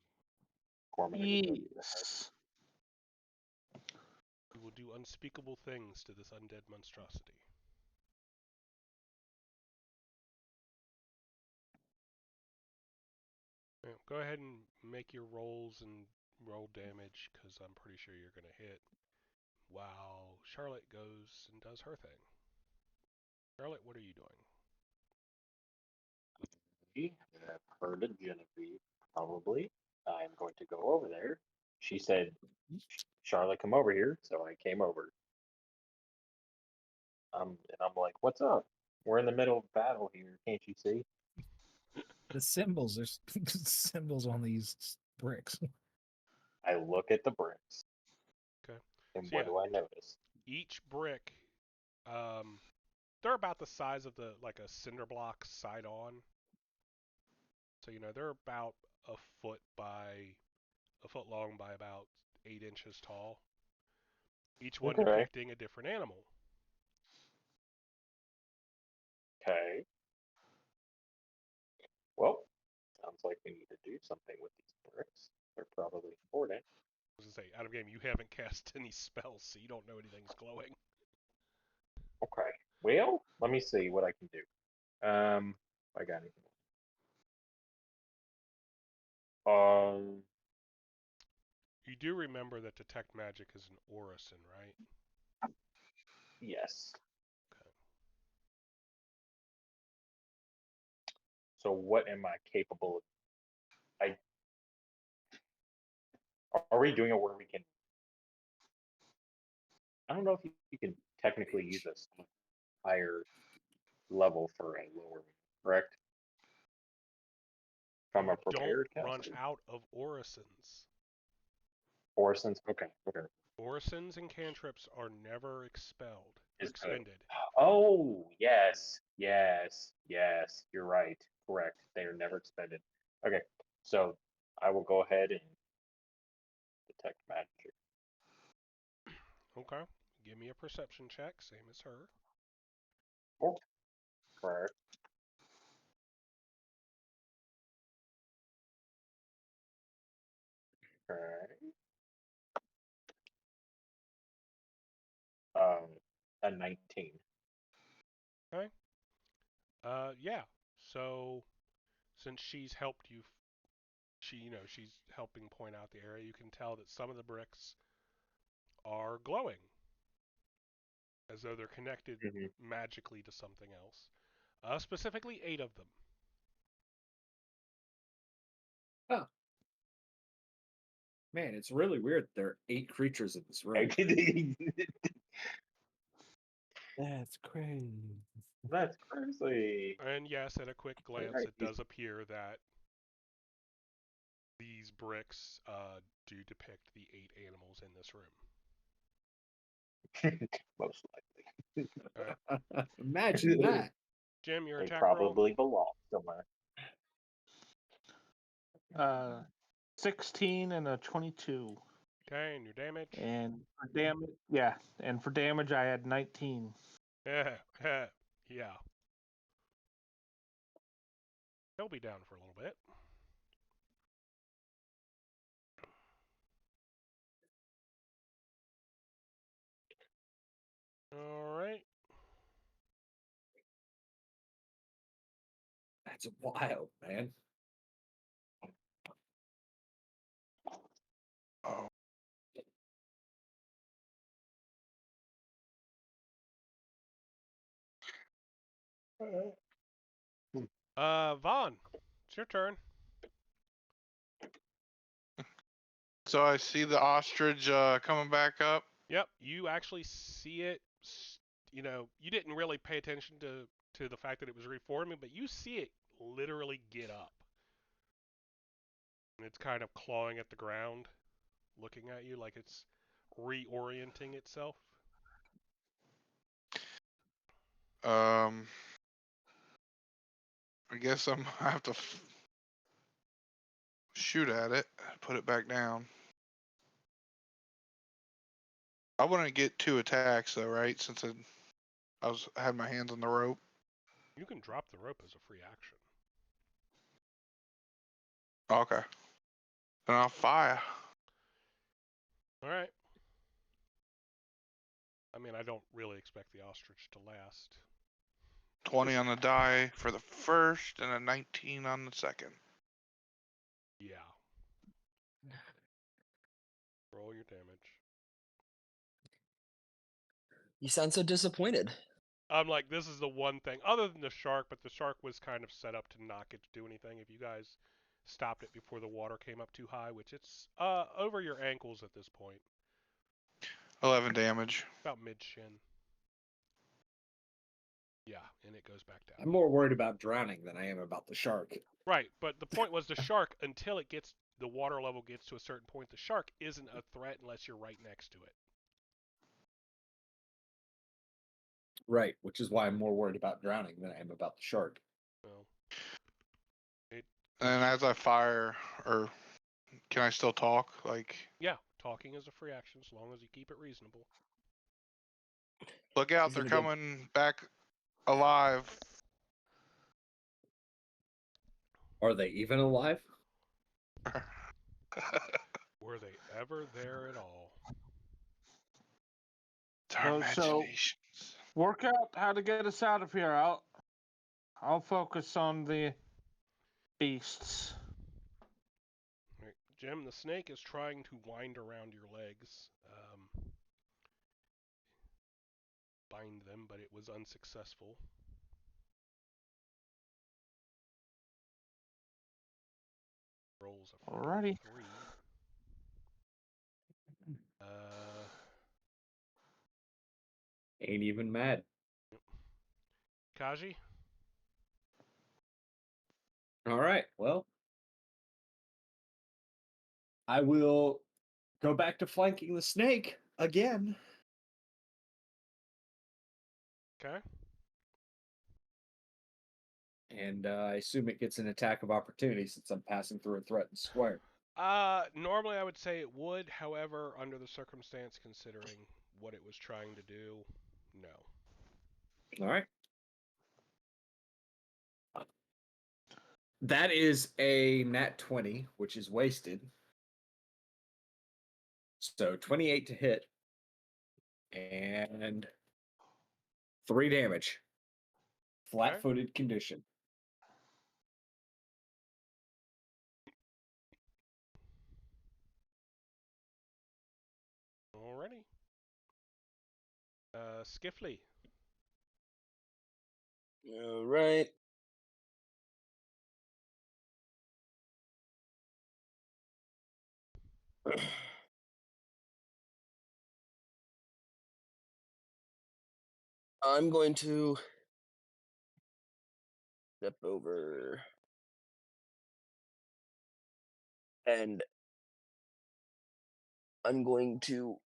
Cormac. Yes. He will do unspeakable things to this undead monstrosity. Yeah, go ahead and make your rolls and roll damage, because I'm pretty sure you're going to hit, while Charlotte goes and does her thing. Charlotte, what are you doing? I've heard of Genevieve, probably. I'm going to go over there. She said, Charlotte, come over here. So I came over. And I'm like, what's up? We're in the middle of battle here. Can't you see? The symbols, there's symbols on these bricks. I look at the bricks. Okay. And So what do I notice? Each brick, they're about the size of like a cinder block side on. So, they're about a foot long by about 8 inches tall. Each one Okay. depicting a different animal. Okay. Well, sounds like we need to do something with these bricks. They're probably important. I was going to say, out of game, you haven't cast any spells, so you don't know anything's glowing. Okay. Well, let me see what I can do. I got anything. You do remember that Detect Magic is an orison, right? Yes. Okay. So what am I capable of? Are we doing it where we can? I don't know if you can technically use a higher level for a lower one, correct? If I'm a prepared Don't run caster? out of orisons. Orisons? Okay. Orisons and cantrips are never expended. Oh, yes. You're right. Correct. They are never expended. Okay, so I will go ahead and detect magic. Okay. Give me a perception check, same as her. Oh, correct. Okay. A 19. Okay. Yeah. So, since she's helped you, she's helping point out the area. You can tell that some of the bricks are glowing, as though they're connected magically to something else. Specifically, 8 of them. Oh. Man, it's really weird. There are 8 creatures in this room. That's crazy. That's crazy. And yes, at a quick glance, Right. it does appear that these bricks do depict the 8 animals in this room. Most likely. Right. Imagine that. Jim, your They attack roll. probably belong somewhere. 16 and a 22. Okay, and your damage? And for damage, I had 19. Yeah. Yeah. He'll be down for a little bit. All right. That's wild, man. Oh, Vaughn, it's your turn. so I see the ostrich coming back up. Yep, you actually see it. You know, you didn't really pay attention to the fact that it was reforming, but you see it literally get up. And it's kind of clawing at the ground, looking at you like it's reorienting itself. I guess I have to shoot at it, put it back down. I wouldn't get 2 attacks though, right? Since I had my hands on the rope. You can drop the rope as a free action. Okay. Then I'll fire. All right. I mean, I don't really expect the ostrich to last. 20 on the die for the first and a 19 on the second. Yeah. Roll your damage. You sound so disappointed. I'm like, this is the one thing, other than the shark, but the shark was kind of set up to not get to do anything if you guys stopped it before the water came up too high, which it's over your ankles at this point. 11 damage. About mid-shin. Yeah, and it goes back down. I'm more worried about drowning than I am about the shark. Right, but the point was the shark, until the water level gets to a certain point, the shark isn't a threat unless you're right next to it. Right, which is why I'm more worried about drowning than I am about the shark. Well, And as I fire, or can I still talk? Like, yeah, talking is a free action as long as you keep it reasonable. look out, He's they're gonna go- coming back alive. Are they even alive? Were they ever there at all? It's our So- imaginations. Work out how to get us out of here. I'll focus on the beasts. Right. Jim, the snake is trying to wind around your legs. Bind them, but it was unsuccessful. Rolls a Alrighty. 3. Ain't even mad. Kaji? All right, well, I will go back to flanking the snake again. Okay. And I assume it gets an attack of opportunity since I'm passing through a threatened square. Normally I would say it would, however, under the circumstance, considering what it was trying to do, no. All right. That is a nat 20, which is wasted. So 28 to hit. And 3 damage. Flat-footed condition. Alrighty. Skiffley. All right. I'm going to step over and I'm going to,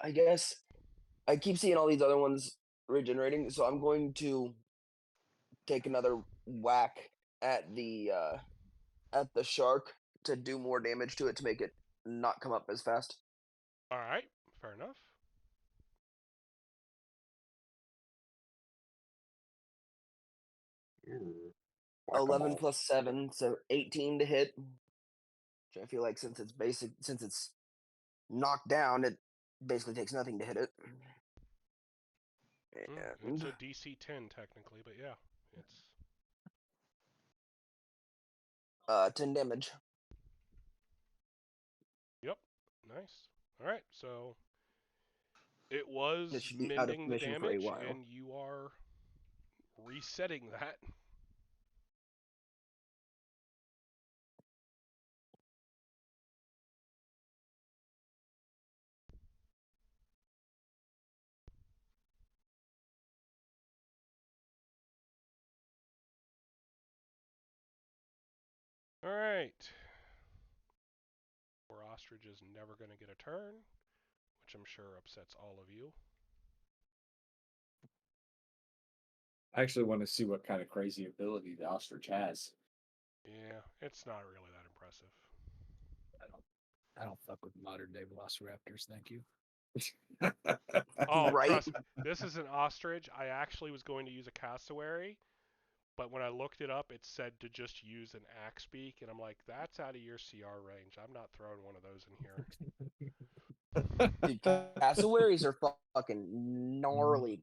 I guess, I keep seeing all these other ones regenerating, so I'm going to take another whack at the shark to do more damage to it to make it not come up as fast. All right, fair enough. Eleven Whack-a-mole. plus 7, so 18 to hit. Which I feel like since it's knocked down, it basically takes nothing to hit it. It's And a DC 10 technically, but yeah, it's 10 damage. yep, nice. All right, so it was It should be out of mending the commission for a damage, while. and you are resetting that. All right. Poor ostrich is never going to get a turn, which I'm sure upsets all of you. I actually want to see what kind of crazy ability the ostrich has. Yeah, it's not really that impressive. I don't fuck with modern day velociraptors. Thank you. Oh, Right? trust me, this is an ostrich. I actually was going to use a cassowary, but when I looked it up, it said to just use an axe beak, and I'm like, that's out of your CR range. I'm not throwing one of those in here. Dude, cassowaries are fucking gnarly.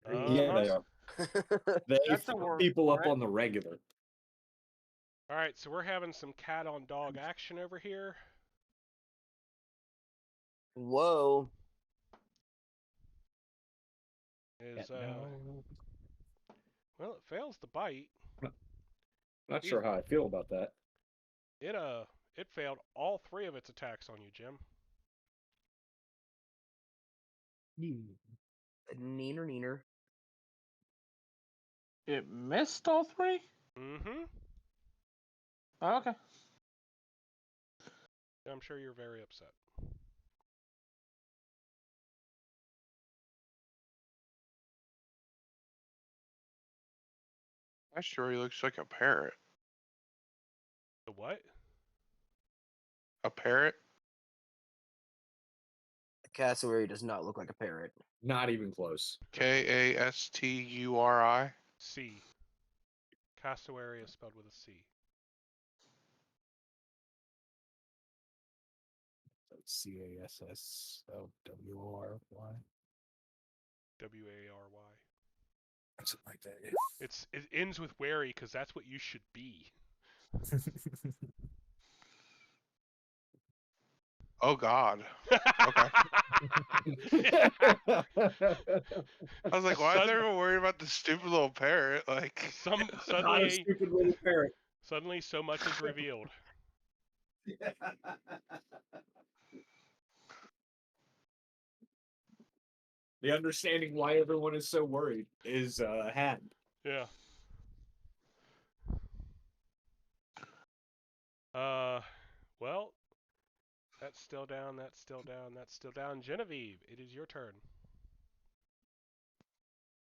Yeah, they Uh-huh. are. They That's a fuck word people for up it. on the regular. All right, so we're having some cat on dog action over here. Whoa. Is No. well, it fails the bite. Not sure how I feel about that. It failed all 3 of its attacks on you, Jim. Neener, neener. It missed all 3? Mm-hmm. Oh, okay. I'm sure you're very upset. I sure he looks like a parrot. The what? A parrot? A cassowary does not look like a parrot. Not even close. Kasturi. C. Cassowary is spelled with a C. CASSOWRY. W-A-R-Y. Something like that. It ends with wary because that's what you should be. Oh God. Okay. I was like, why is everyone worried about the stupid little parrot? Like, Not a Suddenly, stupid little parrot. so much is revealed. The understanding why everyone is so worried is had. Yeah. Well, that's still down. That's still down. That's still down. Genevieve, it is your turn.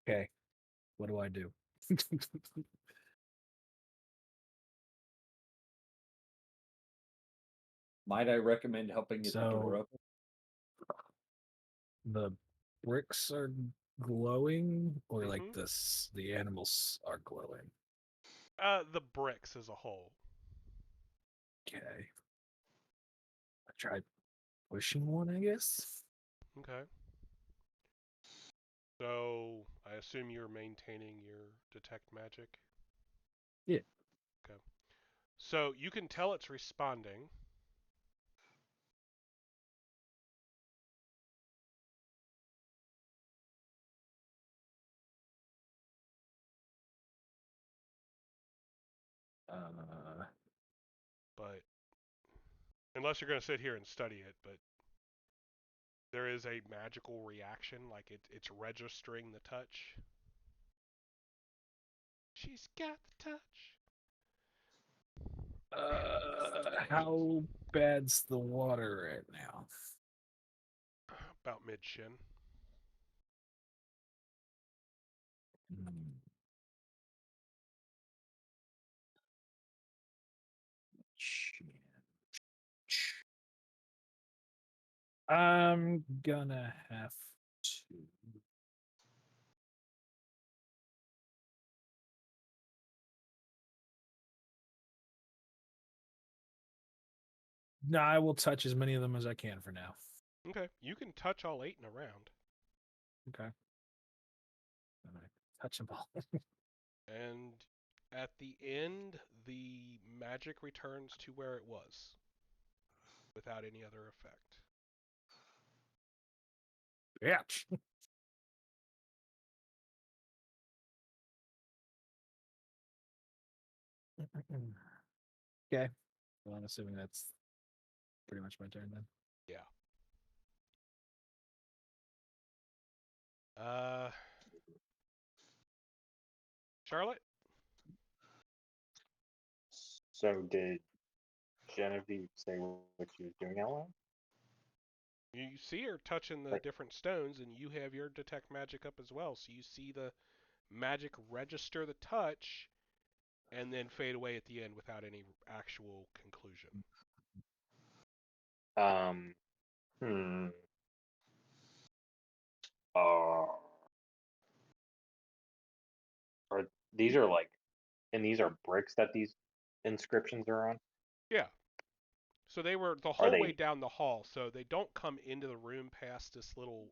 Okay. What do I do? Might I recommend helping get the door So- open? The bricks are glowing, or like Mhm. the animals are glowing. The bricks as a whole. Okay. I tried pushing one, I guess. Okay. So I assume you're maintaining your detect magic. Yeah. Okay. So you can tell it's responding. But unless you're going to sit here and study it, but there is a magical reaction, like it's registering the touch. She's got the touch. How bad's the water right now? About mid shin. I'm gonna have to. No, I will touch as many of them as I can for now. Okay, you can touch all 8 in a round. Okay. I'm gonna touch them all. And at the end, the magic returns to where it was without any other effect. Ouch. Okay. Well, I'm assuming that's pretty much my turn then. Yeah. Charlotte? So did Genevieve say what she was doing out loud? You see her touching the Like- different stones, and you have your detect magic up as well. So you see the magic register the touch, and then fade away at the end without any actual conclusion. Hmm. Uh, are these are like, and these are bricks that these inscriptions are on? Yeah. So they were the Are whole way they? down the hall, so they don't come into the room past this little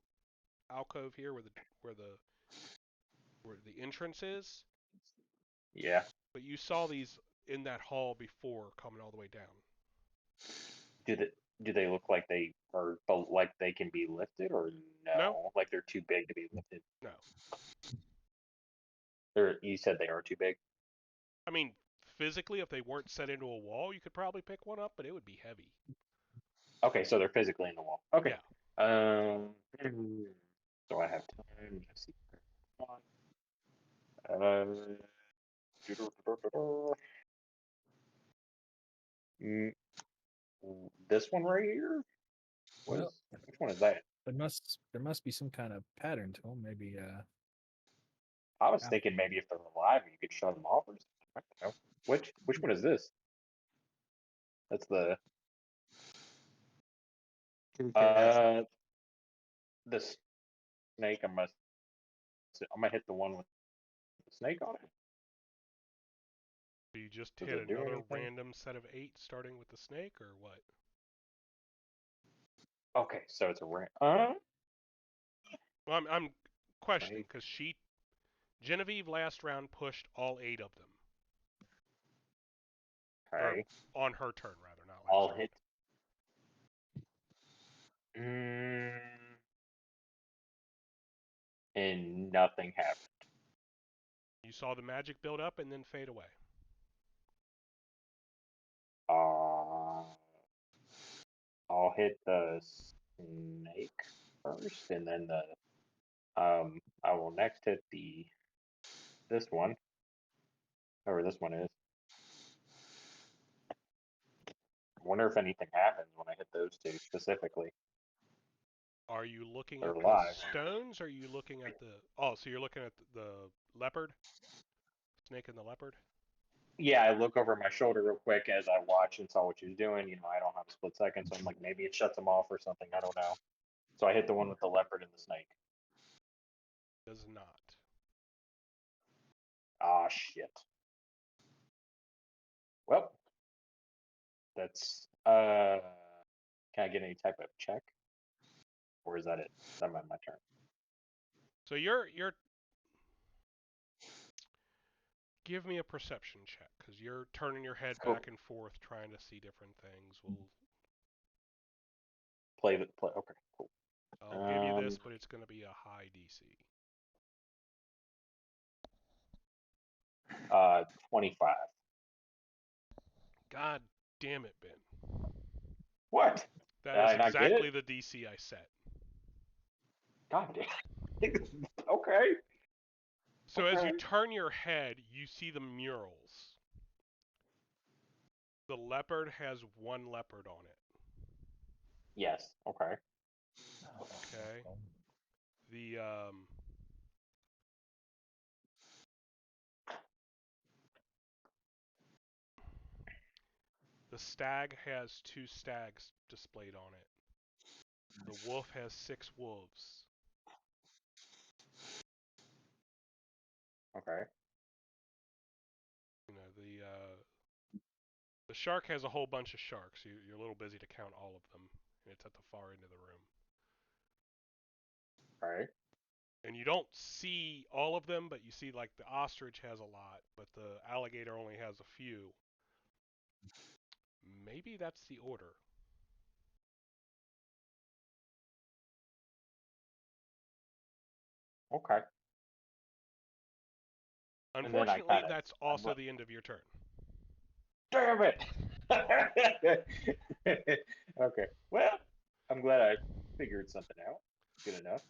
alcove here where the entrance is. Yeah. But you saw these in that hall before coming all the way down. Do they look like they are like they can be lifted, or no? No. Like they're too big to be lifted? No. You said they are too big. I mean, physically, if they weren't set into a wall, you could probably pick one up, but it would be heavy. Okay, so they're physically in the wall. Okay. Yeah. So I have time. Let's see. Uh, mm, this one right here. Well, Which one is that? there must be some kind of pattern to them. Maybe I was Yeah. thinking maybe if they're alive, you could shut them off or something. I don't know. Which one is this? That's the the snake. I'm gonna hit the one with the snake on it. So you just Does hit it do another anything? random set of 8 starting with the snake, or what? Okay, so it's a Well, I'm questioning Snake. because Genevieve last round pushed all 8 of them. Okay. Or on her turn, rather, not last I'll round. hit. And nothing happened. You saw the magic build up and then fade away. I'll hit the snake first, and then I will next hit this one, whoever this one is. I wonder if anything happens when I hit those two specifically. Are you looking They're at the alive. stones? Or are you looking at the? Oh, so you're looking at the leopard, snake and the leopard. Yeah, I look over my shoulder real quick as I watch and saw what she was doing. You know, I don't have a split second, so I'm like, maybe it shuts them off or something. I don't know. So I hit the one with the leopard and the snake. Does not. Ah, shit. Well, that's can I get any type of check? Or is that it? That might be my turn. So you're give me a perception check because you're turning your head Cool. back and forth trying to see different things. We'll Play. Okay, cool. I'll give you this, but it's going to be a high DC. 25. God damn it, Ben. What? That Did is I not get exactly it? the DC I set. God damn. Okay. So as you Okay. turn your head, you see the murals. The leopard has one leopard on it. Yes. Okay. Okay. The stag has 2 stags displayed on it. The wolf has 6 wolves. Okay. You know, the shark has a whole bunch of sharks. You're a little busy to count all of them, and it's at the far end of the room. All right. And you don't see all of them, but you see like the ostrich has a lot, but the alligator only has a few. Maybe that's the order. Okay. And then I Unfortunately, kinda- that's also the end of your turn. Damn it! Okay. Well, I'm glad I figured something out. Good enough.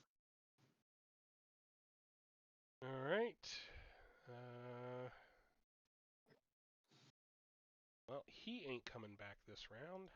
All right. Well, he ain't coming back this round.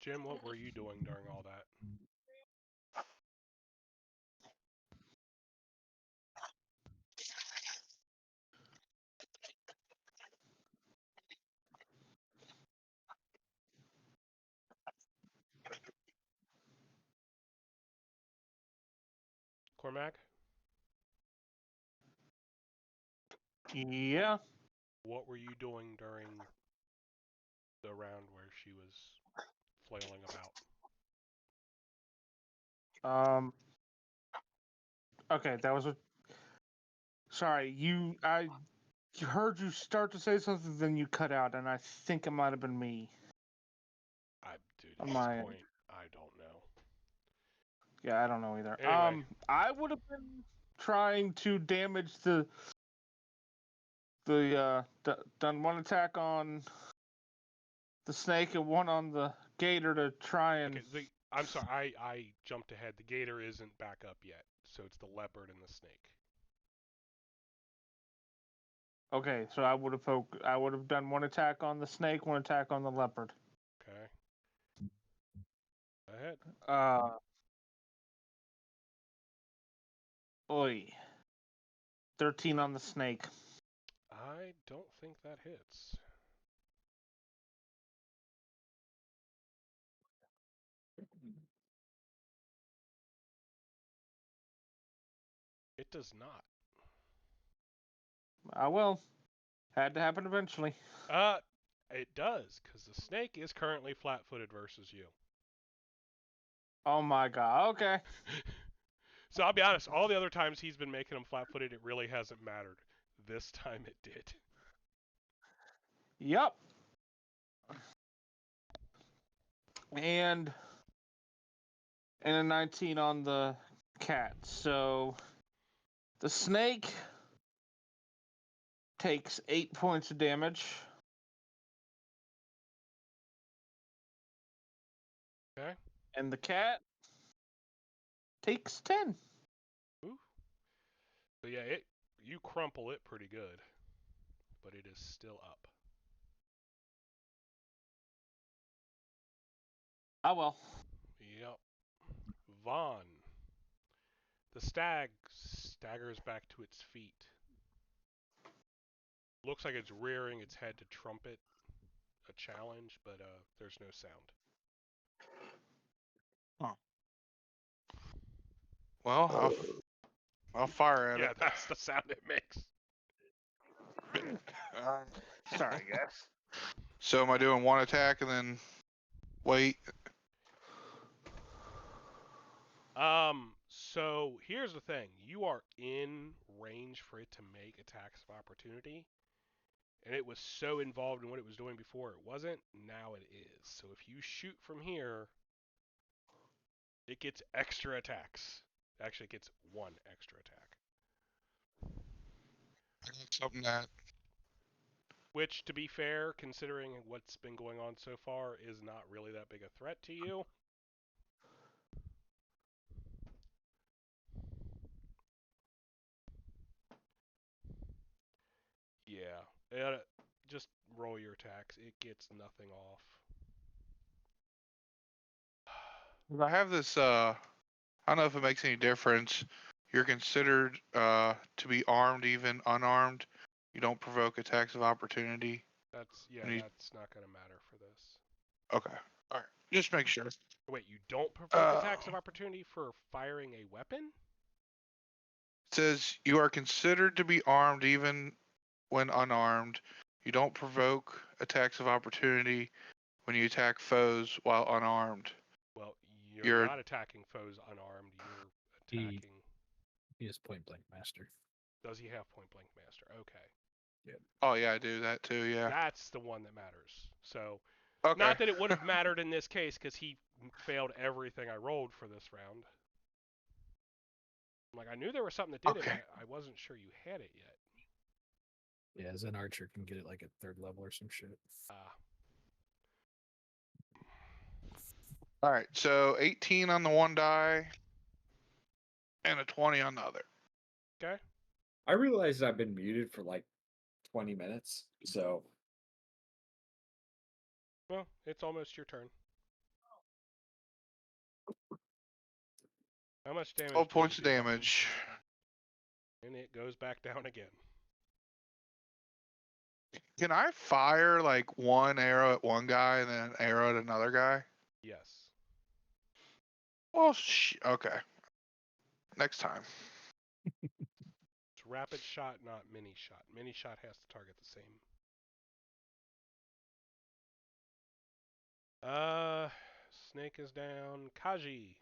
Jim, what were you doing during all that? Cormac, Yeah. what were you doing during the round where she was flailing about? Okay, that was a. Sorry, I heard you start to say something, then you cut out, and I think it might have been me. Dude, On at my this end. point, I don't know. Yeah, I don't know either. Anyway. I would have been trying to damage done one attack on the snake and one on the gator to try and. Okay, I'm sorry, I jumped ahead. The gator isn't back up yet, so it's the leopard and the snake. Okay, so I would have done one attack on the snake, one attack on the leopard. Okay. Go ahead. Oi. 13 on the snake. I don't think that hits. It does not. Well, had to happen eventually. It does, because the snake is currently flat-footed versus you. Oh my god, okay. So I'll be honest, all the other times he's been making them flat-footed, it really hasn't mattered. This time it did. Yep. And a 19 on the cat. So the snake takes 8 points of damage. Okay. And the cat takes 10. Ooh. So yeah, you crumple it pretty good, but it is still up. Oh well. Yep. Vaughn. The stag staggers back to its feet. Looks like it's rearing its head to trumpet a challenge, but there's no sound. Well, I'll fire at Yeah, it. that's the sound it makes. Sorry, guys. So am I doing one attack and then wait? So here's the thing. You are in range for it to make attacks of opportunity. And it was so involved in what it was doing before it wasn't. Now it is. So if you shoot from here, it gets extra attacks. Actually, it gets one extra attack. Something that Which, to be fair, considering what's been going on so far, is not really that big a threat to you. Yeah. Just roll your attacks. It gets nothing off. I have this. I don't know if it makes any difference. You're considered to be armed, even unarmed. You don't provoke attacks of opportunity. That's not gonna matter for this. Okay. All right. Just make sure. Wait, you don't provoke attacks of opportunity for firing a weapon? It says you are considered to be armed even when unarmed. You don't provoke attacks of opportunity when you attack foes while unarmed. Well, you're You're not attacking foes unarmed. You're He- attacking. He is point blank master. Does he have point blank master? Okay. Oh yeah, I do that too. Yeah. That's the one that matters. So, Okay. not that it would have mattered in this case because he failed everything I rolled for this round. Like, I knew there was something that did it, Okay. but I wasn't sure you had it yet. Yeah, as an archer can get it like at 3rd level or some shit. All right. So 18 on the one die, and a 20 on the other. Okay. I realized I've been muted for like 20 minutes, so Well, it's almost your turn. How much damage? 12 did you points of do? damage. And it goes back down again. Can I fire like one arrow at one guy and then an arrow at another guy? Yes. Well, okay. Next time. It's rapid shot, not mini shot. Mini shot has to target the same. Snake is down. Kaji.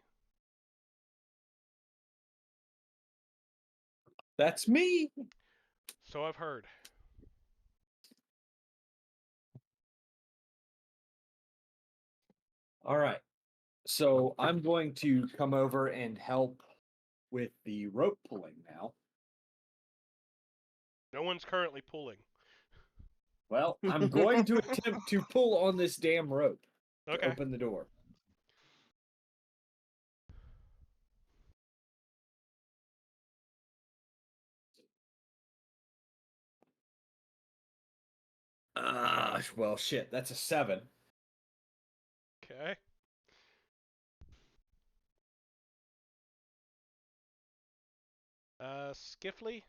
that's me. So I've heard. All right. So I'm going to come over and help with the rope pulling now. No one's currently pulling. Well, I'm going to attempt to pull on this damn rope to Okay. open the door. Well, shit, that's a 7. Okay. Skiffly.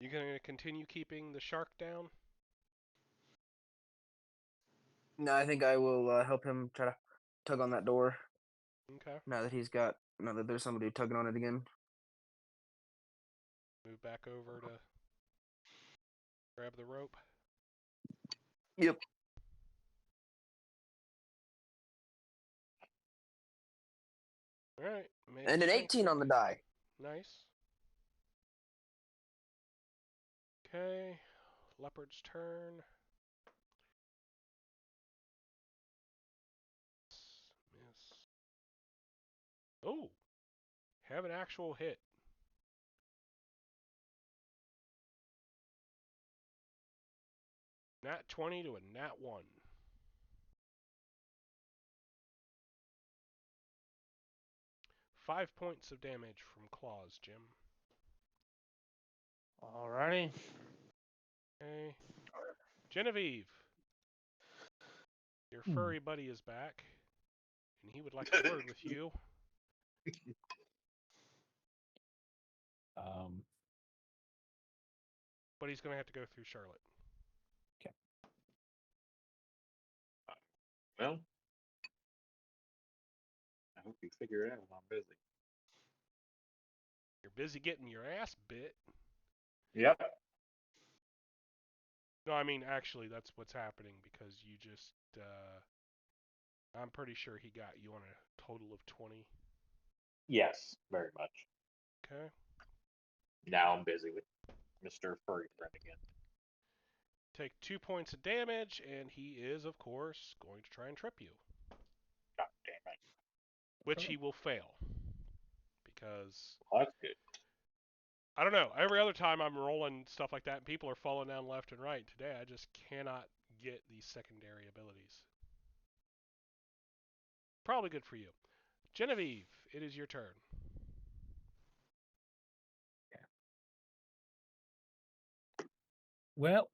You gonna continue keeping the shark down? No, I think I will help him try to tug on that door. Okay. Now that there's somebody tugging on it again. Move back over to grab the rope. Yep. All right. And an 18 on the die. Nice. Okay. Leopard's turn. Miss. Oh. Have an actual hit. Nat 20 to a nat 1. Five points of damage from claws, Jim. Alrighty. Okay. Genevieve. Your furry buddy is back, and he would like a word with you. But he's going to have to go through Charlotte. Well, I hope you figure it out. I'm busy. You're busy getting your ass bit. Yep. No, I mean, actually, that's what's happening because you just, I'm pretty sure he got you on a total of 20. Yes, very much. Okay. Now I'm busy with Mr. Furry Friend again. Take 2 points of damage, and he is, of course, going to try and trip you. God damn it. Which he will fail. Because, Well, that's good. I don't know, every other time I'm rolling stuff like that, and people are falling down left and right. Today, I just cannot get these secondary abilities. Probably good for you. Genevieve, it is your turn. Well,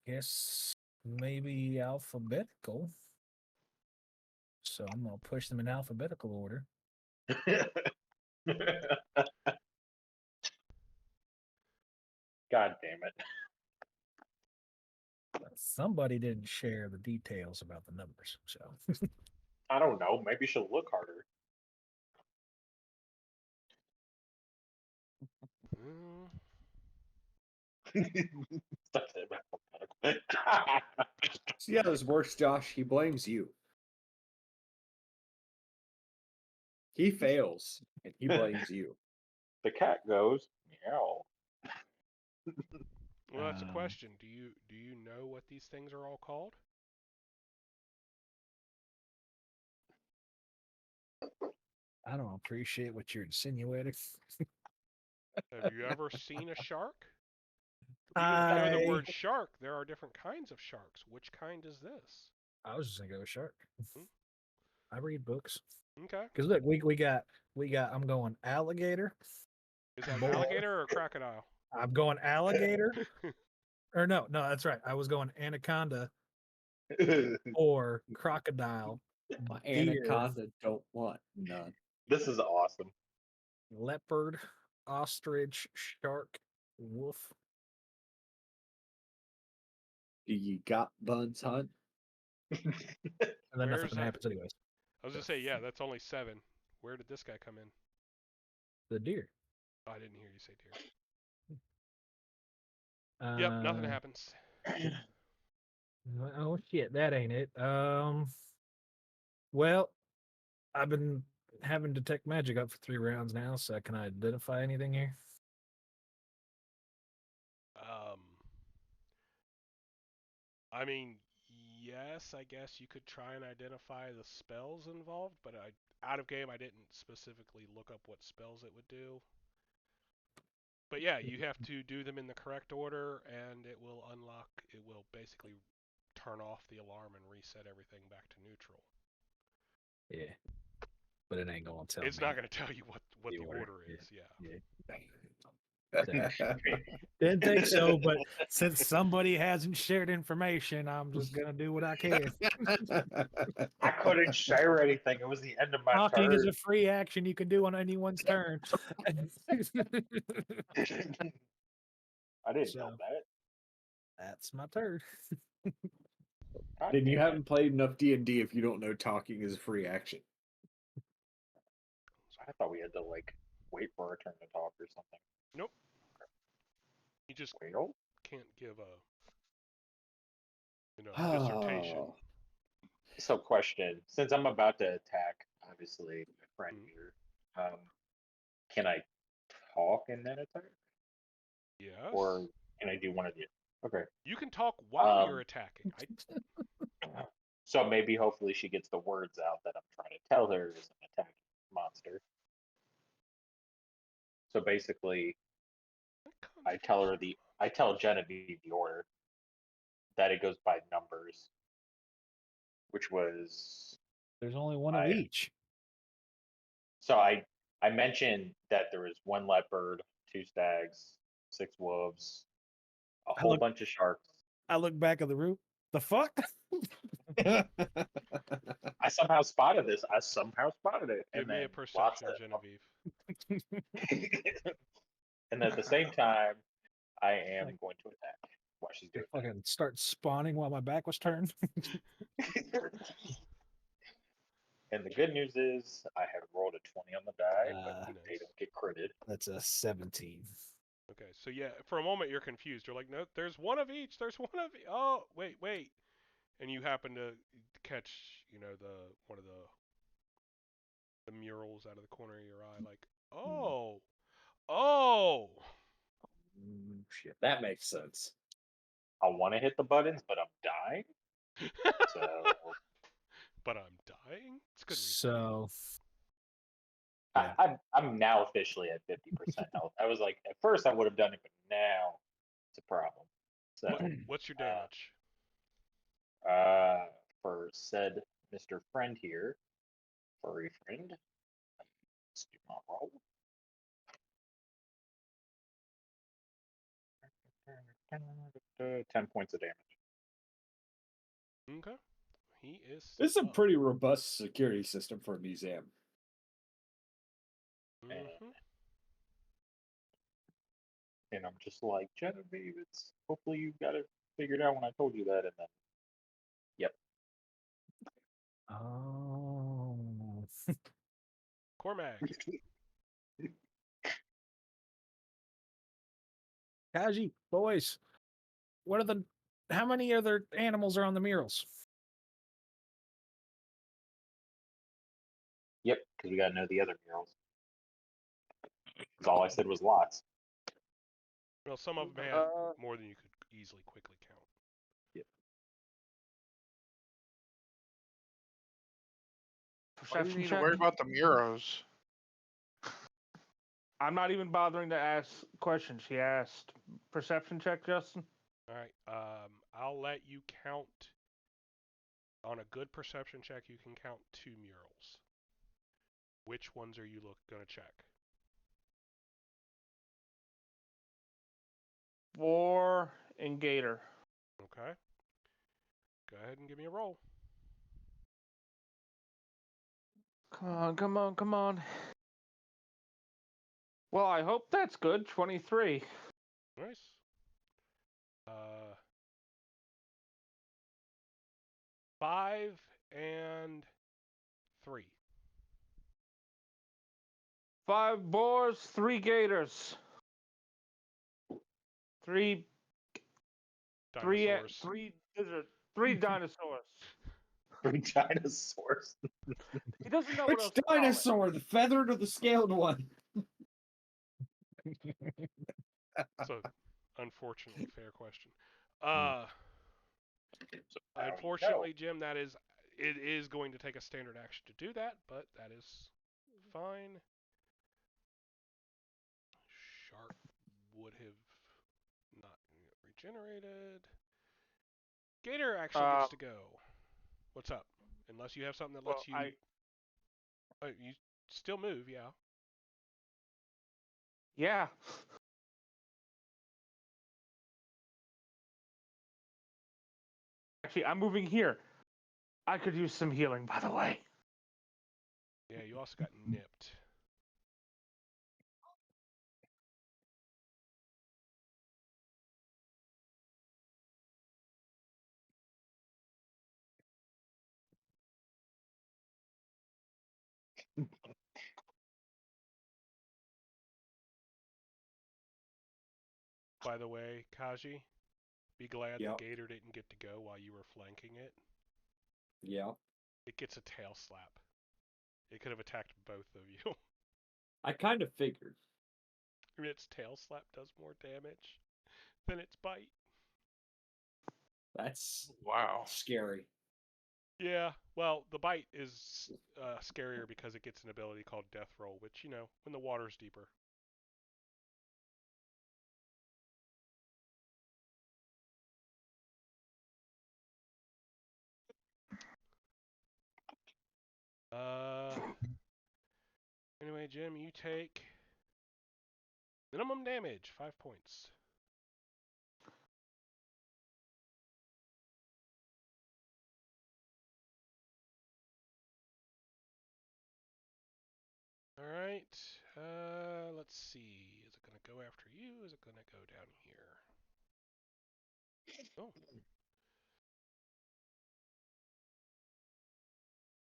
guess maybe alphabetical. So I'm gonna push them in alphabetical order. God damn it. But somebody didn't share the details about the numbers, so I don't know. Maybe you should look harder. Mm, Stop saying mathematical. See how this works, Josh? He blames you. He fails, and he blames you. The cat goes meow. well, that's a Um, question. Do you know what these things are all called? I don't appreciate what you're insinuating. Have you ever seen a shark? Even if you know the word shark, there are different kinds of sharks. Which kind is this? I was just gonna go with shark. Hmm? I read books. Okay. Because look, we got I'm going alligator. Is that an Boy. alligator or a crocodile? I'm going alligator. Or no, that's right. I was going anaconda or crocodile, My deer, anaconda don't want none. This is awesome. leopard, ostrich, shark, wolf. Do you got buns, hunt? And then Where's nothing happens anyways. I was gonna say, yeah, that's only 7. Where did this guy come in? The deer. Oh, I didn't hear you say deer. Yep, nothing happens. Oh shit, that ain't it. Well, I've been having detect magic up for 3 rounds now, so can I identify anything here? I mean, yes, I guess you could try and identify the spells involved, but out of game I didn't specifically look up what spells it would do. But yeah, you have to do them in the correct order, and it will unlock. It will basically turn off the alarm and reset everything back to neutral. Yeah. But it ain't gonna tell It's me. not going to tell you what the the order. order is. Yeah. Didn't think so, but since somebody hasn't shared information, I'm just gonna do what I can. I couldn't share anything. It was the end of my Talking is turn. a free action you can do on anyone's turn. I didn't know So- that. That's my turn. God Then you damn it. haven't played enough D&D if you don't know talking is a free action. I thought we had to like wait for our turn to talk or something. Nope. You just Well, can't give a dissertation. so question: since I'm about to attack, obviously my friend Mhm. here, can I talk and then attack, Yes. or can I do one of the? Okay. You can talk while Um, you're attacking. So maybe, hopefully, she gets the words out that I'm trying to tell her is an attacking monster. So basically, I tell Genevieve the order that it goes by numbers, which was There's only one of each. so I mentioned that there was 1 leopard, 2 stags, 6 wolves, a whole bunch of sharks. I look back at the room. The fuck? I somehow spotted this. I somehow spotted it. Give And me then a perception, Genevieve. and at the same time, I am going to attack while she's doing that. Fucking start spawning while my back was turned. And the good news is I have rolled a 20 on the die, but they Nice. don't get critted. That's a 17. Okay, so yeah, for a moment you're confused. You're like, no, there's one of each. There's one of each. Oh, wait. And you happen to catch, one of the murals out of the corner of your eye, like, oh. Shit, that makes sense. I want to hit the buttons, but I'm dying. So But I'm dying. It's good reason. So I'm now officially at 50% health. I was like, at first I would have done it, but now it's a problem. So What's your damage? for said Mr. Friend here, furry friend, let's do my roll. 10 points of damage. Okay. He is. This is a up. pretty robust security system for a museum. Mhm. And I'm just like, Genevieve, it's hopefully you got it figured out when I told you that, and then yep. Oh. Cormac. Kaji, boys, what are the? How many other animals are on the murals? Yep, because we gotta know the other murals. Because all I said was lots. Well, some of them had more than you could easily quickly count. Yep. Why do you Perception need to check. worry about the Muros? I'm not even bothering to ask questions. She asked. Perception check, Justin. All right. I'll let you count. On a good perception check, you can count 2 murals. Which ones are you gonna check? 4 and Gator. Okay. Go ahead and give me a roll. Come on, come on, come on. Well, I hope that's good. 23. Nice. 5 and 3. 5 boars, 3 gators. 3 Dinosaurs. 3 dinosaurs. 3 dinosaurs. He doesn't know Which what else to call it. dinosaur, the feathered or the scaled one? That's a unfortunately fair question. So now you Unfortunately, Jim, it is going to take a standard action to do that, but that is fine. Shark would have not regenerated. Gator actually gets to go. What's up? Unless you have something that lets you. You still move, yeah. Yeah. Actually, I'm moving here. I could use some healing, by the way. Yeah, you also got nipped. By the way, Kaji, be glad Yep. the gator didn't get to go while you were flanking it. Yeah. It gets a tail slap. It could have attacked both of you. I kind of figured. I mean, its tail slap does more damage than its bite. That's Wow. scary. Yeah, well, the bite is scarier because it gets an ability called Death Roll, which, when the water's deeper. Anyway, Jim, you take minimum damage, 5 points. Alright, let's see. Is it going to go after you? Is it going to go down here? Oh.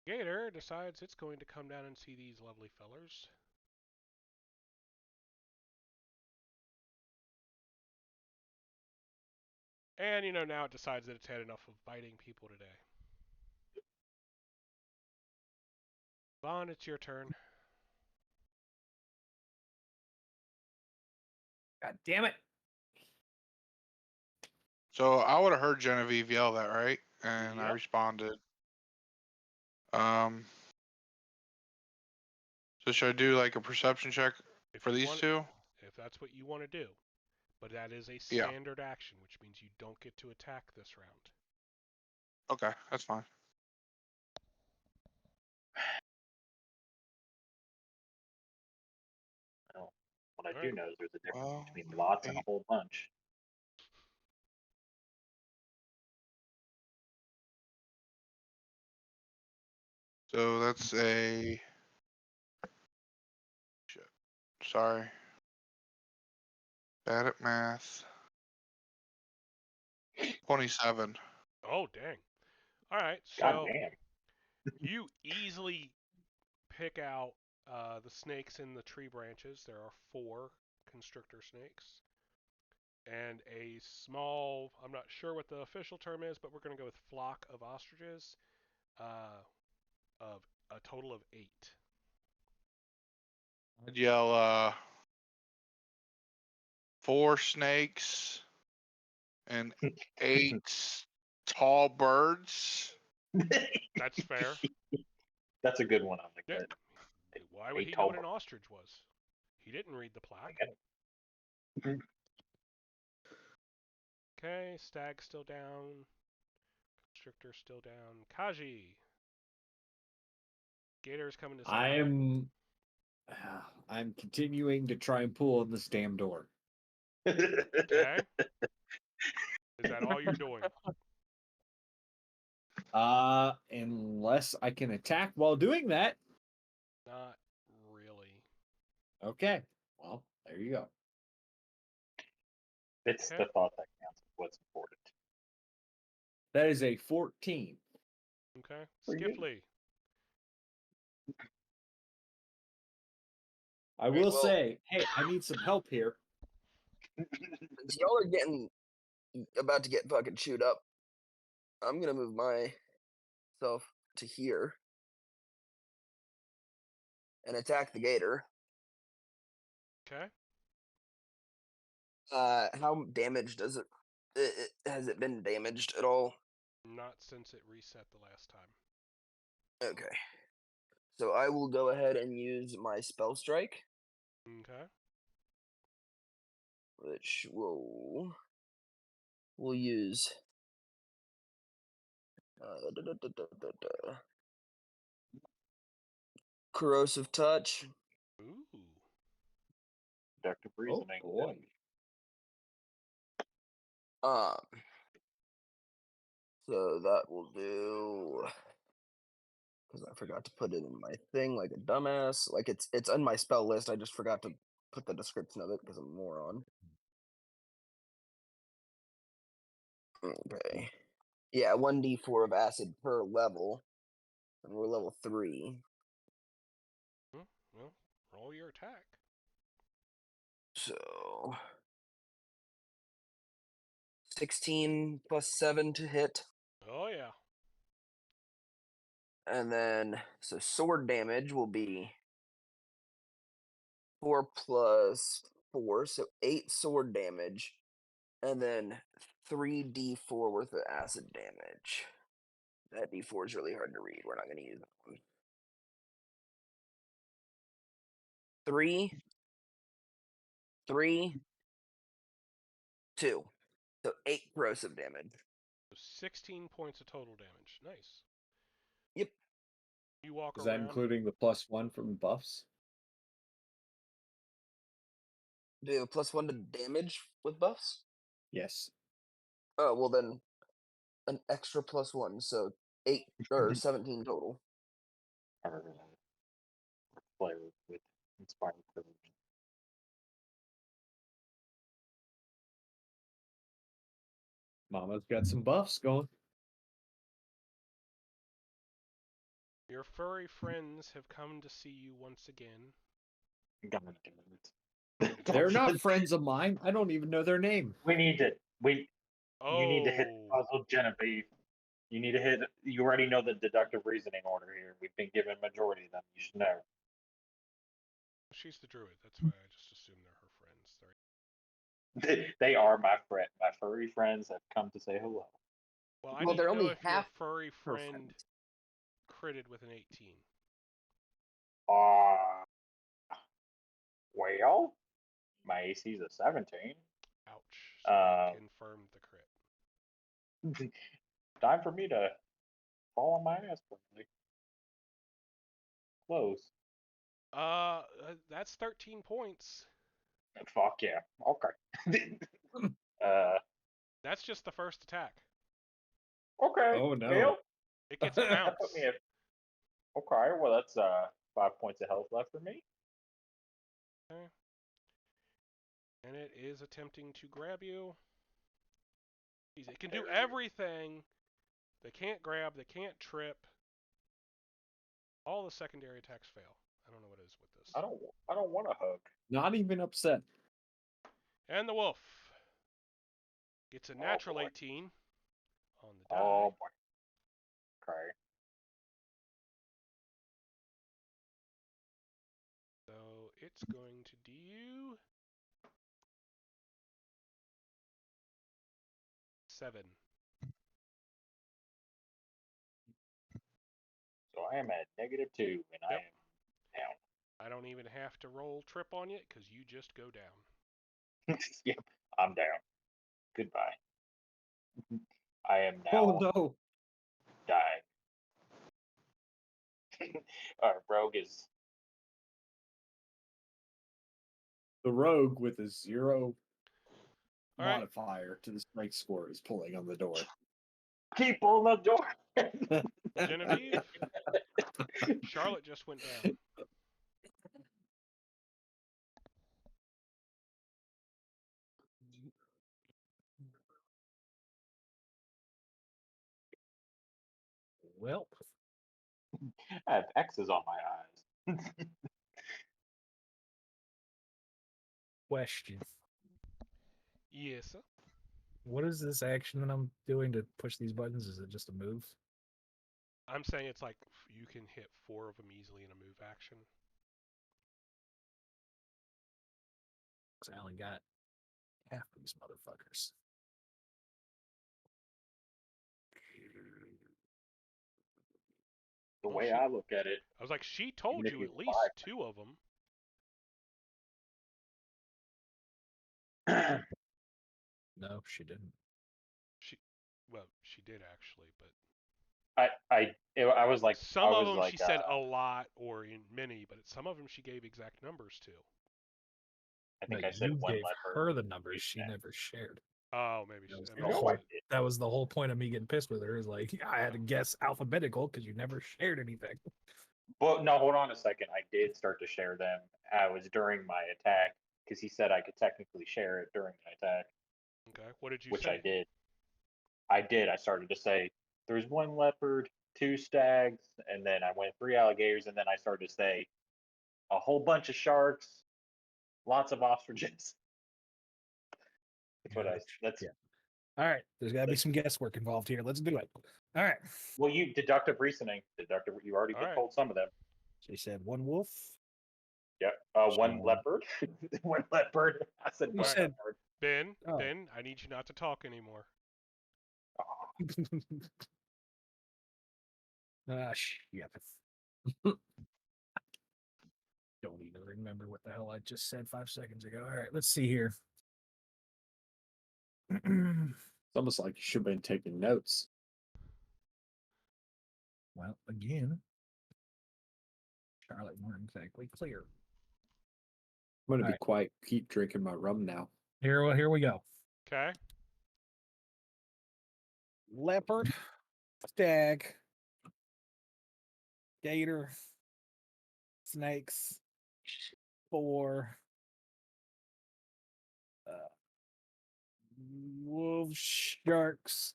Gator decides it's going to come down and see these lovely fellers. And, now it decides that it's had enough of biting people today. Vaughn, it's your turn. God damn it! So I would have heard Genevieve yell that, right? And I Yep. responded. So should I do like a perception check for these two? If that's what you want to do. But that is a Yeah. standard action, which means you don't get to attack this round. Okay, that's fine. Well, what I All do right. know is there's a difference Well, between lots and a whole bunch. So that's a. Shit. Sorry. Bad at math. 27. Oh, dang. All right, God so damn. you easily pick out the snakes in the tree branches. There are 4 constrictor snakes. And a small, I'm not sure what the official term is, but we're going to go with flock of ostriches of a total of 8. I'd yell 4 snakes and 8 tall birds. That's fair. That's a good one. I like Yeah. that. Why would 8 he know tall what an ostrich was? He didn't read the plaque. birds. Okay, stag still down. Constrictor still down. Kaji. Gator's coming to say hello. I'm continuing to try and pull on this damn door. Okay. Is that all you're doing? Unless I can attack while doing that. Not really. Okay. Well, there you go. It's Okay. the thought that counts. What's important. That is a 14. Okay. Pretty good. Skiffly. I will Well- say, hey, I need some help here. Since y'all are getting about to get fucking chewed up, I'm gonna move myself to here and attack the gator. Okay. How damaged does it, has it been damaged at all? Not since it reset the last time. Okay. So I will go ahead and use my spell strike, Okay. which we'll use corrosive touch. Ooh. Deductive reasoning. boy. Um, so that will do, because I forgot to put it in my thing like a dumbass. Like it's on my spell list. I just forgot to put the description of it because I'm a moron. Okay. Yeah, 1d4 of acid per level, and we're level 3. Well, roll your attack. So 16 plus 7 to hit. Oh yeah. And then, so sword damage will be 4 plus 4, so 8 sword damage. And then 3d4 worth of acid damage. That d4 is really hard to read. We're not going to use that one. 3, 3, 2. So 8 corrosive damage. So 16 points of total damage. Nice. Yep. You walk Is that around. including the +1 from buffs? Do you have a +1 to damage with buffs? Yes. Oh, well then, an extra +1, so 8 or 17 total. Or play with inspired courage. Mama's got some buffs going. Your furry friends have come to see you once again. God damn it. They're not friends of mine. I don't even know their name. We need to. You need to hit Oh. puzzle Genevieve. You need to hit. You already know the deductive reasoning order here. We've been given majority of them. You should know. She's the druid. That's why I just assume they're her friends. They are my friend. My furry friends have come to say hello. Well, I Well, need they're to know only if your half furry her friend friends. critted with an 18. Well, my AC's a 17. Ouch. So we confirmed the crit. Time for me to fall on my ass quickly. Close. That's 13 points. Fuck yeah. Okay. That's just the first attack. Okay. Oh, no. Well, It gets a bounce. put me at Okay, well that's 5 points of health left for me. Okay. And it is attempting to grab you. Jeez, it can do everything. They can't grab, they can't trip. All the secondary attacks fail. I don't know what it is with this. I don't want a hug. Not even upset. And the wolf gets a natural boy. 18 on the die. Oh boy. Okay. So it's going to do 7. So I am at -2, and I Yep. am down. I don't even have to roll trip on you because you just go down. Yep, I'm down. Goodbye. I am now Oh no! dying. Our rogue is The rogue with a 0 All right. modifier to the strength score is pulling on the door. keep on the door. Genevieve, Charlotte just went down. Well, I have X's on my eyes. question. Yes, sir. What is this action that I'm doing to push these buttons? Is it just a move? I'm saying it's like you can hit 4 of them easily in a move action. Because I only got half of these motherfuckers. The Well, way she- I look at it, I was like, she told Even if you you at least five. 2 of them. No, she didn't. She did actually, but I was like, some of them she said a lot or in many, but some of them she gave exact numbers to. I think No, I said you one gave leopard. her the numbers. She Yeah. never shared. Oh, maybe That was, maybe the she whole, said- did. that was the whole point of me getting pissed with her. Is like I had to guess alphabetical because you never shared anything. Well, no, hold on a second. I did start to share them. I was during my attack because he said I could technically share it during my attack, Okay, what did you which say? I did. I did. I started to say there's 1 leopard, 2 stags, and then I went 3 alligators, and then I started to say a whole bunch of sharks, lots of ostriches. That's what I. That's Yeah. All right, there's got to be some guesswork involved here. Let's do it. All right. well, you deductive reasoning. You already All been right. told some of them. She said 1 wolf. Yeah. One leopard. 1 leopard. I said You one said- leopard. Ben, Oh. Ben, I need you not to talk anymore. Shit. Don't even remember what the hell I just said 5 seconds ago. All right, let's see here. It's almost like you should have been taking notes. Well, again, Charlotte weren't exactly clear. I'm gonna All be right. quiet. Keep drinking my rum now. Here we go. Okay. Leopard, stag, gator, snakes, boar, wolves, sharks,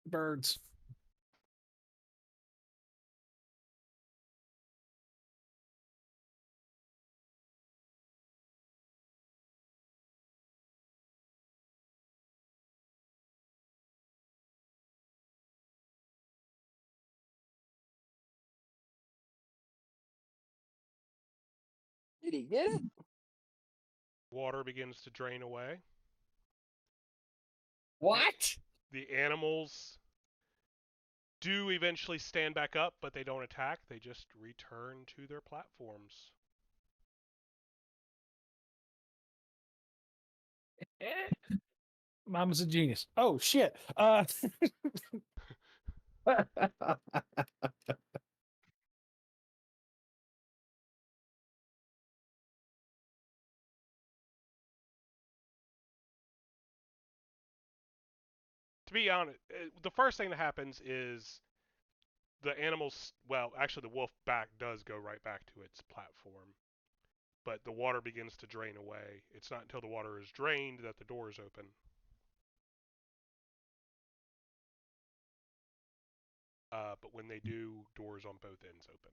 birds. Did he get it? Water begins to drain away. What? The animals do eventually stand back up, but they don't attack. They just return to their platforms. Mama's a genius. Oh shit. To be honest, the first thing that happens is the animals, well, actually the wolf back does go right back to its platform, but the water begins to drain away. It's not until the water is drained that the doors open. But when they do, doors on both ends open.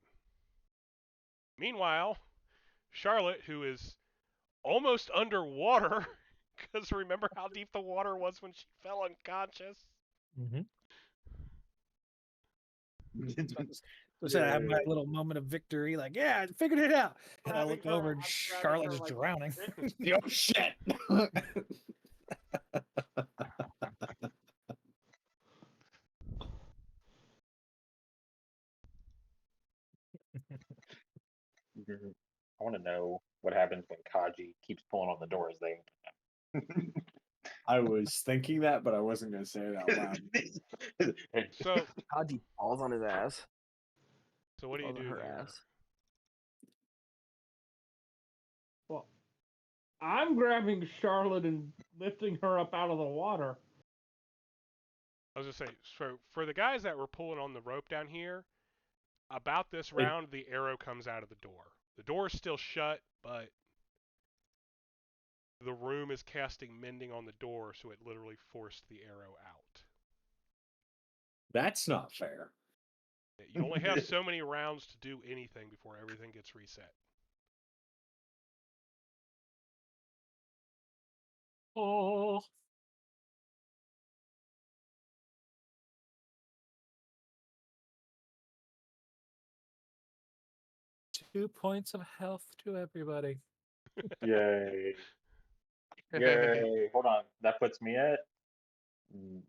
Meanwhile, Charlotte, who is almost underwater, because remember how deep the water was when she fell unconscious? Mm-hmm. So I have my little moment of victory, like, yeah, I figured it out. And I look over and Charlotte is drowning. Oh shit! I want to know what happens when Kaji keeps pulling on the doors. They I was thinking that, but I wasn't going to say it out loud. So, Haji falls on his ass. so what do you Falls on do her there? ass. Well, I'm grabbing Charlotte and lifting her up out of the water. I was gonna say, so for the guys that were pulling on the rope down here, about this round, the arrow comes out of the door. The door is still shut, but the room is casting mending on the door, so it literally forced the arrow out. That's not fair. You only have so many rounds to do anything before everything gets reset. Oh. Two points of health to everybody. Yay! Yay! Hold on, that puts me at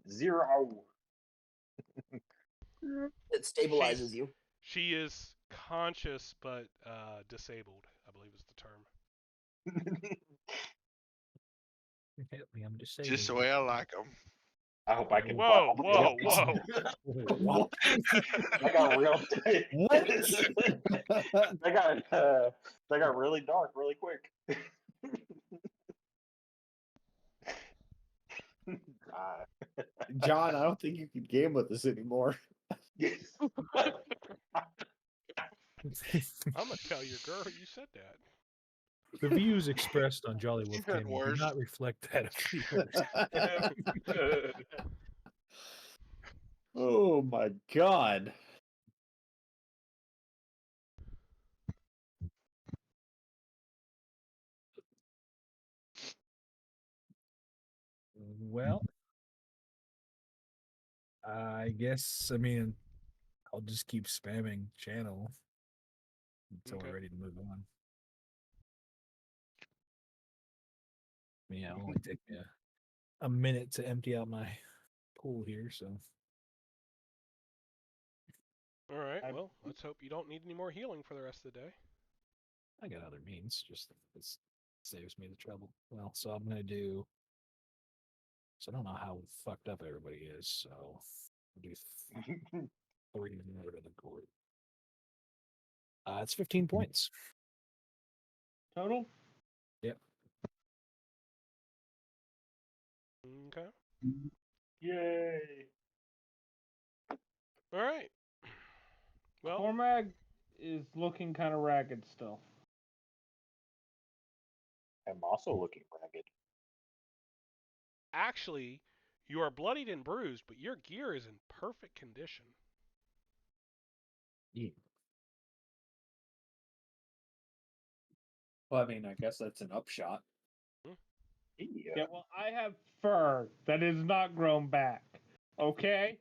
0. It stabilizes you. She is conscious but disabled, I believe is the term. Hit me, I'm disabled. Just the way I like them. I hope I can. Whoa, whoa, whoa! What? That got real. What? That got really dark really quick. John, I don't think you can game with us anymore. I'm gonna tell your girl you said that. The views expressed on Jolly Wolf You've had Gaming do worse. not reflect that of viewers. Oh my god. Well, I guess, I mean, I'll just keep spamming channel until Okay. we're ready to move on. I mean, yeah, it'll only take me a minute to empty out my pool here, so. All right. Well, let's hope you don't need any more healing for the rest of the day. I got other means, just this saves me the trouble. Well, so I'm gonna do. So I don't know how fucked up everybody is, so I'll do 3 more to the court. It's 15 points. Total? Yep. Okay. Yay! All right. Well, Cormag is looking kind of ragged still. I'm also looking ragged. actually, you are bloodied and bruised, but your gear is in perfect condition. Yeah. Well, I mean, I guess that's an upshot. Yeah, well, I have fur that is not grown back. Okay?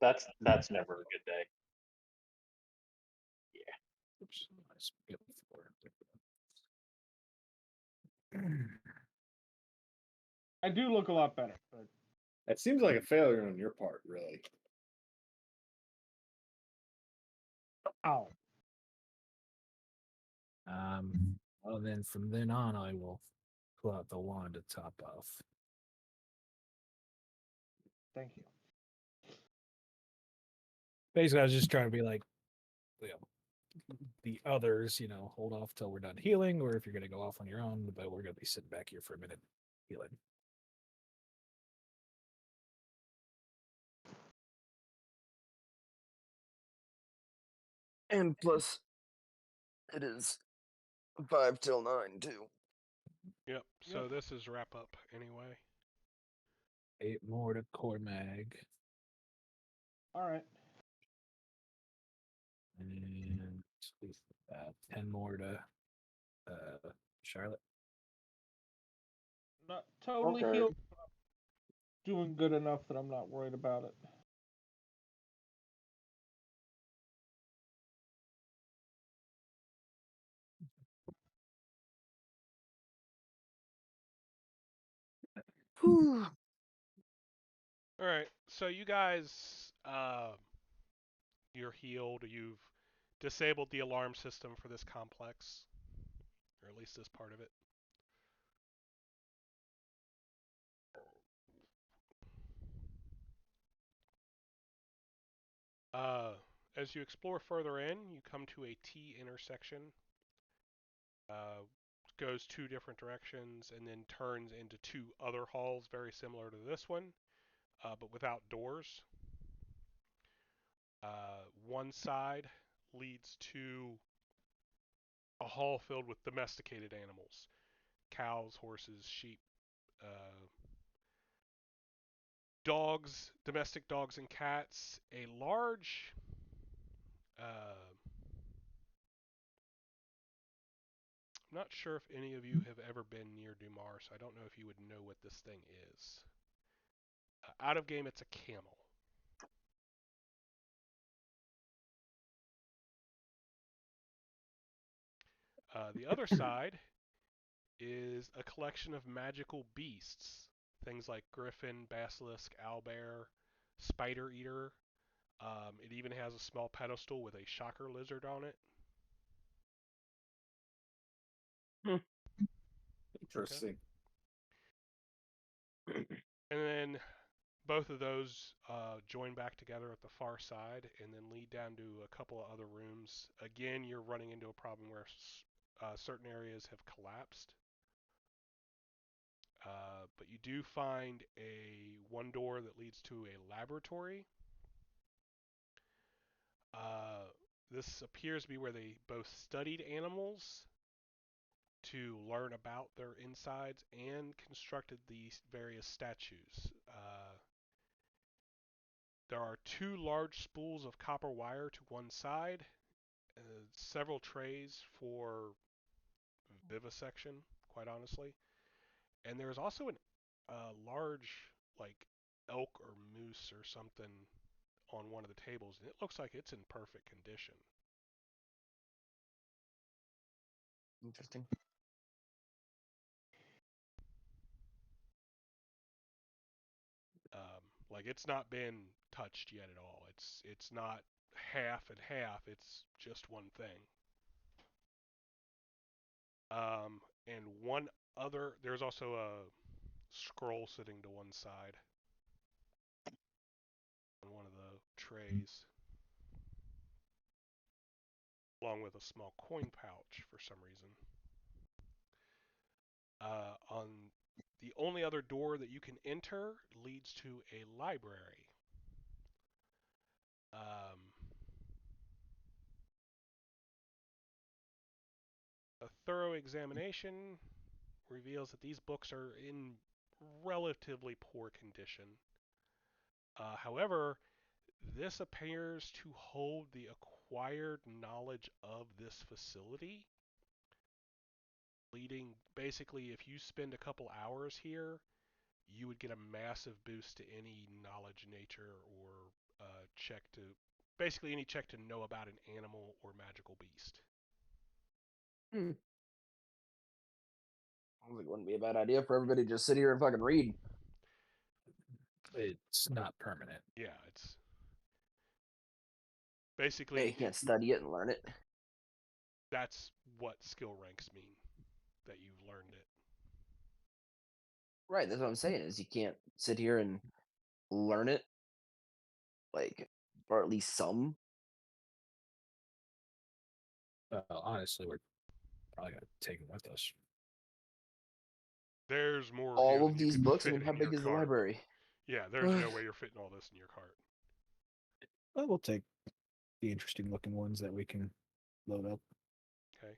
That's never a good day. Oops. I skipped 4. I do look a lot better, but That seems like a failure on your part, really. ow. Well, then from then on, I will pull out the wand to top off. Thank you. Basically, I was just trying to be like, you know, the others, hold off till we're done healing, or if you're going to go off on your own, but we're going to be sitting back here for a minute healing. And plus, it is 5 till 9 too. Yep. So this is wrap up anyway. 8 more to Cormag. All right. And 10 more to Charlotte. Not totally Okay. healed. Doing good enough that I'm not worried about it. Whew. All right. So you guys, you're healed. You've disabled the alarm system for this complex, or at least this part of it. As you explore further in, you come to a T intersection. Goes 2 different directions and then turns into 2 other halls very similar to this one, but without doors. One side leads to a hall filled with domesticated animals: cows, horses, sheep, dogs, domestic dogs and cats, a large I'm not sure if any of you have ever been near Dumar, so I don't know if you would know what this thing is. Out of game, it's a camel. The other side is a collection of magical beasts. Things like griffin, basilisk, owlbear, spider eater. It even has a small pedestal with a shocker lizard on it. Interesting. And then both of those join back together at the far side and then lead down to a couple of other rooms. Again, you're running into a problem where certain areas have collapsed. But you do find one door that leads to a laboratory. This appears to be where they both studied animals to learn about their insides and constructed these various statues. There are 2 large spools of copper wire to one side, several trays for vivisection, quite honestly. And there's also a large, like, elk or moose or something on one of the tables, and it looks like it's in perfect condition. Interesting. Like, it's not been touched yet at all. It's not half and half. It's just one thing. And there's also a scroll sitting to one side on one of the trays, along with a small coin pouch for some reason. On the only other door that you can enter leads to a library. A thorough examination reveals that these books are in relatively poor condition. However, this appears to hold the acquired knowledge of this facility, leading basically, if you spend a couple hours here, you would get a massive boost to any knowledge nature or check to basically any check to know about an animal or magical beast. Sounds like it wouldn't be a bad idea for everybody to just sit here and fucking read. It's not permanent. Yeah, it's basically Yeah, you can't study it and learn it. that's what skill ranks mean, that you've learned it. Right, that's what I'm saying, is you can't sit here and learn it, like, or at least some. Honestly, we're probably gonna take it with us. There's more All here of than you these can books. I fit mean, how in your big is the cart. library? Yeah, there's no way you're fitting all this in your cart. Well, we'll take the interesting looking ones that we can load up. Okay.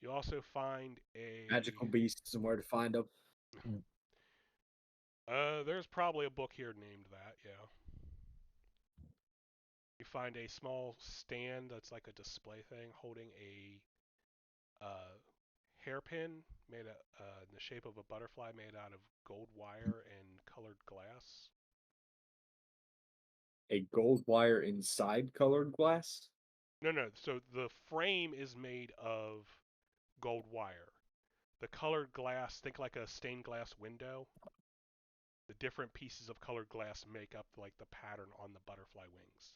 You also find a Magical beasts and where to find them. There's probably a book here named that. Yeah. You find a small stand that's like a display thing holding a hairpin made in the shape of a butterfly made out of gold wire and colored glass. A gold wire inside colored glass. No. So the frame is made of gold wire. The colored glass, think like a stained glass window. The different pieces of colored glass make up like the pattern on the butterfly wings.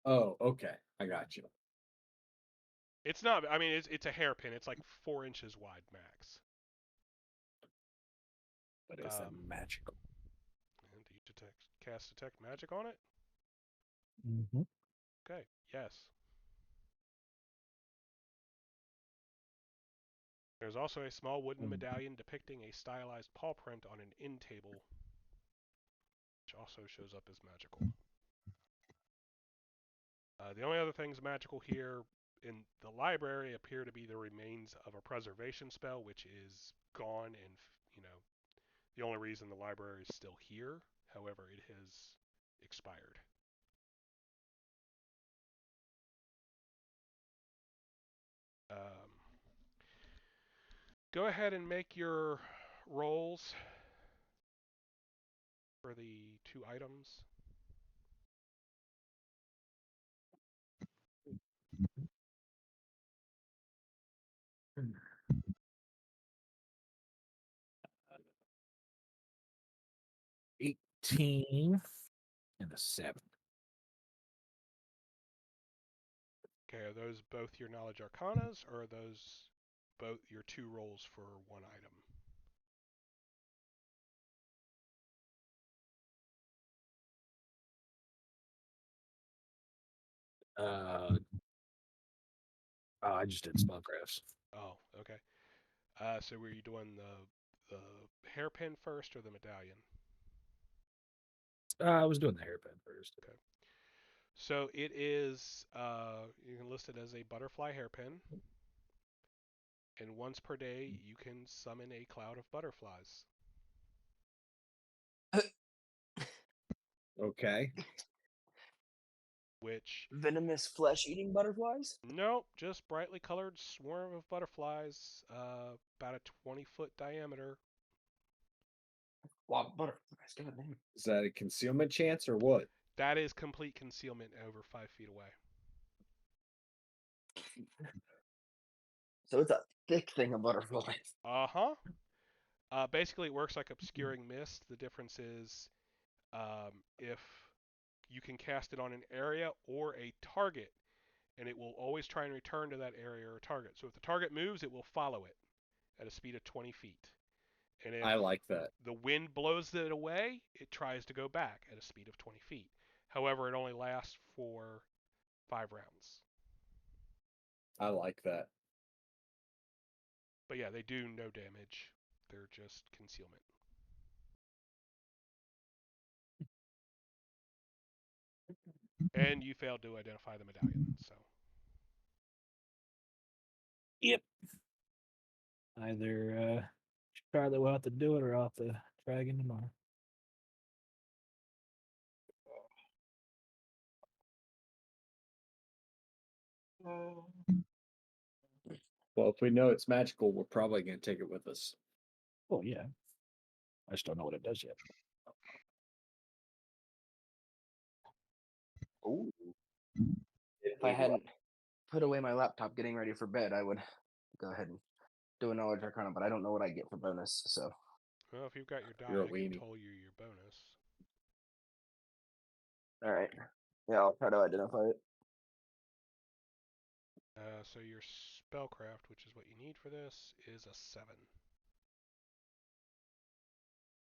Oh, okay. I got you. It's not. I mean, it's a hairpin. It's like 4 inches wide max. But is that magical? And do you cast detect magic on it? Mm-hmm. Okay. Yes. There's also a small wooden medallion depicting a stylized paw print on an inn table, which also shows up as magical. The only other things magical here in the library appear to be the remains of a preservation spell, which is gone, and the only reason the library is still here. However, it has expired. Go ahead and make your rolls for the 2 items. Mm-hmm. 18 and a 7. Okay, are those both your knowledge arcanas, or are those both your 2 rolls for 1 item? I just did spellcrafts. Oh, okay. So were you doing the hairpin first or the medallion? I was doing the hairpin first. Okay. So it is, you can list it as a butterfly hairpin, and once per day you can summon a cloud of butterflies. Okay. Which, Venomous flesh-eating butterflies? nope, just brightly colored swarm of butterflies, about a 20-foot diameter. Wow, butterflies, god damn. Is that a concealment chance or what? That is complete concealment over 5 feet away. So it's a thick thing of butterflies. Uh-huh. Basically, it works like obscuring mist. The difference is if you can cast it on an area or a target, and it will always try and return to that area or target. So if the target moves, it will follow it at a speed of 20 feet. And if I like that. the wind blows it away, it tries to go back at a speed of 20 feet. However, it only lasts for 5 rounds. I like that. But yeah, they do no damage. They're just concealment. And you failed to identify the medallion, so. Yep. Either Charlotte will have to do it or I'll have to try again tomorrow. Well, if we know it's magical, we're probably going to take it with us. Oh, yeah. I just don't know what it does yet. Ooh. If I hadn't put away my laptop getting ready for bed, I would go ahead and do a knowledge arcana, but I don't know what I get for bonus, so. Well, if you've got your die, You're a I can weenie. tell you your bonus. Alright. Yeah, I'll try to identify it. So your spellcraft, which is what you need for this, is a 7.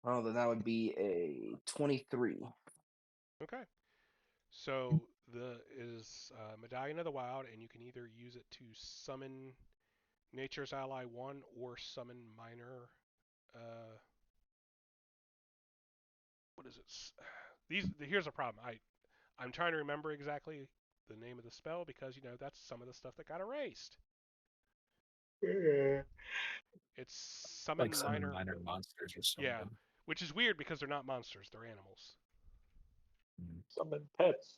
Oh, then that would be a 23. Okay. So the is Medallion of the Wild, and you can either use it to summon Nature's Ally 1 or summon minor. What is it? Here's a problem. I'm trying to remember exactly the name of the spell because that's some of the stuff that got erased. It's summon Like some minor. minor monsters or something. Yeah, which is weird because they're not monsters; they're animals. Summon pets.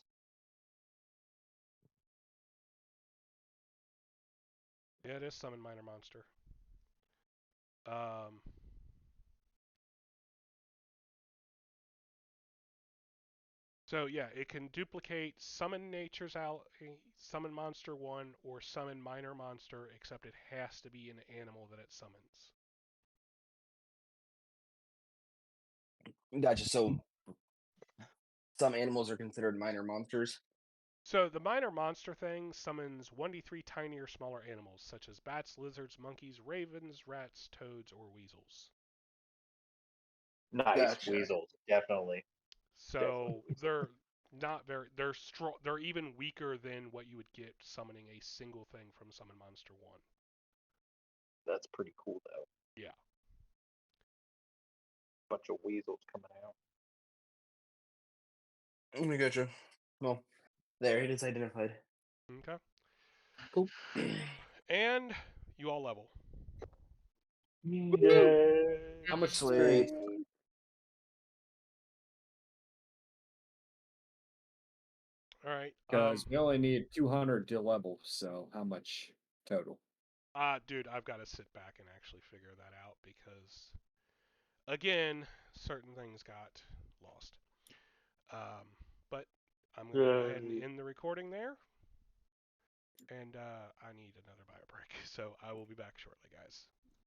Yeah, it is summon minor monster. So yeah, it can duplicate summon summon monster 1 or summon minor monster, except it has to be an animal that it summons. Gotcha. So some animals are considered minor monsters. So the minor monster thing summons 1d3 tiny or smaller animals, such as bats, lizards, monkeys, ravens, rats, toads, or weasels. Nice. Gotcha. Weasels, definitely. So they're not very. They're strong. They're even weaker than what you would get summoning a single thing from Summon Monster 1. That's pretty cool, though. Yeah. Bunch of weasels coming out. I gotcha. Well, there it is identified. Okay. Cool. And you all level. Yeah. How much Sweet. experience? All right. Because we only need 200 to level, so how much total? Dude, I've got to sit back and actually figure that out because, again, certain things got lost. But I'm going to go ahead and end the recording there. And I need another bio break, so I will be back shortly, guys.